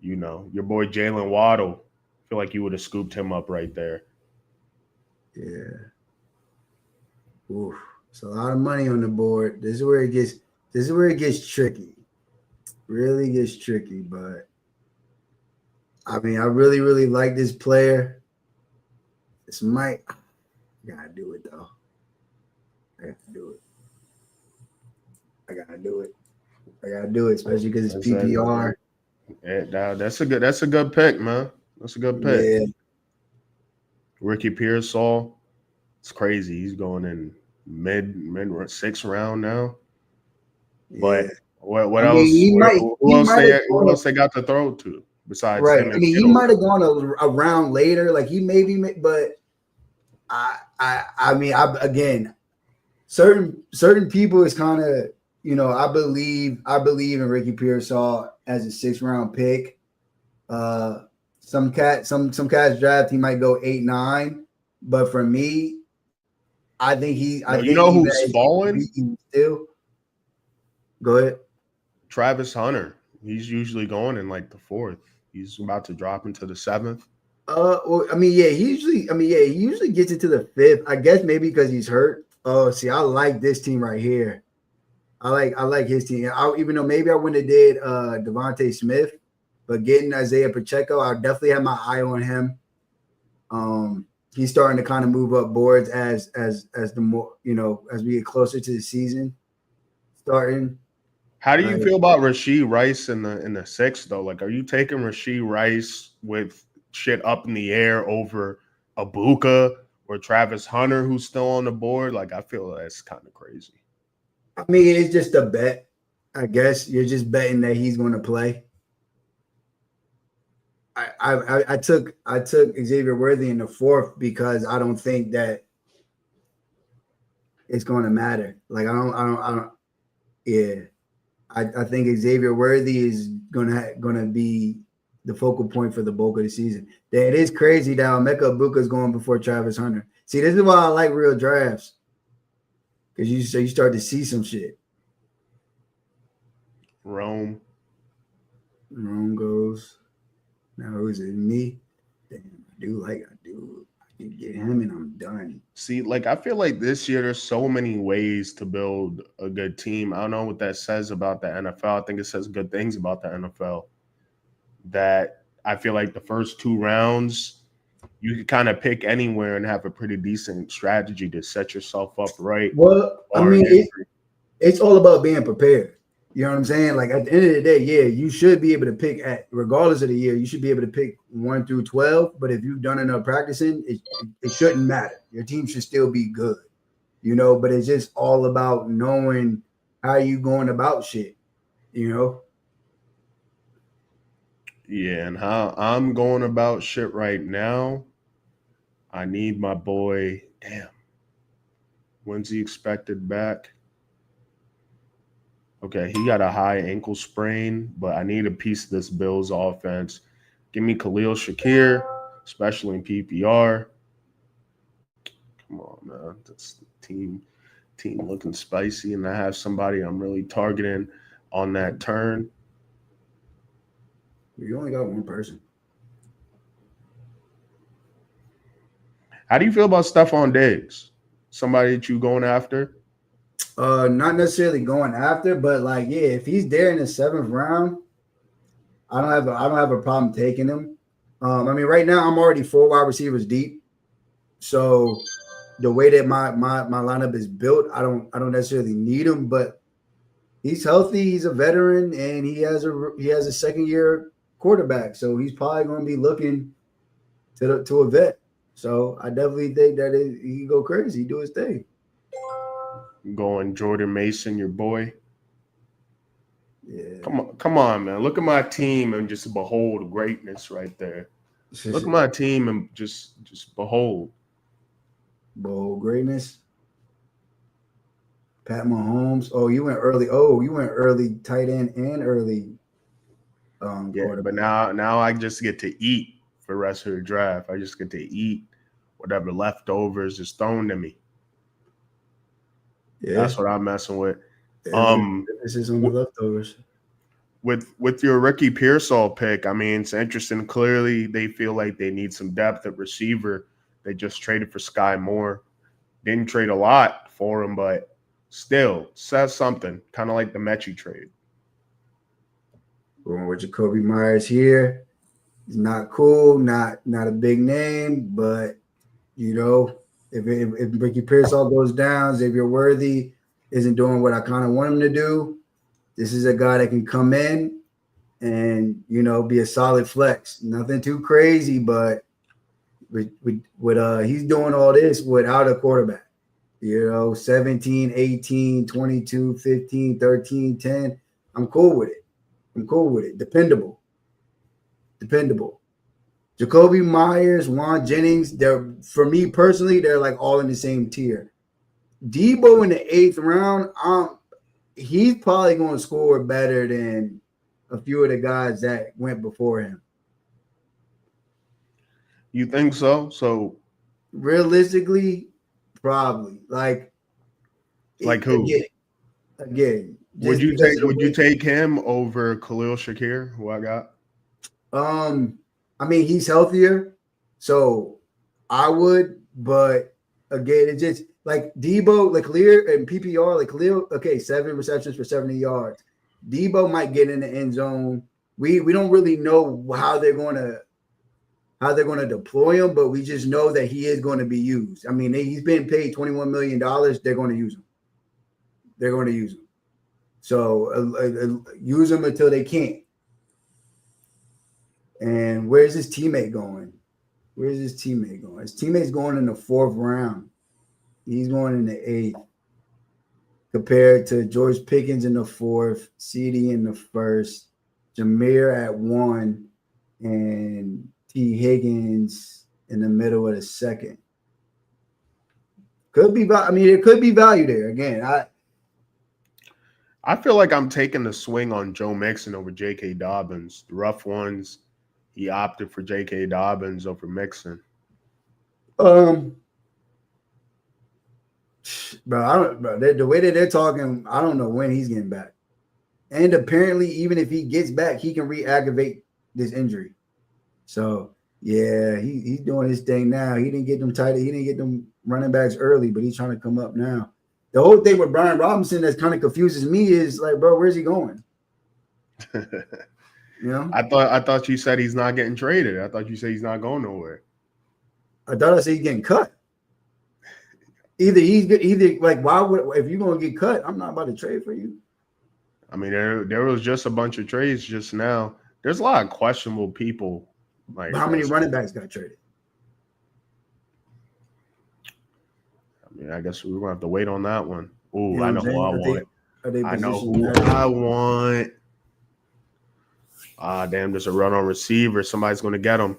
you know, your boy Jalen Waddle, I feel like you would have scooped him up right there. Yeah. Oof. It's a lot of money on the board. This is where it gets tricky. Really gets tricky, but I mean, I really, really like this player. This might gotta do it though. I have to do it. I gotta do it, especially because it's PPR. Yeah, that's a good pick, man. That's a good pick. Yeah. Ricky Pearsall, it's crazy. He's going in mid 6th round now. But what else? Who else they got to throw to besides him? I mean, he might have gone a round later. Like he maybe, but I mean, again, certain people is kind of, you know, I believe in Ricky Pearsall as a 6th round pick. Some cats draft he might go 8, 9, but for me, I think you know who's falling still. Go ahead. Travis Hunter. He's usually going in like the 4th. He's about to drop into the 7th. Well, I mean, he usually gets into the 5th. I guess maybe because he's hurt. Oh, see, I like this team right here. I like his team. Even though maybe I wouldn't have did Devontae Smith, but getting Isaiah Pacheco, I definitely have my eye on him. He's starting to kind of move up boards as the more, you know, as we get closer to the season starting. How do you feel about Rashee Rice in the 6th though? Like, are you taking Rashee Rice with shit up in the air over Abuka or Travis Hunter, who's still on the board? Like, I feel that's kind of crazy. I mean, it's just a bet. I guess you're just betting that he's going to play. I took Xavier Worthy in the fourth because I don't think that it's going to matter. Like I don't. Yeah, I think Xavier Worthy is gonna be the focal point for the bulk of the season. It is crazy that Emeka Ibuka is going before Travis Hunter. See, this is why I like real drafts because you start to see some shit. Rome goes. Now who's it? Me. Damn, I can get him and I'm done. See, like I feel like this year there's so many ways to build a good team. I don't know what that says about the NFL. I think it says good things about the NFL. That I feel like the first two rounds you can kind of pick anywhere and have a pretty decent strategy to set yourself up right. Well, I Or mean, it's all about being prepared. You know what I'm saying? Like at the end of the day, yeah, you should be able to pick regardless of the year, you should be able to pick 1 through 12. But if you've done enough practicing, it shouldn't matter. Your team should still be good, but it's just all about knowing how you going about shit, Yeah, and how I'm going about shit right now, I need my boy. Damn, when's he expected back? Okay, he got a high ankle sprain, but I need a piece of this Bills offense. Give me Khalil Shakir, especially in PPR. Come on, man. This team looking spicy, and I have somebody I'm really targeting on that turn. You only got one person. How do you feel about Stephon Diggs? Somebody that you going after? Not necessarily going after, but like, yeah, if he's there in the 7th round, I don't have a problem taking him. I mean, right now I'm already 4 wide receivers deep, so the way that my lineup is built, I don't necessarily need him, but he's healthy, he's a veteran, and he has a 2nd-year quarterback, so he's probably going to be looking to a vet. So I definitely think that he can go crazy, do his thing. Going Jordan Mason, your boy. Yeah. Come on, man. Look at my team and just behold greatness right there. Look at my team and just behold. Bold greatness. Pat Mahomes. Oh, you went early. Oh, you went early tight end and early Yeah, but now I just get to eat for the rest of the draft. I just get to eat whatever leftovers is thrown to me. Yeah. That's what I'm messing with. This is on the leftovers. With your Ricky Pearsall pick, I mean, it's interesting. Clearly, they feel like they need some depth at receiver. They just traded for Sky Moore. Didn't trade a lot for him, but still says something. Kind of like the Mechie trade. Going with Jacoby Myers here. He's not cool, not a big name, but if Ricky Pearsall goes down, Xavier Worthy isn't doing what I kind of want him to do. This is a guy that can come in and be a solid flex. Nothing too crazy, but he's doing all this without a quarterback. 17, 18, 22, 15, 13, 10. I'm cool with it. Dependable. Jacoby Myers, Juan Jennings, for me personally, they're like all in the same tier. Debo in the 8th round, he's probably going to score better than a few of the guys that went before him. You think so? So realistically, probably. Like who? Again. Would you take him over Khalil Shakir, who I got? I mean, he's healthier, so I would, but again, it's just like Debo, like Khalil and PPR, like Khalil, okay, 7 receptions for 70 yards. Debo might get in the end zone. We don't really know how they're going to deploy him, but we just know that he is going to be used. I mean, he's been paid $21 million. They're going to use him. So use him until they can't. And where's his teammate going? His teammate's going in the 4th round. He's going in the 8th. compared to George Pickens in the 4th, CD in the 1st, Jameer at 1, and T. Higgins in the middle of the 2nd. Could be, I mean, it could be value there. Again, I feel like I'm taking the swing on Joe Mixon over J.K. Dobbins. The rough ones, he opted for J.K. Dobbins over Mixon. Bro, the way that they're talking, I don't know when he's getting back. And apparently, even if he gets back, he can re-aggravate this injury. So yeah, he's doing his thing now. He didn't get them running backs early, but he's trying to come up now. The whole thing with Brian Robinson that kind of confuses me is like, bro, where's he going? You know, I thought you said he's not getting traded. I thought you said he's not going nowhere. I thought I said he's getting cut. Either like, why would, if you're gonna get cut, I'm not about to trade for you. I mean, there was just a bunch of trades just now. There's a lot of questionable people. Like, how many running backs got traded? I mean, I guess we're gonna have to wait on that one. Oh, You know I know who I want. I know who I want. Ah, damn, there's a run on receiver. Somebody's gonna get him.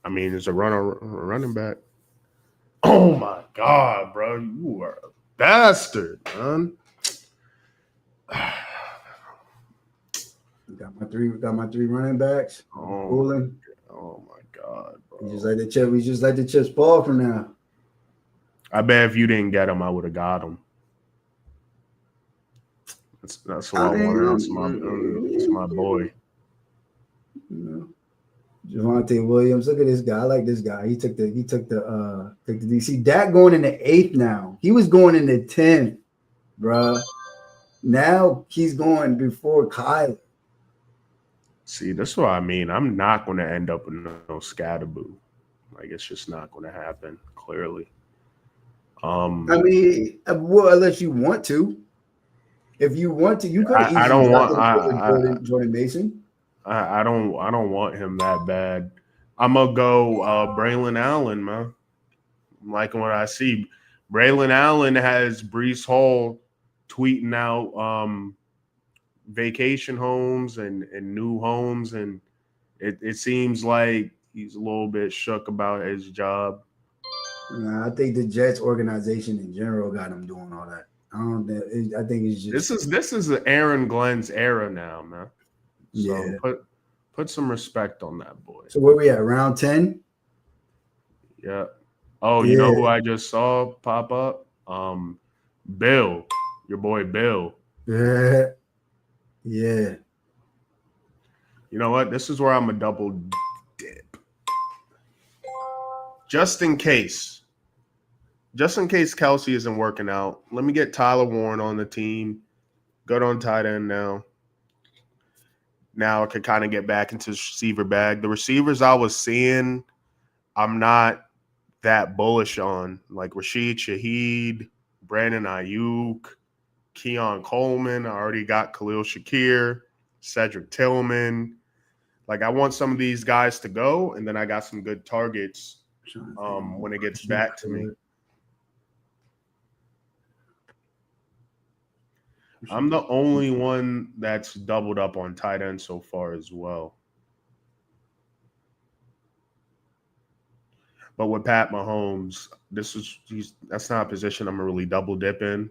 I mean, there's a run on running back. Oh my God, bro. You are a bastard, man. Got my three running backs. Oh my God, bro. We just let the chips fall for now. I bet if you didn't get him, I would have got him. That's what I want. It's my boy. You know, Javonte Williams. Look at this guy. I like this guy. He took the DC. Dak going in the 8th now. He was going in the 10th, bruh. Now he's going before Kyler. See, that's what I mean. I'm not going to end up in no scatterboo. Like, it's just not going to happen, clearly. I mean, well, unless you want to. If you want to, you could. I don't want Jordan Mason. I don't want him that bad. I'm gonna go Braylon Allen, man. I'm liking what I see. Braylon Allen has Breece Hall tweeting out vacation homes and new homes, and it seems like he's a little bit shook about his job. Nah, I think the Jets organization in general got him doing all that. I think it's just this is Aaron Glenn's era now, man. So yeah. Put some respect on that boy. So where we at? Round 10? Yeah. Oh, you know who I just saw pop up? Bill, your boy Bill. Yeah. Yeah. You know what? This is where I'm a double dip. Just in case Kelsey isn't working out, let me get Tyler Warren on the team. Good on tight end now. Now I could kind of get back into the receiver bag. The receivers I was seeing, I'm not that bullish on. Like Rashid Shaheed, Brandon Ayuk, Keon Coleman. I already got Khalil Shakir, Cedric Tillman. Like, I want some of these guys to go, and then I got some good targets when it gets back to me. I'm the only one that's doubled up on tight end so far as well. But with Pat Mahomes, that's not a position I'm going to really double dip in.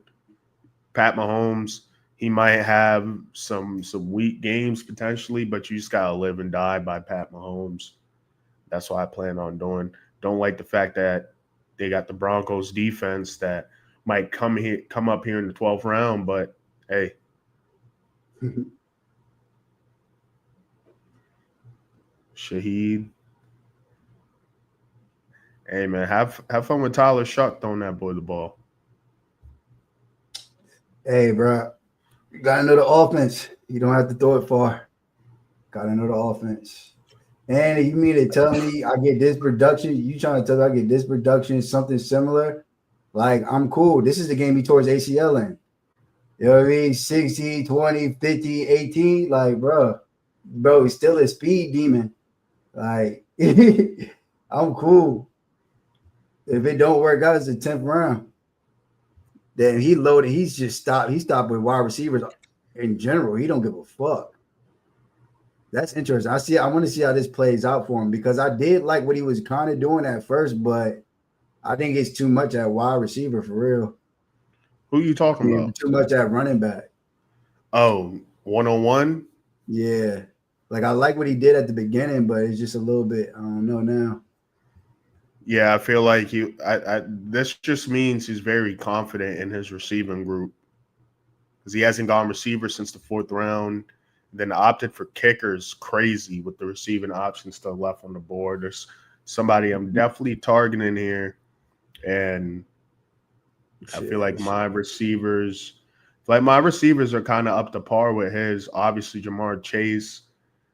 Pat Mahomes, he might have some weak games potentially, but you just got to live and die by Pat Mahomes. That's what I plan on doing. Don't like the fact that they got the Broncos defense that might come up here in the 12th round, but hey. Shaheed. Hey, man, have fun with Tyler Shuck throwing that boy the ball. Hey, bro, you got to know the offense. You don't have to throw it far. Got to know the offense. And you mean to tell me I get this production? You trying to tell me I get this production, something similar? Like, I'm cool. This is the game he tore his ACL in. You know what I mean? 60, 20, 50, 18. Like, bro, he's still a speed demon. Like, I'm cool. If it don't work out, it's the 10th round. Then he loaded. He's just stopped. He stopped with wide receivers in general. He don't give a fuck. That's interesting. I want to see how this plays out for him because I did like what he was kind of doing at first, but I think it's too much at wide receiver for real. Who you talking about? Too much at running back. Oh, 1-on-1? Yeah. Like I like what he did at the beginning, but it's just a little bit, I don't know now. Yeah, I feel like this just means he's very confident in his receiving group. Because he hasn't gone receiver since the 4th round. Then opted for kickers crazy with the receiving options still left on the board. There's somebody I'm definitely targeting here. And I feel like my receivers are kind of up to par with his. Obviously, Jamar Chase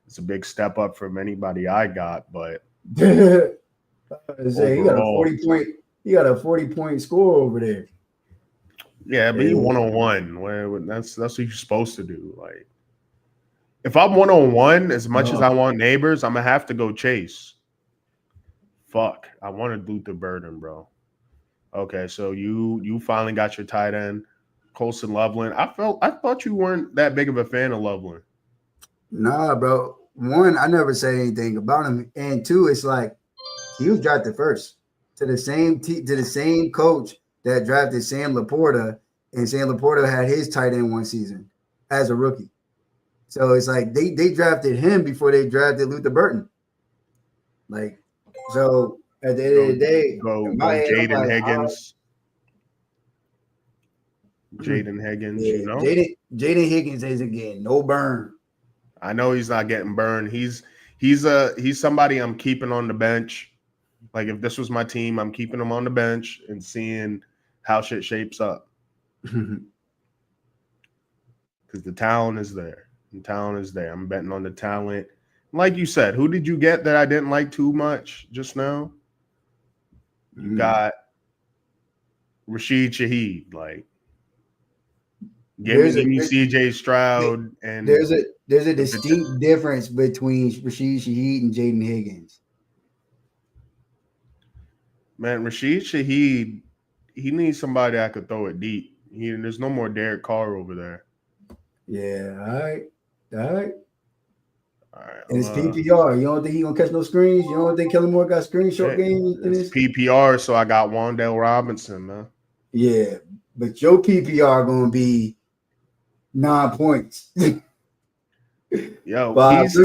is a big step up from anybody I got, but he got a 40-point score over there. Yeah, but he 1-on-1. That's what you're supposed to do. Like, if I'm 1-on-1, as much as I want Neighbors, I'm gonna have to go Chase. Fuck, I wanted Luther Burden, bro. Okay, so you finally got your tight end, Colson Loveland. I thought you weren't that big of a fan of Loveland. Nah, bro. One, I never said anything about him, and two, it's like he was drafted first to the same coach that drafted Sam Laporta, and Sam Laporta had his tight end one season as a rookie. So it's like they drafted him before they drafted Luther Burton. Like, so at the end of the day, go Jaden Higgins. Jaden Higgins, you know? Jaden Higgins isn't getting no burn. I know he's not getting burned. He's somebody I'm keeping on the bench. Like, if this was my team, I'm keeping him on the bench and seeing how shit shapes up. Because the talent is there. I'm betting on the talent. Like you said, who did you get that I didn't like too much just now? You got Rashid Shaheed. Like, give me CJ Stroud. And there's a distinct difference between Rashid Shaheed and Jaden Higgins. Man, Rashid Shaheed, he needs somebody that could throw it deep. There's no more Derek Carr over there. Yeah, all right. All right, and it's PPR. You don't think he gonna catch no screens? You don't think Kellen Moore got screenshot games in this? PPR, so I got Wan'Dale Robinson, man. Yeah, but your PPR gonna be 9 points. Yo, he's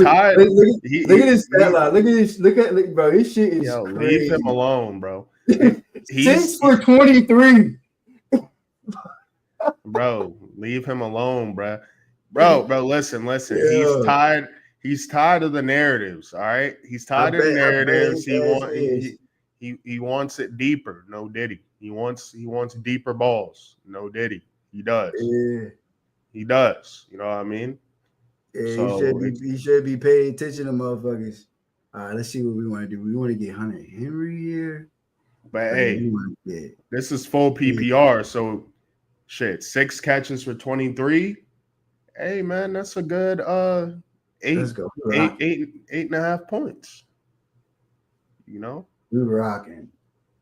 tired. Look at this stat line. Look, bro. This shit is crazy. Leave him alone, bro. 6 for 23. Bro, leave him alone, bro. Bro, listen. Yeah. He's tired of the narratives. All right, he's tired of the narratives. He wants it deeper. No Diddy. He wants deeper balls. No Diddy. He does. Yeah. He does. You know what I mean? Yeah, so he should be paying attention to motherfuckers. All right, let's see what we want to do. We want to get Hunter Henry here. But hey, this is full PPR, so shit, 6 catches for 23. Hey man, that's a good 8.5 points. You know? We rocking.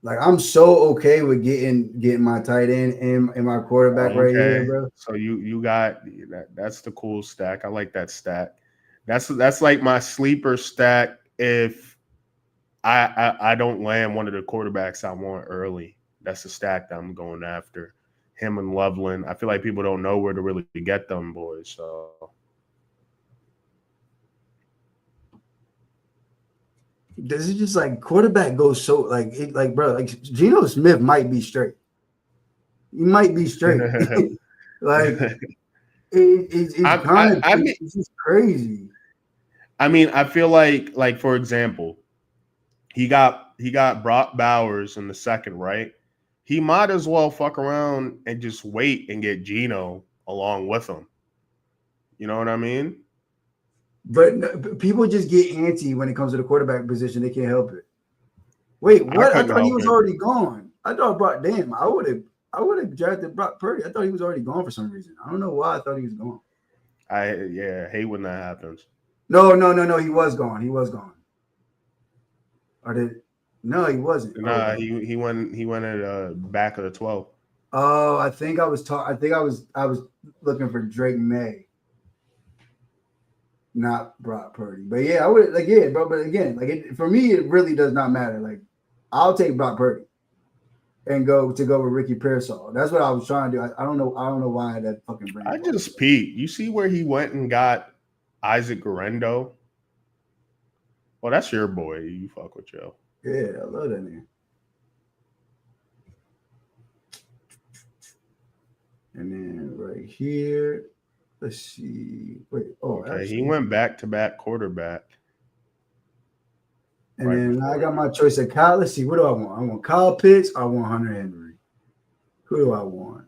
Like, I'm so okay with getting my tight end and my quarterback right here, bro. So you got that's the cool stack. I like that stack. That's like my sleeper stack if I don't land one of the quarterbacks I want early. That's the stack that I'm going after. Him and Loveland. I feel like people don't know where to really get them boys. So this is just like quarterback goes so like bro, like Geno Smith might be straight. He might be straight. Like it's just crazy. I mean, I feel like for example, he got Brock Bowers in the second, right? He might as well fuck around and just wait and get Geno along with him. You know what I mean? But people just get antsy when it comes to the quarterback position. They can't help it. Wait, what? I thought he was already gone. I thought I would have drafted Brock Purdy. I thought he was already gone for some reason. I don't know why I thought he was gone. I hate when that happens. No. He was gone. Or did No, he wasn't. Nah, he went at back of the 12. Oh, I think I was I was looking for Drake May, not Brock Purdy. But yeah, I would like yeah, bro. But again, for me, it really does not matter. Like, I'll take Brock Purdy and go with Ricky Pearsall. That's what I was trying to do. I don't know why that fucking brain. I just peeped. You see where he went and got Isaac Garendo? Well, that's your boy. You fuck with Joe. Yeah, I love that name. And then right here, let's see. Wait, okay, actually, he went back-to-back quarterback. And then I got my choice of Kyle. Let's see, what do I want? I want Kyle Pitts. I want Hunter Henry. Who do I want?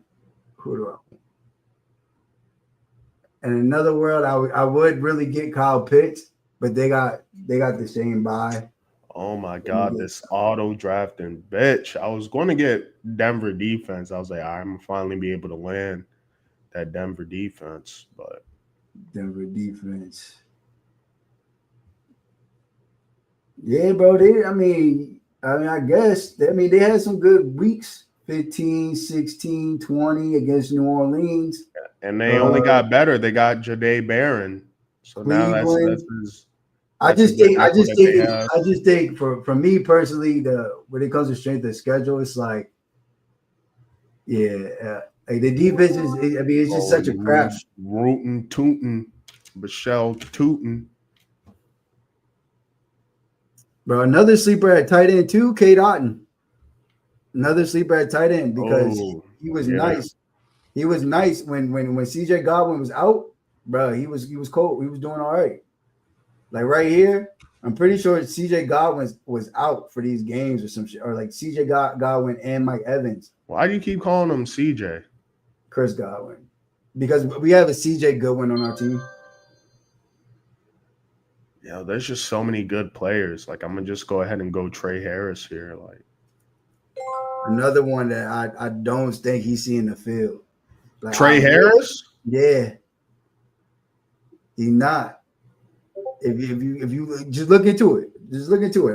And in another world, I would really get Kyle Pitts, but they got the same buy. Oh my God, this auto drafting bitch. I was going to get Denver defense. I was like, I'm finally be able to land that Denver defense, but Denver defense. Yeah, bro. I guess they had some good weeks. 15, 16, 20 against New Orleans. And they only got better. They got Jahdae Barron. So Cleveland. Now that's his. I just think for me personally, when it comes to strength of schedule, it's like, yeah, like the defense is. It's just such a crap. Rootin' tootin', Michelle tootin'. Bro, another sleeper at tight end too, Kate Otten. Another sleeper at tight end because he was nice. He was nice when CJ Godwin was out, bro. He was cold. He was doing all right. Like right here, I'm pretty sure CJ Godwin was out for these games or some shit, or like CJ Godwin and Mike Evans. Why do you keep calling him CJ? Chris Godwin, because we have a CJ Goodwin on our team. Yeah, there's just so many good players. Like, I'm gonna just go ahead and go Trey Harris here. Like, another one that I don't think he's seeing the field. Like, Trey Harris? Yeah, he's not. If you just look into it,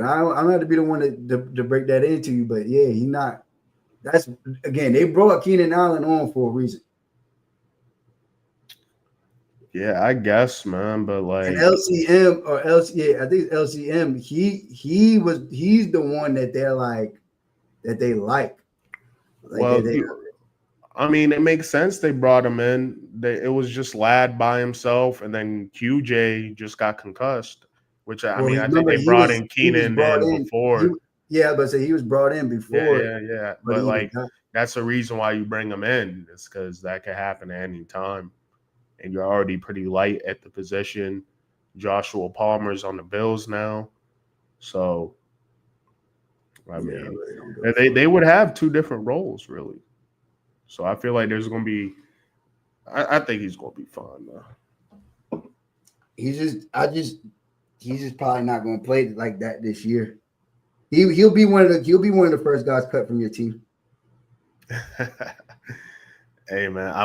I don't have to be the one to break that into you, but yeah, he's not. That's again, they brought Keenan Allen on for a reason. Yeah, I guess, man, but like and LCM or LC, I think it's LCM. He's the one that they're like that they like. Well, I mean, it makes sense they brought him in. It was just Ladd by himself, and then QJ just got concussed. Which I think they brought in Keenan before. But he was brought in before. Yeah. But like that's the reason why you bring him in. It's because that could happen at any time, and you're already pretty light at the position. Joshua Palmer's on the Bills now, so I mean, they would have two different roles really. So I feel like there's going to be – I think he's going to be fine, though. He's just probably not going to play like that this year. He'll be one of the first guys cut from your team. Hey, man, I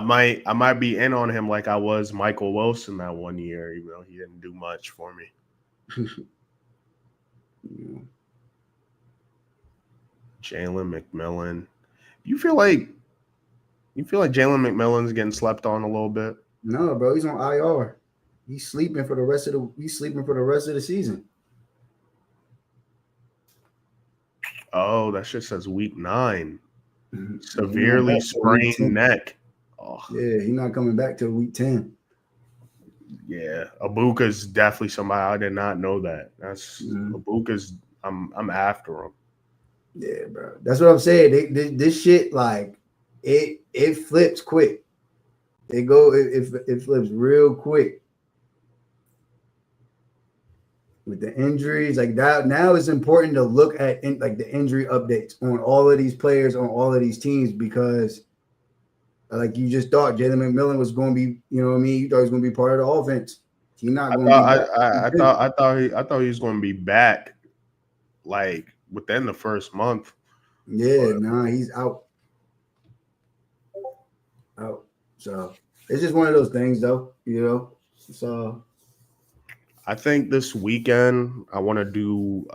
might be in on him like I was Michael Wilson that one year, even though he didn't do much for me. Jalen McMillan. You feel like Jalen McMillan's getting slept on a little bit? No, bro. He's on IR. He's sleeping for the rest of the season. Oh, that shit says week 9. Severely sprained neck. Oh. Yeah, he's not coming back till week 10. Yeah, Abuka's definitely somebody I did not know that. That's Abuka's. I'm after him. Yeah, bro. That's what I'm saying. This shit like it flips quick. It flips real quick. With the injuries like that, now it's important to look at the injury updates on all of these players on all of these teams because, like you just thought, Jalen McMillan was going to be, you know what I mean? You thought he was going to be part of the offense. He's not going to be. I thought he was going to be back, like within the first month. Yeah, he's out. Out. So it's just one of those things, though. You know, so. I think this weekend I want to do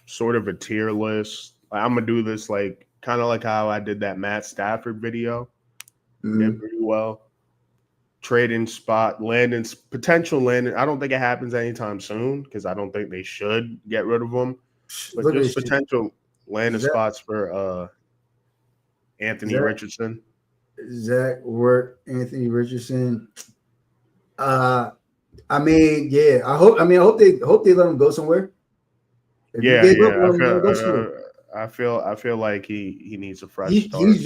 sort of a tier list. I'm gonna do this like kind of like how I did that Matt Stafford video. Did pretty well. Trading spot, potential landing. I don't think it happens anytime soon because I don't think they should get rid of him. But Look at just this potential landing Zach, spots for Anthony Richardson. Zach Work, Anthony Richardson. I mean, yeah. I hope they let him go somewhere. If you gave up on him, let him go somewhere. I feel like he needs a fresh start. He's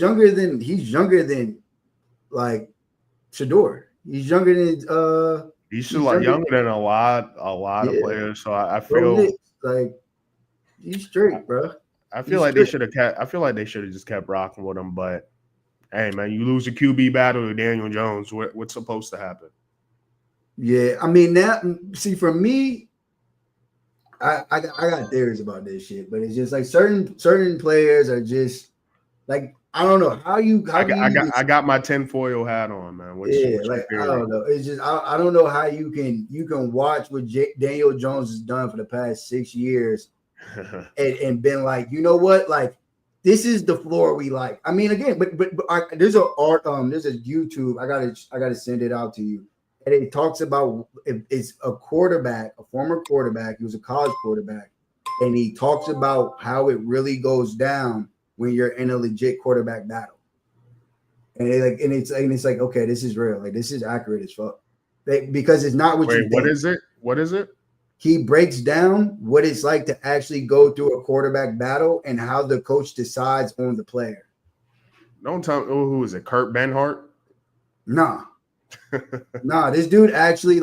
younger than like Shador. He's younger than He's still younger than a lot of players. So I feel like he's straight, bro. I feel like they should have just kept rocking with him. But hey, man, you lose a QB battle to Daniel Jones. What's supposed to happen? Yeah, I mean see for me, I got theories about this shit, but it's just like certain players are just like I don't know I got my tinfoil hat on, man. What's I don't know. It's just I don't know how you can watch what Daniel Jones has done for the past 6 years and been like, you know what, like this is the floor we like. I mean, again, but there's a YouTube. I gotta send it out to you. And it talks about it's a quarterback, a former quarterback. He was a college quarterback, and he talks about how it really goes down when you're in a legit quarterback battle. And it's like, okay, this is real. Like this is accurate as fuck. Because it's not what you think. What is it? What is it? He breaks down what it's like to actually go through a quarterback battle and how the coach decides on the player. Don't tell me who is it? Kurt Benhart? Nah. Nah, this dude actually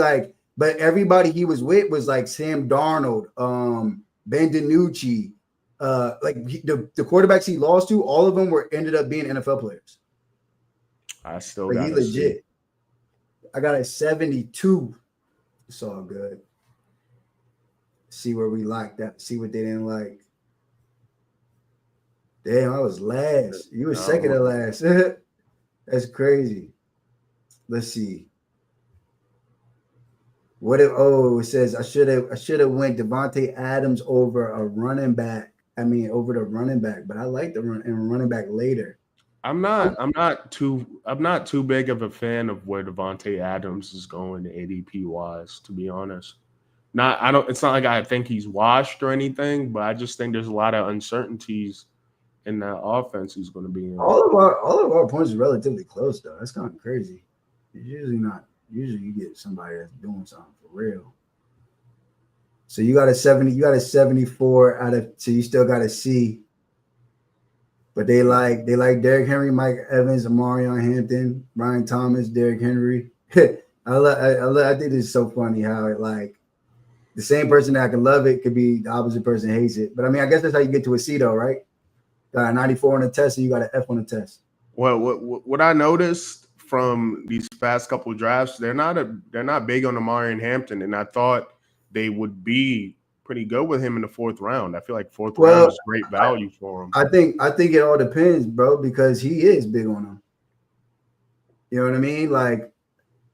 but everybody he was with was like Sam Darnold, Ben DiNucci, the quarterbacks he lost to, all of them ended up being NFL players. I still got legit. I got a 72. It's all good. See where we liked that. See what they didn't like. Damn, I was last. You were second to last. That's crazy. Let's see. What if it says I should have went Devontae Adams over a running back. I mean over the running back, but I like the running back later. I'm not too big of a fan of where Devontae Adams is going ADP wise, to be honest. It's not like I think he's washed or anything, but I just think there's a lot of uncertainties in that offense he's going to be in. All of our points are relatively close though. That's kind of crazy. It's usually not. Usually you get somebody that's doing something for real. So you got a 70, you got a 74 out of, so you still got a C. But they like Derrick Henry, Mike Evans, Amarion Hampton, Brian Thomas, Derrick Henry. I think this is so funny how it like the same person that can love it could be the opposite person hates it. But I mean, I guess that's how you get to a C though, right? Got a 94 on the test, and you got an F on the test. Well, what I noticed from these past couple of drafts, they're not big on Amarion Hampton, and I thought they would be pretty good with him in the fourth round. I feel like fourth round is great value for him. I think it all depends, bro, because he is big on him. You know what I mean? Like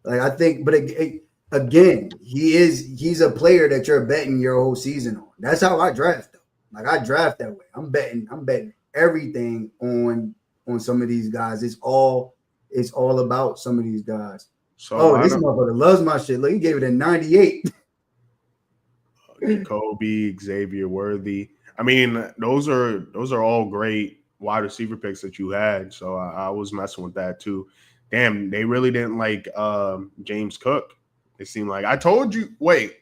I think, but again, he's a player that you're betting your whole season on. That's how I draft though. Like I draft that way. I'm betting everything on some of these guys. It's all about some of these guys. So this motherfucker loves my shit. Look, he gave it a 98. Kobe, Xavier Worthy. I mean, those are all great wide receiver picks that you had. So I was messing with that too. Damn, they really didn't like James Cook. It seemed like I told you. Wait,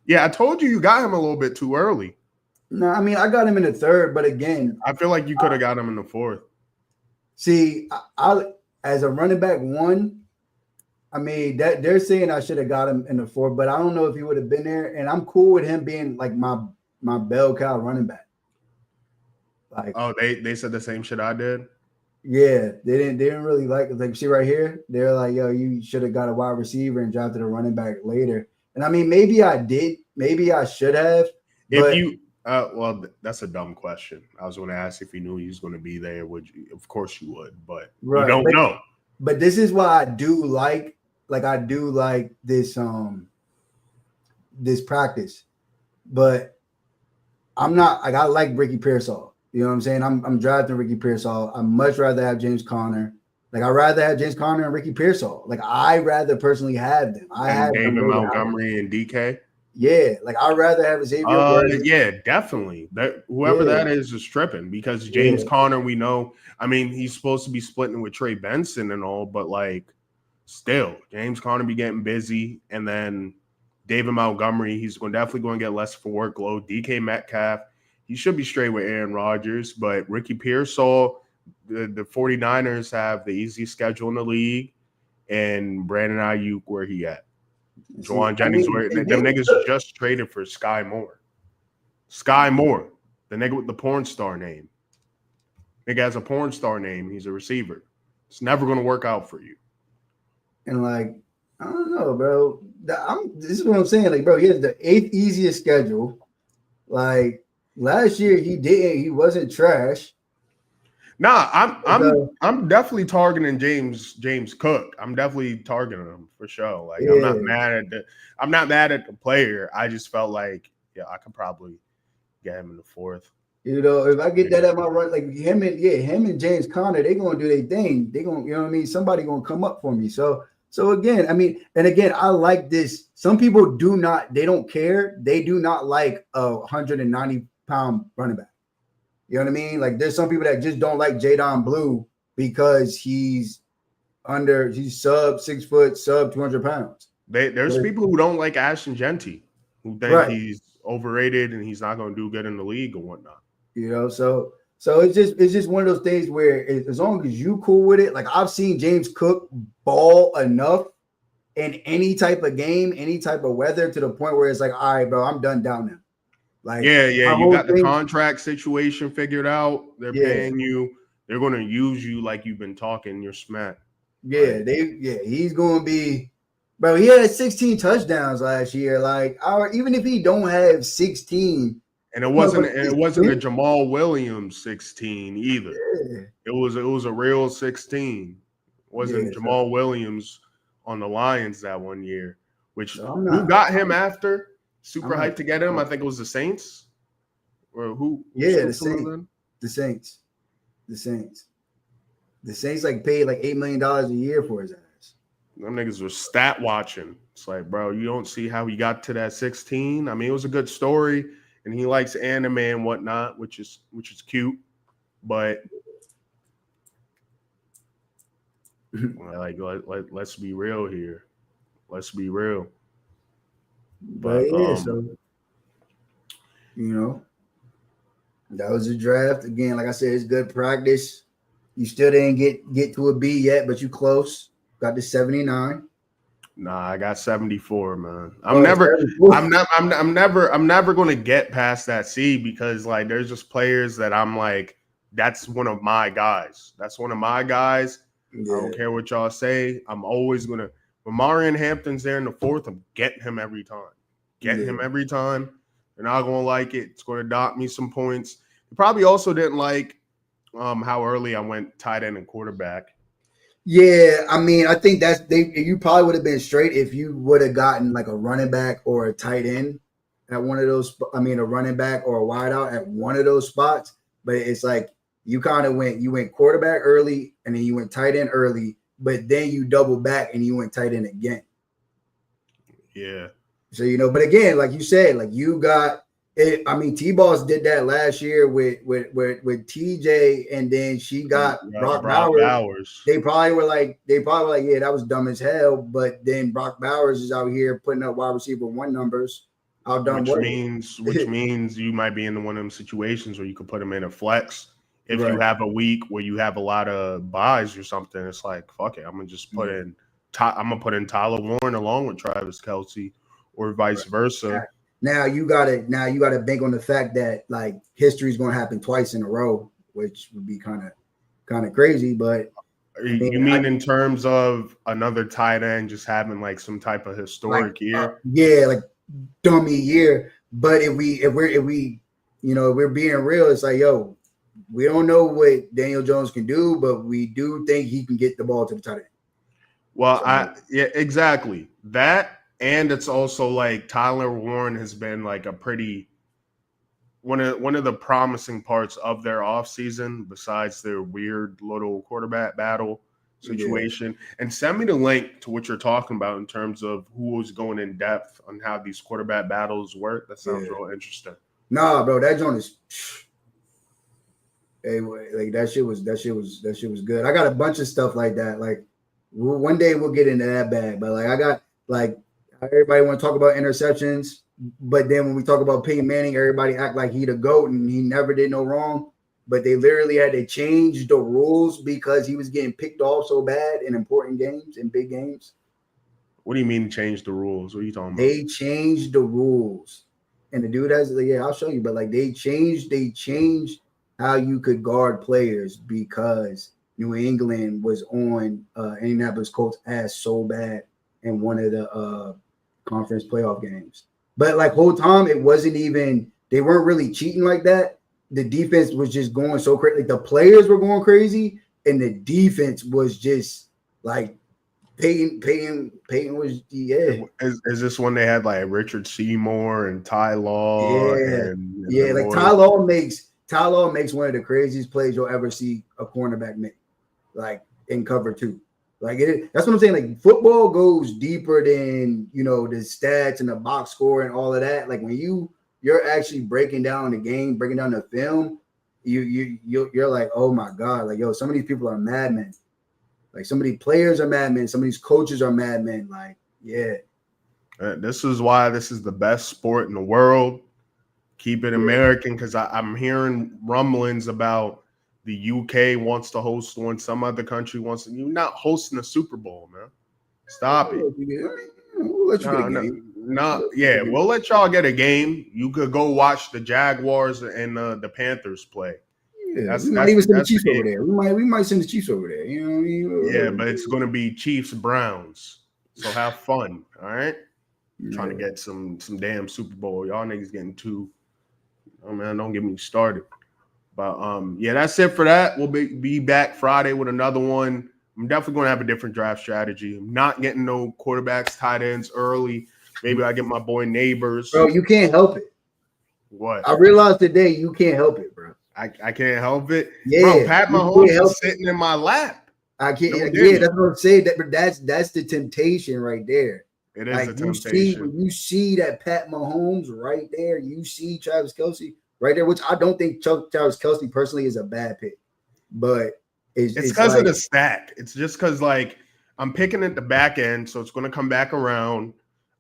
yeah, I told you got him a little bit too early. No, I mean I got him in the third, but again, I feel like you could have got him in the fourth. See, I as a running back one, I mean that they're saying I should have got him in the fourth, but I don't know if he would have been there. And I'm cool with him being like my bell cow running back. Like, oh, they said the same shit I did. Yeah, they didn't really like see right here. They're like, yo, you should have got a wide receiver and drafted a running back later. And I mean, maybe I did, maybe I should have. If you well, that's a dumb question. I was going to ask if you knew he was going to be there. Would you? Of course you would, but you don't know. But this is why I do like this this practice. But I'm not like I like Ricky Pearsall. You know what I'm saying? I'm drafting Ricky Pearsall. I'd much rather have James Conner. Like I'd rather have James Conner and Ricky Pearsall. Like I rather personally have them. I And have them David rated higher. Montgomery and DK. Yeah, like I'd rather have Xavier Worthy. Yeah, definitely. That whoever Yeah, that is tripping because James yeah. Conner, we know. I mean, he's supposed to be splitting with Trey Benson and all, but like, still, James Conner be getting busy, and then David Montgomery, he's definitely going to get less for workload. DK Metcalf, he should be straight with Aaron Rodgers, but Ricky Pearsall, the 49ers have the easiest schedule in the league, and Brandon Ayuk, where he at? See, Juwan I Jennings, mean, where and them they niggas just traded for Sky Moore. Sky Moore, the nigga with the porn star name. Nigga has a porn star name. He's a receiver. It's never going to work out for you. and like I don't know, bro. This is what I'm saying. Like, bro, he has the 8th easiest schedule. Like last year, he didn't. He wasn't trash. Nah, So, I'm definitely targeting James Cook. I'm definitely targeting him for sure. Like I'm not yeah, mad at the player. I just felt like I could probably get him in the 4th. you know, if I get that at my run, like him and James Conner, they gonna do their thing. They gonna, you know what I mean. Somebody gonna come up for me. So again, I mean, and again, I like this. Some people do not. They don't care. They do not like a 190-pound running back. You know what I mean? Like there's some people that just don't like Jadon Blue because he's sub 6 foot, sub 200 pounds. There's people who don't like Ashton Genty, who think Right. he's overrated and he's not going to do good in the league or whatnot. You know, so it's just one of those things where as long as you cool with it, like I've seen James Cook ball enough in any type of game, any type of weather to the point where it's like, all right, bro, I'm done down now. Like Yeah, my you whole got the thing, contract situation figured out. They're yeah, paying you. They're going to use you like you've been talking. You're smack. yeah, he's gonna be, bro. He had 16 touchdowns last year. Like, even if he don't have 16, And it no, wasn't but and it wasn't a Jamal Williams 16 either. yeah, It was a real 16. It yeah. wasn't Jamal Williams on the Lions that one year, which So I'm who not, got him after? Super I'm not. hyped to get him. I think it was the Saints. Or who Yeah, the scooped him Saints, then? the Saints, the Saints, the Saints like paid like $8 million a year for his ass. Them niggas were stat watching. It's like, bro, you don't see how he got to that 16. I mean, it was a good story, and he likes anime and whatnot, which is cute. But like, let's be real here. Let's be real. But But yeah, so you know, that was a draft. Again, like I said, it's good practice. You still didn't get to a B yet, but you close. Got to 79. nah, I got 74, man. Oh, 74. I'm never gonna get past that C because like there's just players that I'm like, that's one of my guys. That's one of my guys. I Yeah, don't care what y'all say. I'm always gonna when Marion Hampton's there in the 4th, I'm getting him every time. Getting him yeah. every time. They're not gonna like it. It's gonna dock me some points. They probably also didn't like how early I went tight end and quarterback. Yeah, I mean, I think you probably would have been straight if you would have gotten like a running back or a tight end at one of those. I mean, a running back or a wideout at one of those spots. But it's like you went quarterback early and then you went tight end early, but then you double back and you went tight end again. Yeah. So but again, like you said, like you got it. I mean, T-Balls did that last year with TJ, and then she got Brock Bowers. They probably were like, yeah, that was dumb as hell. But then Brock Bowers is out here putting up wide receiver 1 numbers. How dumb Which was means you might be in one of them situations where you could put them in a flex. If right. you have a week where you have a lot of buys or something, it's like, fuck it. I'm gonna just put in Tyler Warren along with Travis Kelce, or vice versa. Now you gotta bank on the fact that like history is gonna happen twice in a row, which would be kind of crazy. But you mean in terms of another tight end just having like some type of historic year? Yeah, like dummy year. But if we're being real, it's like, yo, we don't know what Daniel Jones can do, but we do think he can get the ball to the tight end. Well, yeah, exactly that. And it's also like Tyler Warren has been like a pretty one of the promising parts of their offseason, besides their weird little quarterback battle situation. And send me the link to what you're talking about in terms of who was going in depth on how these quarterback battles work. That sounds real interesting. Nah, bro, that joint is like that shit was good. I got a bunch of stuff like that. Like one day we'll get into that bag, but like I got like everybody want to talk about interceptions, but then when we talk about Peyton Manning, everybody act like he the GOAT and he never did no wrong. But they literally had to change the rules because he was getting picked off so bad in important games, in big games. What do you mean change the rules? What are you talking about? They changed the rules. And the dude has, I'll show you, but like they changed how you could guard players because New England was on Indianapolis Colts ass so bad in one of the conference playoff games. But like whole time it wasn't even, they weren't really cheating like that. The defense was just going so crazy. Like the players were going crazy, and the defense was just like Peyton was Is this when they had like Richard Seymour and Ty Law? And like Ty Law makes one of the craziest plays you'll ever see a cornerback make, like in cover two. Like that's what I'm saying. Like football goes deeper than the stats and the box score and all of that. Like when you're actually breaking down the game, breaking down the film, you're like, oh my God, like some of these people are madmen. Like some of these players are madmen, some of these coaches are madmen. Like, yeah. This is why this is the best sport in the world. Keep it American, because I'm hearing rumblings about the UK wants to host one, some other country wants to. You're not hosting a Super Bowl, man. Stop it. We'll let you get a game. We'll let y'all get a game. You could go watch the Jaguars and the Panthers play. Yeah, we might even send the Chiefs over there. We might send the Chiefs over there. You know what I mean? Yeah, but it's going to be Chiefs Browns. So have fun, all right? Trying to get some damn Super Bowl. Y'all niggas getting too. Oh man, don't get me started. But that's it for that. We'll be back Friday with another one. I'm definitely going to have a different draft strategy. I'm not getting no quarterbacks, tight ends early. Maybe I get my boy Neighbors. Bro, you can't help it. What? I realized today you can't help it, bro. I can't help it. Yeah, bro, Pat Mahomes is sitting in my lap. I can't. That's what I'm saying. That's the temptation right there. It is a temptation. When you see that Pat Mahomes right there, you see Travis Kelce right there, which I don't think Travis Kelce personally is a bad pick, but it's because of the stack. It's just because like I'm picking at the back end, so it's going to come back around.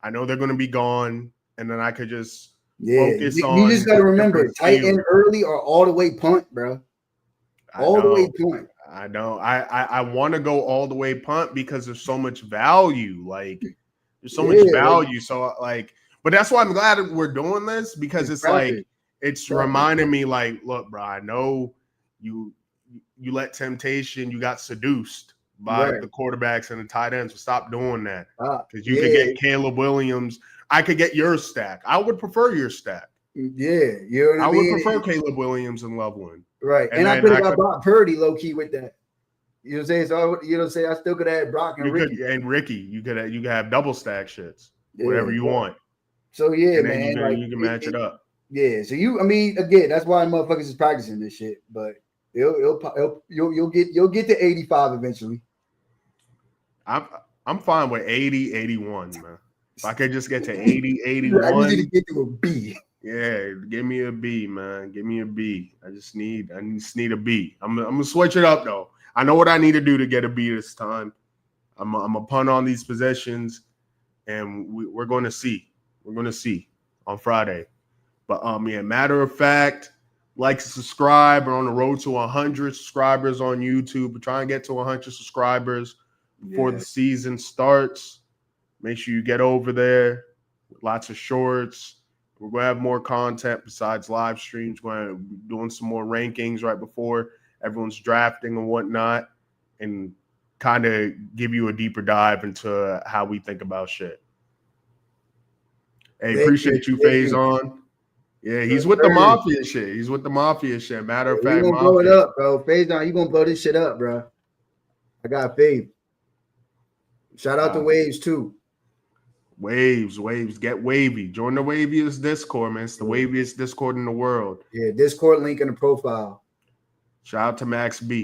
I know they're going to be gone, and then I could just focus on. You just got to remember, tight end early or all the way punt, bro. All the way punt. I know. I want to go all the way punt because there's so much value. Like there's so much value. So like, but that's why I'm glad we're doing this because it's like it's reminding me like, look, bro, I know you let temptation, you got seduced by the quarterbacks and the tight ends. So stop doing that because you could get Caleb Williams. I could get your stack. I would prefer your stack. Yeah, you know what I mean? Would prefer Caleb Williams and Loveland. Right. And I could have got Brock Purdy low key with that. You know what I'm saying? So I still could have had Brock and Ricky. You could have double stack shits. Whatever you want. So and man. You can match it up. Yeah. So again, that's why motherfuckers is practicing this shit. But you'll get to 85 eventually. I'm fine with 80, 81, man. If I could just get to 80, 81. I need to get to a B. Yeah, give me a B, man. Give me a B. I just need a B. I'm gonna switch it up though. I know what I need to do to get a B this time. I'm a punt on these possessions, and we're going to see. We're going to see on Friday. But matter of fact, like, subscribe. We're on the road to 100 subscribers on YouTube. We're trying to get to 100 subscribers before the season starts. Make sure you get over there. Lots of shorts. We're going to have more content besides live streams. We're going to be doing some more rankings right before everyone's drafting and whatnot, and kind of give you a deeper dive into how we think about shit. Hey, appreciate you, Faison. Yeah, he's with the Mafia shit. Matter of fact, you're going to blow it up, bro. Faison, you're going to blow this shit up, bro. I got faith. Shout out to Waves, too. Waves, get wavy. Join the waviest Discord, man. It's the waviest Discord in the world. Yeah, Discord link in the profile. Shout out to Max B.